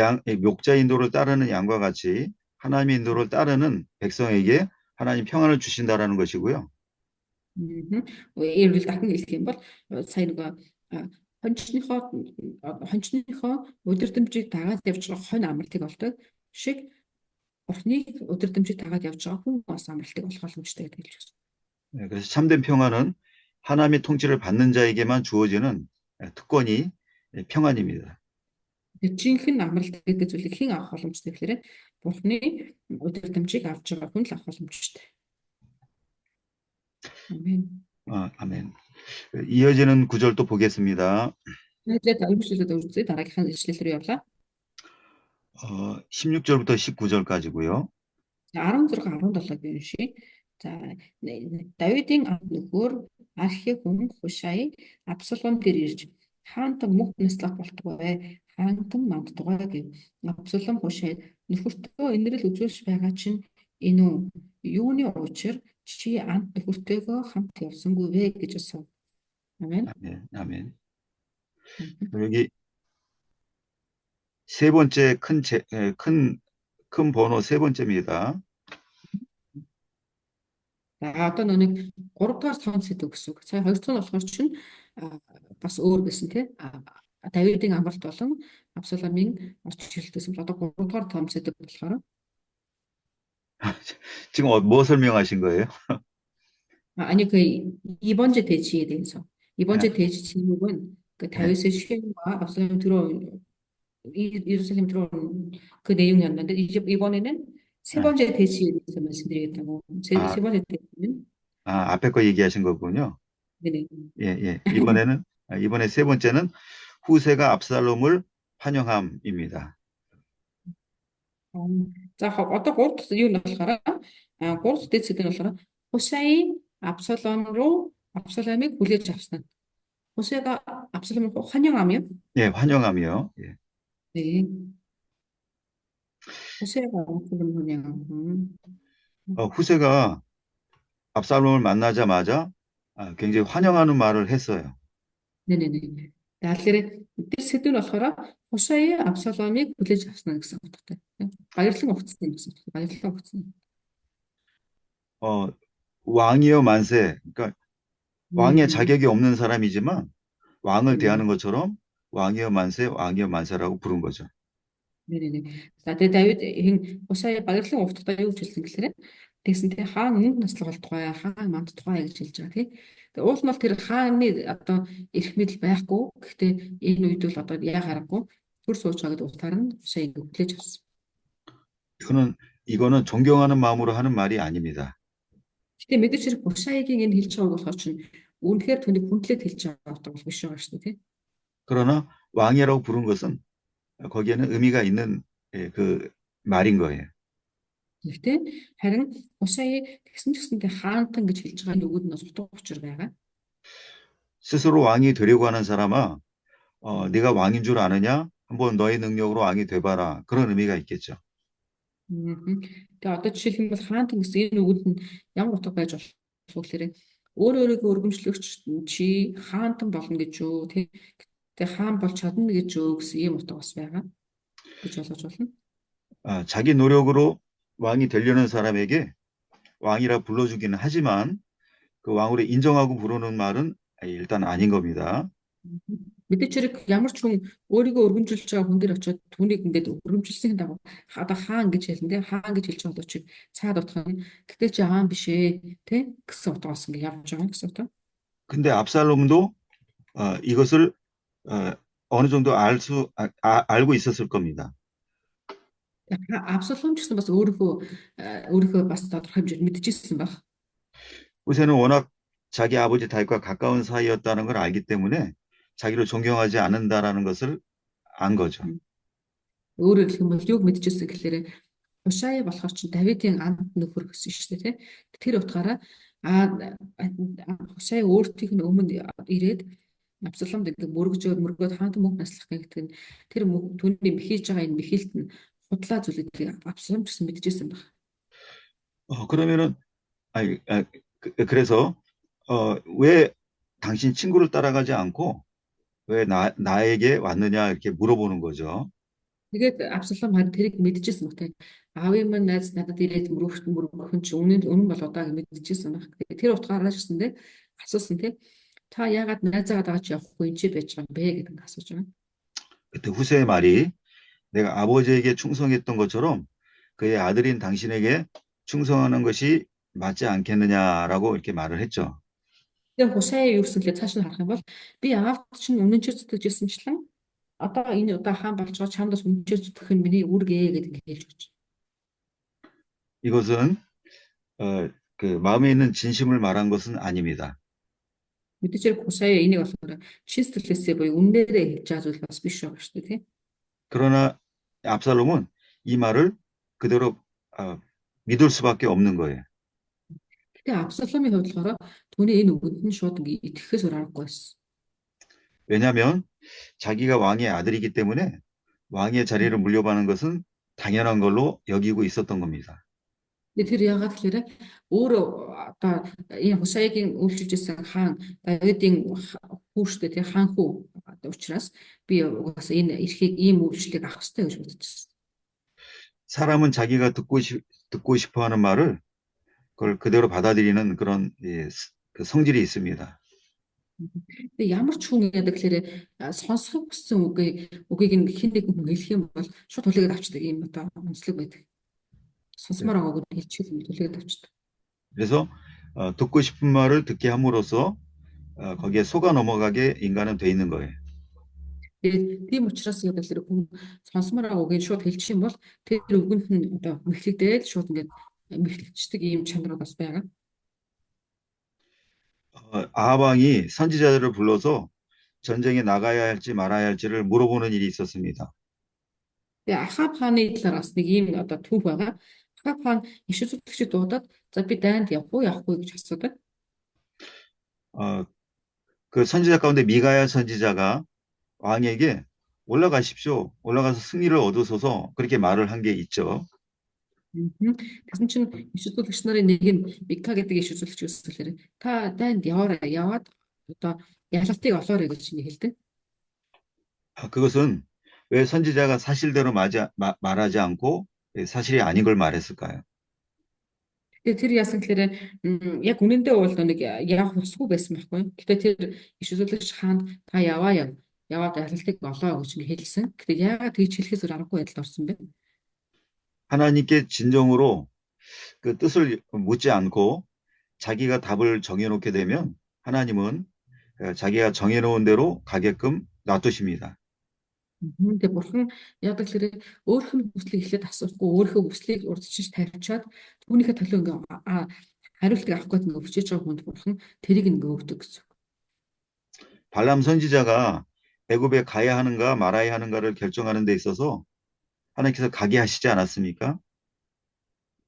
인도를 따르는 양과 같이 하나님의 인도를 따르는 백성에게 하나님 평안을 주신다라는 것이고요. Eerвэл дахин хэлэх юм бол сая нэг хончныхоо удирдамжийг дагаад явж байгаа хонь амралтыг олдог шиг бурхны удирдамжийг дагаад явж байгаа хүн бас амралтыг олох боломжтой гэдэг хэлж байна. 그래서 참된 평안은 하나님의 통치를 받는 자에게만 주어지는 특권이 평안입니다. Жинхэнэ амралт гэдэг зүйлийг хэн авах боломжтой гэхээр бурхны удирдамжийг авч байгаа хүн л авах боломжтой. 아멘. 아멘. 이어지는 구절 또 보겠습니다. 16절부터 19절까지고요. 16, 17-гийн уншия. За Давидын анд нөхөр Архи хүн Хушай Абсалом дээр ирж хаантан мөнх наслах болтугай хаантан мандтугай гэв. Абсалом Хушай нөхөртөө инрэл үзүүлж байгаа чинь энэ үү юуны учир чи анд нөхөртөөгөө хамт явсангүй вэ гэж асуув. 아멘. 아멘. 여기 세 번째 큰 번호 세 번째입니다. Одоо нэг 3 дугаар тоон сэдв гэсэн үг. Сая 2 дугаар болохоор чинь бас өөр байсан тий. Давидын амралт болон Абсаломын орч ирэлтээс одоо 3 дугаар тоон сэдв болохоор 지금 뭐 설명하신 거예요? 아니 그 이번 주 대지에 대해서 이번 주 대지 제목은 그 다윗의 시행과 압살롬 들어온 예루살렘 들어온 그 내용이었는데 이제 이번에는 세 번째 대지에서 말씀드리겠다고. 아, 세 번째 대지는 앞에 거 얘기하신 거군요. 네네. 예, 예. 이번에 세 번째는 후세가 압살롬을 환영함입니다. 어, За одоо гурав дахь юу нь болохоор гурав дахь дэд сэдв нь болохоор Хусей Абсаломыг хүлээж авсан. Хусей가 Абсалом을 환영하며 예, 환영함이요. 예. 네. Хусей가 Абсалом을 환영. 후세가 압살롬을 만나자마자 굉장히 환영하는 말을 했어요. 네네네. Тэгэхээр тэр сэдв нь болохоор Хусей Абсаломыг хүлээж авсан гэсэн утгатай. Баярлан угтсан гэсэн утгатай. Баярлан угтсан. 왕이여 만세. 그러니까 왕의 음, 자격이 없는 사람이지만 왕을 네네. 대하는 것처럼 왕이여 만세, 왕이여 만세라고 부른 거죠. 네네네. За тэгээ Давид хин Хусей баярлан угтдаа юу гэж хэлсэн гэхээр тэгсэн тэ хаан өмнөд наслах тухай хаан манд тухай гэж хэлж байгаа тий. Тэгээ уул нь бол тэр хааны одоо эрх мэдэл байхгүй. Гэхдээ энэ үед бол одоо яа харахгүй төр сууж байгаа гэдэг утгаар нь Хусей хүлээж авсан. 이거는 존경하는 마음으로 하는 말이 아닙니다. Гэтэ мэдээж хэрэг Хусейгийн энэ хэлж байгааг болохоор чинь үнэхээр түүнийг хүндлээд хэлж байгаа утга бол биш байгаа шүү дээ тий. 그러나 왕이라고 부른 것은 거기에는 의미가 있는 그 말인 거예요. Гэхдээ харин Хусей тэгсэн ч гэсэндээ хаантан гэж хэлж байгаа энэ үгүүд нь утга учир байгаа. 스스로 왕이 되려고 하는 사람아, 네가 왕인 줄 아느냐? 한번 너의 능력으로 왕이 돼봐라. 그런 의미가 있겠죠. Тэгээ одоо жишээлбэл хаантан гэсэн энэ үгэнд нь ямар утга байж болох вэ гэхээр өөрийгөө өргөмжлөгч чи хаантан болно гэж юу тий. Тэгээ хаан бол чадна гэж юу гэсэн ийм утга бас байгаа гэж ойлгож байна. 자기 노력으로 왕이 되려는 사람에게 왕이라 불러주기는 하지만 그 왕으로 인정하고 부르는 말은 일단 아닌 겁니다. Мэдээж хэрэг ямар ч хүн өөрийгөө өргөмжилж байгаа хүн дээр очиод түүнийг ингээд өргөмжилсэн дагуу одоо хаан гэж хэлнэ хаан гэж хэлж байгаа ч цаад утга нь гэтэл чи хаан биш ээ тий гэсэн утгаас ингээд явж байгаа гэсэн утга. 근데 압살롬도 이것을 어느 정도 알고 있었을 겁니다. Абсолом ч гэсэн бас өөрийнхөө бас тодорхой хэмжээнд мэдчихсэн баг. 후세는 워낙 자기 아버지 다윗과 가까운 사이였다는 걸 알기 때문에 자기를 존경하지 않는다라는 것을 안 거죠. Өөрөөр хэлэх юм бол юуг мэдчихсэн гэхээр Хушай болохоор чинь Давидын анд нөхөр гэсэн шүү дээ тий. Тэр утгаараа Хушай өөртөө өмнө ирээд Абсаломд мөргөөд хаант мөнх наслах гэдэг нь тэр түүний мэхийж байгаа энэ мэхийлт нь худлаа зүйлүүдийг Абсалом ч гэсэн мэдчихсэн баг. 그러면은 그래서 왜 당신 친구를 따라가지 않고 왜 나에게 왔느냐 이렇게 물어보는 거죠. Тэгээд Абсалом харин тэрийг мэдчихсэн баг. Аавын маань найз надад ирээд мөрөгхөн чи үнэн бол удааг мэдчихсэн баг. Тэр утгаараа ч гэсэндээ асуусан тий. Та яагаад найзаагаад байгаа чи явахгүй энэ чи байж байгаа юм бэ гэдэг асууж байгаа. 그때 후세의 말이 내가 아버지에게 충성했던 것처럼 그의 아들인 당신에게 충성하는 것이 맞지 않겠느냐라고 이렇게 말을 했죠. Тэгээ Хусей юу гэсэн лээ цааш нь харах юм бол би аавд чинь үнэн ч зүтгэжсэнчлэн одоо энэ удаа хаан болж байгаа чамдас үнэн ч зүтгэх нь миний үүргээ гэдэг хэлж өгч. 이것은 그 마음에 있는 진심을 말한 것은 아닙니다. Мэдээж хэрэг Хусей энийг болохоор чин сэтгэлээсээ буюу үннээрээ хэлж байгаа зүйл бас биш байгаа шүү дээ тий. 그러나 압살롬은 이 말을 그대로 믿을 수밖에 없는 거예요. Тэгээ Абсаломын хувьд болохоор түүний энэ үгэнд нь шууд итгэхээс өөр аргагүй байсан. 왜냐하면 자기가 왕의 아들이기 때문에 왕의 자리를 물려받는 것은 당연한 걸로 여기고 있었던 겁니다. Тэр яагаад гэхээр өөрөө одоо энэ Хусейгийн үйлчилжсэн хаан Давидын хүүштэй тий хаан хүү учраас би угаасаа энэ эрхийг ийм үйлчлэлийг авах хэрэгтэй гэж бодчихсон. 사람은 자기가 듣고 싶어 하는 말을 그걸 그대로 받아들이는 그런 그 성질이 있습니다. Тэгээ ямар ч хүн яадаг гэхээр сонсох хүссэн үгийг нь хэн нэг хүн хэлэх юм бол шууд хүлээгээд авчдаг юм одоо онцлог байдаг. Сонсомоор байгааг нь хэлчихэл юм хүлээгээд авчдаг. 그래서 듣고 싶은 말을 듣게 함으로써 거기에 속아 넘어가게 인간은 돼 있는 거예요. Тэгээд тийм учраас яг л хүн сонсомоор байгаа үгийг шууд хэлчих юм бол тэр үгэнд нь одоо мэхлэгдээд шууд ингээд мэхлэгчдэг ийм чанар бас байгаа. 아방이 선지자들을 불러서 전쟁에 나가야 할지 말아야 할지를 물어보는 일이 있었습니다. Тэгээ Ахаб хааны талаар бас нэг ийм одоо түүх байгаа. Ахаб хаан иш үзүүлэгчид дуудаад за би дайнд явах уу явахгүй гэж асуудаг. 어, 그 선지자 가운데 미가야 선지자가 왕에게 올라가십시오. 올라가서 승리를 얻으소서 그렇게 말을 한 게 있죠. Тэгсэн чинь иш үзүүлэгч нарын нэг нь Мика гэдэг иш үзүүлэгч өсөлөөр та дайнд яваарай яваад одоо ялалтыг олоорой гэж ингэ хэлдэг. 그것은 왜 선지자가 사실대로 말하지 않고 사실이 아닌 걸 말했을까요? Тэгээ тэр яасан гэхээр яг үнэндээ бол нэг явах усгүй байсан байхгүй. Гэтэ тэр иш үзүүлэгч хаанд та яваад ялалтыг олоо гэж ингэ хэлсэн. Гэтэ яагаад тэгж хэлэхээс аргагүй байдалд орсон бэ? 하나님께 진정으로 그 뜻을 묻지 않고 자기가 답을 정해놓게 되면 하나님은 자기가 정해놓은 대로 가게끔 놔두십니다. Тэгээ бурхан яадаг л өөрийнх нь хүслийг эхлээд асуухгүй өөрийнхөө хүслийг урдчилж тавьчаад түүнийхээ төлөө ингээ хариултыг авах гээд ингээ хүчээж байгаа хүнд бурхан тэрийг ингээ өгдөг гэсэн. 발람 선지자가 애굽에 가야 하는가 말아야 하는가를 결정하는 데 있어서 하나님께서 가게 하시지 않았습니까?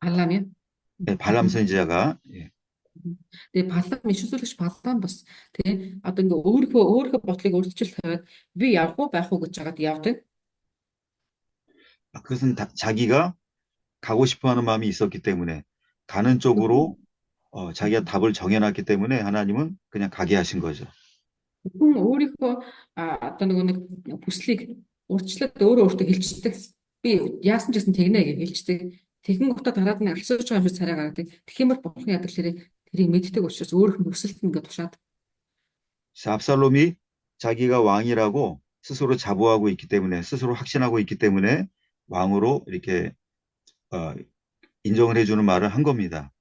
Балам юм. 네, 발람 선지자가 Тэгээ Балам иш үзүүлэгч Балам бас тэгээ одоо ингээ өөрийнхөө бодлыг урдчилж тавиад би явах уу байх уу гэж жагаад явдаг. 그것은 자기가 가고 싶어하는 마음이 있었기 때문에 가는 쪽으로 자기가 답을 정해놨기 때문에 하나님은 그냥 가게 하신 거죠. Хүн өөрийнхөө одоо нэг хүслийг урдчлаад өөртөө хэлчихдэг. Би яасан ч гэсэн тэгнэ гэж хэлчихдэг. Тэгэн гутаа дараад нь алсууж байгаа юм шиг царай гаргадаг. Тэгэх юм бол бурхан яадаг л тэрийг мэддэг учраас өөрийнх нь хүсэлт ингээд тушаад. 압살롬이 자기가 왕이라고 스스로 자부하고 있기 때문에 스스로 확신하고 있기 때문에 왕으로 이렇게 인정을 해주는 말을 한 겁니다.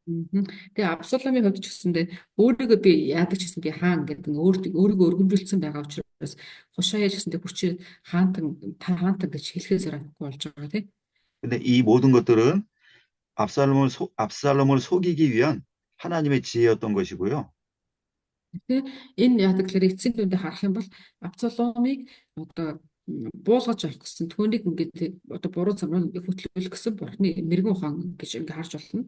Тэгээ Абсаломын хувьд ч гэсэндээ өөрийгөө би яадаг ч гэсэн би хаан гэдэг өөрийгөө өргөмжүүлсэн байгаа учраас хушааяа ч гэсэндээ хүчээр хаантан гэж хэлэхээс аргагүй болж байгаа тийм. 근데 이 모든 것들은 압살롬을 속이기 위한 하나님의 지혜였던 것이고요. Тэгээ энэ яадаг гэхээр эцсийн дүндээ харах юм бол Абсаломыг одоо буулгаж авах гэсэн түүнийг ингээд одоо буруу замаар хөтлөх гэсэн бурхны мэрэгэн ухаан гэж ингээд харж болно.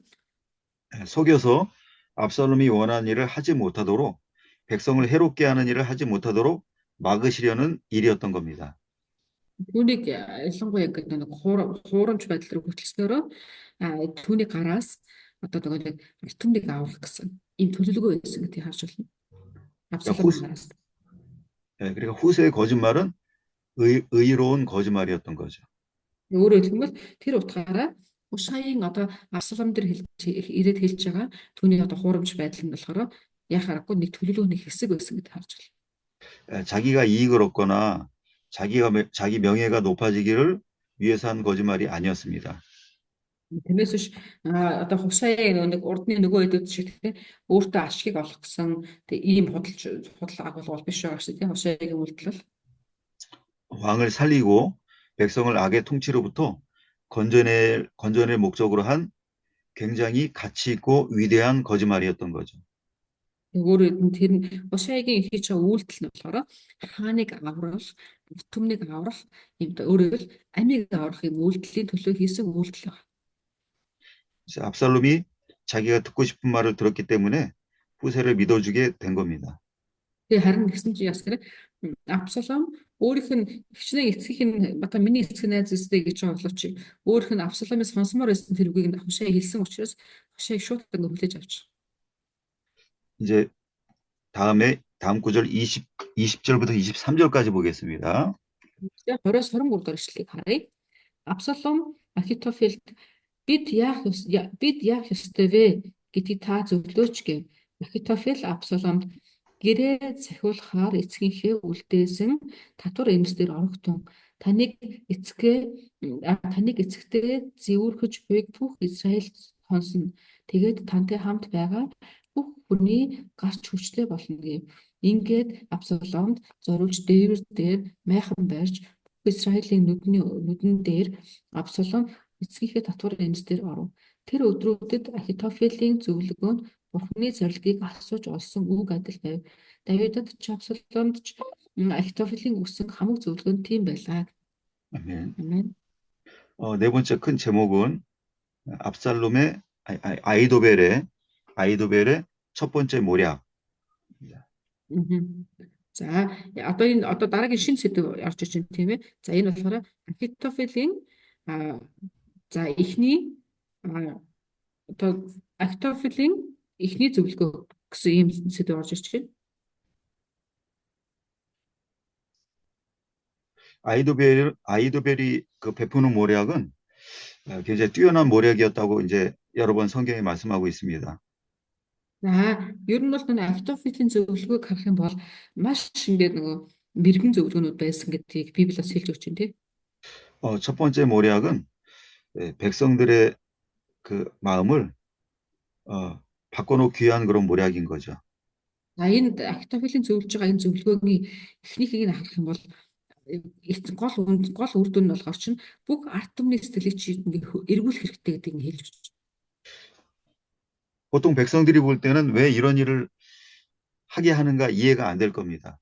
속여서 압살롬이 원하는 일을 하지 못하도록 백성을 해롭게 하는 일을 하지 못하도록 막으시려는 일이었던 겁니다. Түүнийг ялангуяа гэдэг нэг хуурамч байдал руу хөтлснөөрөө түүний гараас одоо нэг артмыг авах гэсэн ийм төлөвлөгөө байсан гэдгийг харж байна. Абсаломын гараас. 그러니까 후세의 거짓말은 의로운 거짓말이었던 거죠. Өөрөөр хэлбэл тэр утгаараа Хушаийн одоо Абсалом дээр ирээд хэлж байгаа түүний одоо хуурамч байдал нь болохоор яах аргагүй нэг төлөвлөгөөний хэсэг байсан гэдгийг харж байна. 자기가 이익을 얻거나 자기 명예가 높아지기를 위해서 한 거짓말이 아니었습니다. Тиймээс биш одоо Хушаийн нэг урдны нөгөө хэдүүд шиг тийм өөртөө ашигыг олох гэсэн ийм худал агуулгал биш байгаа шүү дээ. Хушаигийн үйлдэл. 왕을 살리고 백성을 악의 통치로부터 건전의 목적으로 한 굉장히 가치 있고 위대한 거짓말이었던 거죠. Өөрөөр хэлбэл тэр нь Хушаигийн хийж байгаа үйлдэл нь болохоор хааныг аврах, түмнийг аврах, ийм өөрөөр амийг аврах юм үйлдэлийн төлөө хийсэн үйлдэл байна. 압살롬이 자기가 듣고 싶은 말을 들었기 때문에 후세를 믿어주게 된 겁니다. Тэгээ харин гэсэн чинь ясгэр Абсалом өөрийнх нь хичнээн эцгийнх нь бата миний эцэг найз үстэй гэж байгаа боловч өөрийнх нь Абсаломыг сонсомоор байсан тэр үгийг Хушай хэлсэн учраас Хушайг шууд ингэ хүлээж авч. 이제 다음 구절 20절부터 23절까지 보겠습니다. Тэгээ 20-23 дугаар ишлэгийг харъя. Абсалом Ахитофелд бид яах ёстой вэ гэдгийг та зөвлөөч гэв. Ахитофел Абсаломд гэрээ захиулахаар эцгийнхээ үлдээсэн татвар эмсдэр орогтун таныг эцэгтэй зэвүүрхэж буйг бүх Израиль сонсно. Тэгээд тантай хамт байгаа бүх хүний гарч хүчтэй болно гэв. Ингээд Абсаломд зориулж дээр майхан барьж Израилийн нүдэн дээр Абсалом эцгийнхээ татвар эмс дээр оров. Тэр өдрүүдэд Ахитофелийн зөвлөгөөнд Бурхны зорилгыг асууж олсон үг адил байв. Давидад ч Абсаломд ч Ахитофелийн өгсөн хамаг зөвлөгөө нь тийм байлаа. 아멘. 아멘. 네 번째 큰 제목은 압살롬의 아이도벨의 첫 번째 모략. Мгм. За одоо дараагийн шинэ сэдв орж иж байна тийм ээ. За энэ болохоор Ахитофелийн а за эхний одоо Ахитофелийн эхний зөвлөгөө гэсэн ийм сэдв орж ирж байна. 아이도벨이 그 베푸는 모략은 굉장히 뛰어난 모략이었다고 이제 여러 번 성경에 말씀하고 있습니다. За ер нь бол нэг Ахитофелийн зөвлөгөөг харах юм бол маш ингээд нөгөө мэрэгэн зөвлөгөөнүүд байсан гэдгийг Библиэс хэлж өгч байна тийм. 첫 번째 모략은 백성들의 그 마음을 바꿔놓기 위한 그런 모략인 거죠. За энэ Ахитофелийн зөвлөж байгаа энэ зөвлөгөөний эхнийхийг нь харах юм бол гол үр дүн нь болохоор чинь бүх ард түмний сэтгэлийг чи эргүүлэх хэрэгтэй гэдгийг хэлж өгч байна. 보통 백성들이 볼 때는 왜 이런 일을 하게 하는가 이해가 안 될 겁니다.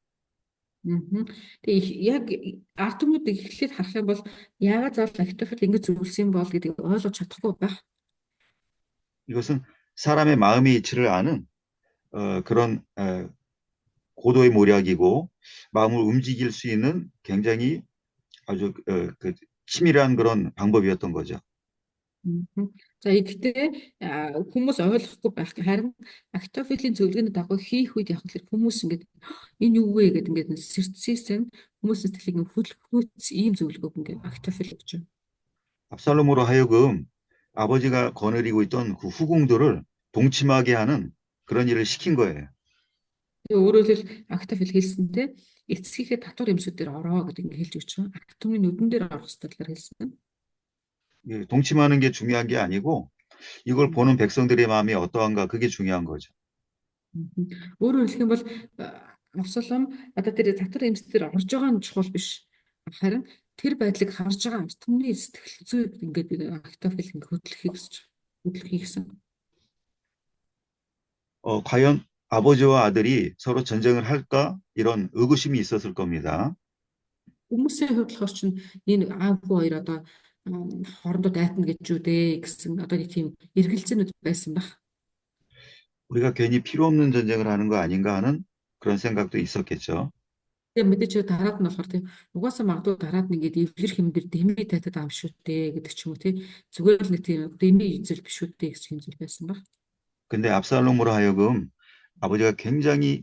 Тэгээ яг ард түмнүүдийг эхлээд харах юм бол яагаад заавал Ахитофел ингэж зөвлөсөн бол гэдгийг ойлгож чадахгүй байх. 이것은 사람의 마음의 이치를 아는 그런 고도의 모략이고 마음을 움직일 수 있는 굉장히 아주 그 치밀한 그런 방법이었던 거죠. За гэхдээ хүмүүс ойлгохгүй байх. Харин Ахитофелийн зөвлөгөөний дагуу хийх үед яг л хүмүүс ингэж энэ юу вэ гэдэг ингээд сэрцээсэн хүмүүсийн сэтгэлийг хөдөлгөөц ийм зөвлөгөөг ингээд Ахитофел өгч байна. 압살롬으로 하여금 아버지가 거느리고 있던 그 후궁들을 동침하게 하는 그런 일을 시킨 거예요. Өөрөөр хэлбэл Ахитофел хэлсэнтэй эцгийнхээ татвар эмсүүдээр ороо гэдэг ингээд хэлж өгч байна. Ард түмний нүдэн дээр орох ёстой талаар хэлсэн. 동침하는 게 중요한 게 아니고 이걸 보는 백성들의 마음이 어떠한가 그게 중요한 거죠. Өөрөөр хэлэх юм бол Абсалом одоо тэр татвар эмсдэр орж байгаа нь чухал биш. Харин тэр байдлыг харж байгаа ард түмний сэтгэл зүйг ингээд Ахитофел ингээд хөдлөхийг гэсэн. 과연 아버지와 아들이 서로 전쟁을 할까 이런 의구심이 있었을 겁니다. Хүмүүсийн хувьд болохоор чинь энэ аав хүү хоёр одоо хоорондоо дайтна гэж юу дээ гэсэн одоо нэг тийм эргэлзээнүүд байсан баг. 우리가 괜히 필요 없는 전쟁을 하는 거 아닌가 하는 그런 생각도 있었겠죠. Тэгээ мэдээж дараад нь болохоор тийм угаасаа магадгүй дараад нь ингээд эвлэр хэмдэр дэмий тайтад аав шүү дээ гэдэг ч юм уу тийм зүгээр л нэг тийм дэмий зүйл биш үү дээ гэсэн зүйл байсан баг. 근데 압살롬으로 하여금 아버지가 굉장히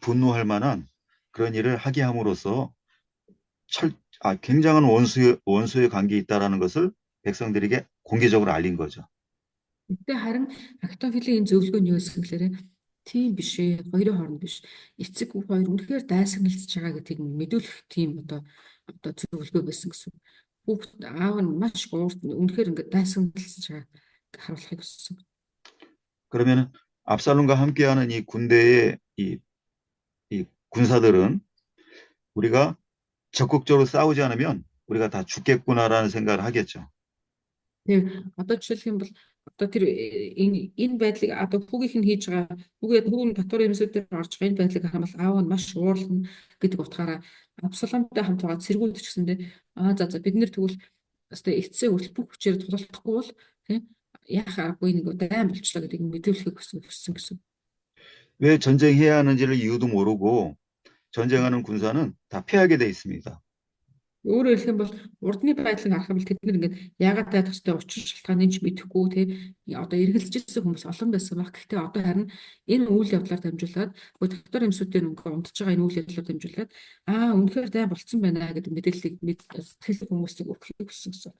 분노할 만한 그런 일을 하게 함으로써 굉장한 원수의 관계에 있다라는 것을 백성들에게 공개적으로 알린 거죠. Гэтэ харин Ахитофелийн энэ зөвлөгөө нь юу гэсэн гэхээр тийм биш ээ. Хоёрын хооронд биш. Эцэг хүү хоёр үнэхээр дайсагналцж байгаа гэдгийг мэдүүлэх тийм одоо зөвлөгөө байсан гэсэн. Хүүхд аав нь маш урд үнэхээр ингээд дайсагналцж байгааг харуулахыг хүссэн. 그러면 압살롬과 함께하는 이 군대의 이 군사들은 우리가 적극적으로 싸우지 않으면 우리가 다 죽겠구나라는 생각을 하겠죠. Тэг одоо жишээлх юм бол одоо тэр энэ байдлыг одоо хүүгийнх нь хийж байгаа хүүгийн татвар эмсүүдээр орж байгаа энэ байдлыг харах юм бол аав нь маш уурлна гэдэг утгаараа Абсаломтой хамт байгаа цэргүүд ч гэсэндээ за бид нэр тэгвэл өстой эцсээ хүртэл бүх хүчээр тулалдахгүй бол тийм яах аргагүй нэг дайм болчлоо гэдгийг мэдүүлэхийг хүссэн гэсэн. 왜 전쟁해야 하는지를 이유도 모르고 전쟁하는 군사는 다 패하게 돼 있습니다. Өөрөөр хэлэх юм бол урдны байдлыг харах юм бол тэд нэг ингээд яагаад тайлах ёстой учир шалтгааныг ч мэдэхгүй тий одоо эргэлзэжсэн хүмүүс олон байсан баг. Гэхдээ одоо харин энэ үйл явдлаар дамжуулаад татвар эмсүүдээр өнгө унтж байгаа энэ үйл явдлаар дамжуулаад үнэхээр дай болцсон байна гэдэг мэдээллийг сэтгэл хүмүүсийг өгөхийг хүссэн гэсэн.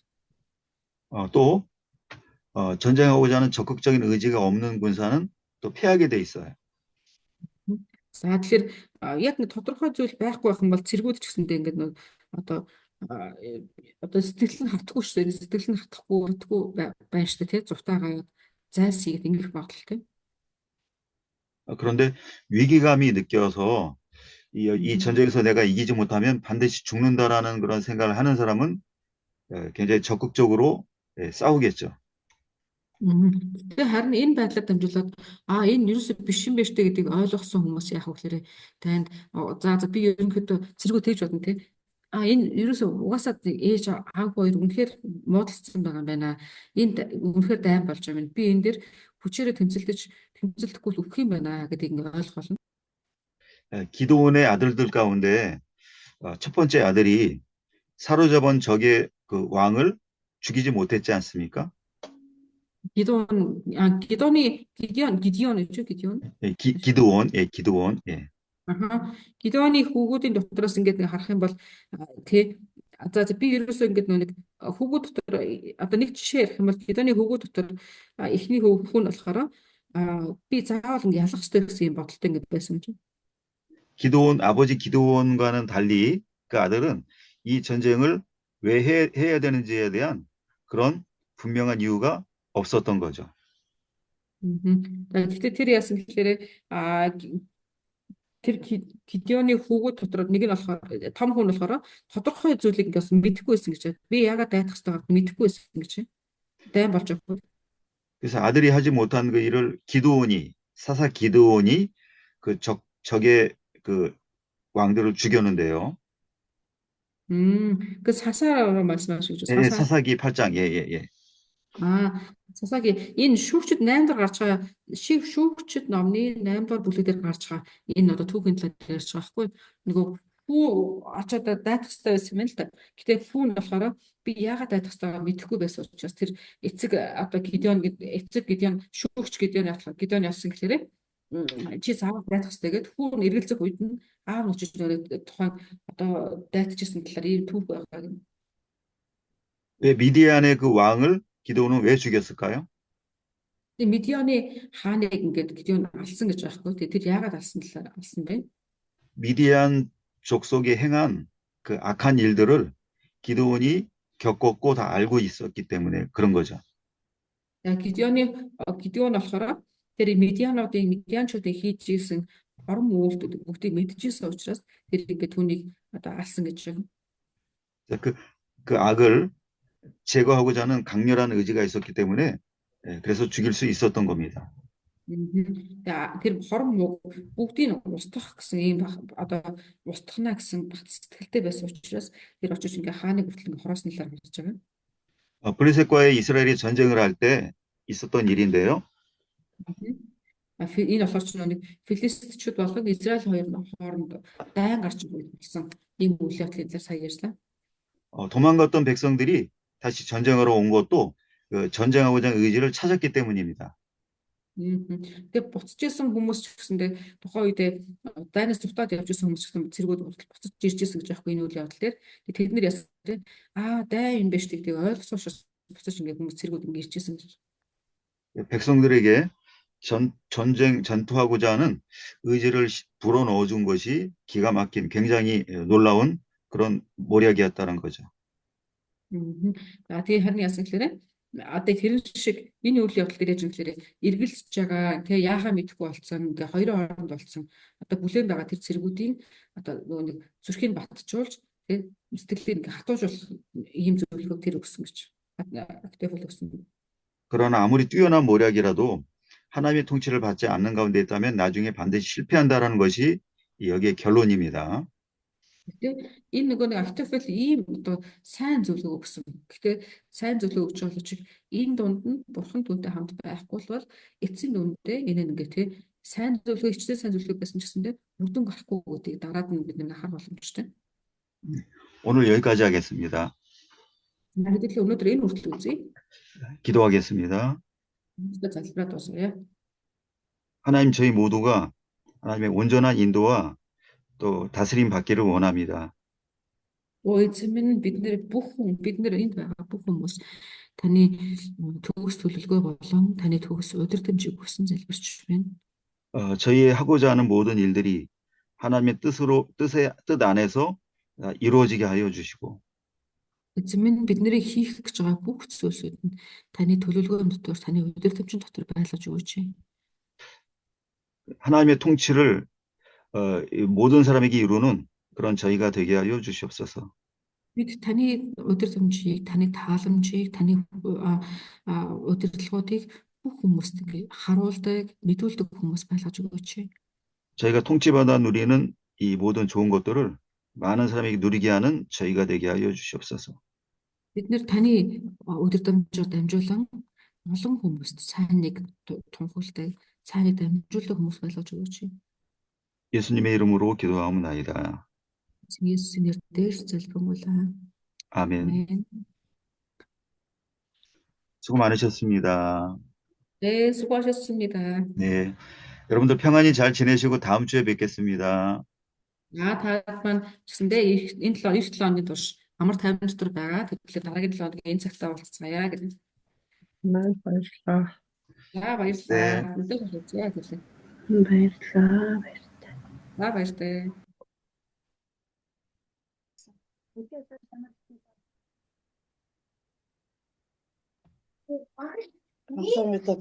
또 전쟁하고자 하는 적극적인 의지가 없는 군사는 또 패하게 돼 있어요. За тэгэхээр яг нэг тодорхой зүйл байхгүй байх юм бол цэргүүд ч гэсэндээ ингээд нэг одоо сэтгэл нь хатахгүй шүү дээ. Сэтгэл нь хатахгүй байна шүү дээ тий. Зутаагаа зайлсхийгээд ингээх магадлалтай. 그런데 위기감이 느껴서 이 전쟁에서 내가 이기지 못하면 반드시 죽는다라는 그런 생각을 하는 사람은 굉장히 적극적으로 싸우겠죠. Тэгээ харин энэ байдлаар дамжуулаад энэ ерөөсөө биш юм байна штэ гэдгийг ойлгосон хүмүүс яах вэ гэхээр танд за би ерөнхийдөө зэрэгөө тэгж бодно те энэ ерөөсөө угаасаа ээж аав хоёр үнэхээр муудалцсан байгаа юм байна. Энд үнэхээр дайм болж байгаа юм. Би энэ дээр хүчээрээ тэмцэлдэхгүй л өгөх юм байна гэдгийг ингээ ойлгох болно. 기드온의 아들들 가운데 첫 번째 아들이 사로잡은 적의 그 왕을 죽이지 못했지 않습니까? Гидеоны Гидеон гэж Гидеон. 기드온, 기드온. Гидеоны хүүгүүдийн дотроос ингээд нэг харах юм бол тий за би ерөөсөө ингээд нэг хүүгүүд дотор одоо нэг жишээ ярих юм бол Гидеоны хүүгүүд дотор эхний хүүхэн болохоор би заавал ингээд ялах хэрэгтэй гэсэн юм бодолтой ингээд байсан юм чинь. 아버지 기드온과는 달리 그 아들은 이 전쟁을 왜 해야 되는지에 대한 그런 분명한 이유가 없었던 거죠. Гэхдээ тэр яасан гэхээр тэр Гидеоны хүүгүүд дотор нэг нь болохоор том хүн болохоор тодорхой зүйлийг ингээс мэдэхгүй байсан гэж. Би яагаад дайдах хэрэгтэй байгааг мэдэхгүй байсан гэж. Дайм болж байгаа. 그래서 아들이 하지 못한 그 일을 사사 기드온이 그 적의 그 왕들을 죽였는데요. 그 사사라고 말씀하시죠. 네, 사사기 8장. 예. Сасагийн энэ шүүгчд 8 дахь гарч байгаа шүүгчд номны 8 дахь бүлэг дээр гарч байгаа энэ одоо түүхийн талаар ярьж байгаа байхгүй нөгөө хүү очоод дайдах хэрэгтэй байсан юм л да. Гэтэ хүү нь болохоор би яагаад дайдах хэрэгтэйг мэдэхгүй байсан учраас тэр эцэг одоо Гидеон шүүгч Гидеон яасан гэхээр чи заавал дайдах хэрэгтэй гэд хүү нь эргэлзэх үед нь аав нь очиж тухайн одоо дайдчихсан талаар ийм түүх байгаа юм. 왜 미디안의 그 왕을 기드온은 왜 죽였을까요? 미디안의 хааныг ингээд Гидеон алсан гэж байхгүй. Тэр яагаад алсан бэ? 미디안 족속이 행한 그 악한 일들을 기드온이 겪었고 다 알고 있었기 때문에 그런 거죠. Гидеон болохоор тэр Медианчуудын хийж ирсэн орон үйлдэл бүгдийг мэдчихсэн учраас тэр ингээд түүнийг одоо алсан гэж байна. 그 악을 제거하고자 하는 강렬한 의지가 있었기 때문에 그래서 죽일 수 있었던 겁니다. Тэр хорон бүгдийг устгах гэсэн ийм одоо устгахна гэсэн сэтгэлтэй байсан учраас тэр очиж ингээ хааны хүртэл хороос нэлээр гарч байгаа. 블레셋과의 이스라엘이 전쟁을 할 때 있었던 일인데요. Энэ болохоор ч нэг филистичүүд болон Израиль хооронд дайн гарч ирсэн ийм үйл явдлын талаар сая ярьсан. 도망갔던 백성들이 다시 전쟁하러 온 것도 그 전쟁하고자 하는 의지를 찾았기 때문입니다. Тэгээ буцажсэн хүмүүс ч гэсэндээ тухайн үедээ дайнаас зутаад явж байсан хүмүүс гэсэн цэргүүд буцаж ирж байсан гэж аахгүй энэ үйл явдал дээр тэд нар яасан дайн юм биш гэдгийг ойлгосон учраас буцаж ингээ хүмүүс цэргүүд ингээ ирж байсан гэж. 백성들에게 전투하고자 하는 의지를 불어넣어 준 것이 기가 막힌 굉장히 놀라운 그런 모략이었다는 거죠. Тэгээ харин яасан гэхээр одоо тэр шиг энэ үйл явдал дээр яж гэхээр эргэлзэж байгаа тэгээ яахаа мэдэхгүй болцсон ингээ хоёрын хооронд болцсон одоо бүлээн байгаа тэр цэргүүдийн одоо нөгөө нэг зүрхийг батжуулж тэгээ сэтгэлийг ингээ хатуужуулах ийм зөвлөгөөг тэр өгсөн гэж активл өгсөн. 그러나 아무리 뛰어난 모략이라도 하나님의 통치를 받지 않는 가운데 있다면 나중에 반드시 실패한다라는 것이 여기의 결론입니다. Гэтэ энэ нөгөө нэг активл ийм одоо сайн зөвлөгөө өгсөн. Гэтэ сайн зөвлөгөө өгч байгаа ч энэ дунд нь бурхан түүнтэй хамт байхгүй бол эцсийн дүндээ энэ ингээ тий сайн зөвлөгөө ичтэй сайн зөвлөгөө байсан ч гэсэндээ үрдэн гарахгүй гэдгийг дараад нь бид нэг харах боломжтой. 오늘 여기까지 하겠습니다. Nagyлаа өнөөдөр энэ хүртэл үзье. 기도하겠습니다. залбираад дуусгая. 하나님 저희 모두가 하나님의 온전한 인도와 또 다스림 받기를 원합니다. Эзэн минь бид нэр энд байгаа бүх хүмүүс таны төгс төлөвлөгөө болон таны төгс удирдамжийг хүсэн залбирч байна. 저희의 하고자 하는 모든 일들이 하나님의 뜻 안에서 이루어지게 하여 주시고 Эзэн минь бидний хийх гэж байгаа бүх зүйлсүүд нь таны төлөвлөгөөний дотор, таны удирдамжийн дотор байлгаж өгөөч. 하나님의 통치를 이 모든 사람에게 이루는 그런 저희가 되게 하여 주시옵소서. Бид таны удирдамжийг, таны тааламжийг, таны удирдлагуудыг бүх хүмүүст ингээ харуулдаг, мэдүүлдэг хүмүүс байлгаж өгөөч. 저희가 통치받아 누리는 이 모든 좋은 것들을 많은 사람에게 누리게 하는 저희가 되게 하여 주시옵소서. Бид нэр таны удирдамжаар дамжуулан олон хүмүүст сайныг тунхагладаг, сайныг дамжуулдаг хүмүүс байлгаж өгөөч. 예수님의 이름으로 기도하옵나이다. Есүсийн нэрээр залбирanгуйлаа. 아멘. Амен. 수고 많으셨습니다. 네, 수고하셨습니다. 네. 여러분들 평안히 잘 지내시고 다음 주에 뵙겠습니다. Та маань гэсэндээ энэ 7 хоногийн турш амар тайван дотор байгаа. Тэгэхээр дараагийн 7 хоногийн энэ цагтаа уулзцаая гэдэг. Маань баярлалаа. Баярлалаа. Өдөр болцгоо гэрлээ. Баярлалаа. Баяртай. 감사합니다.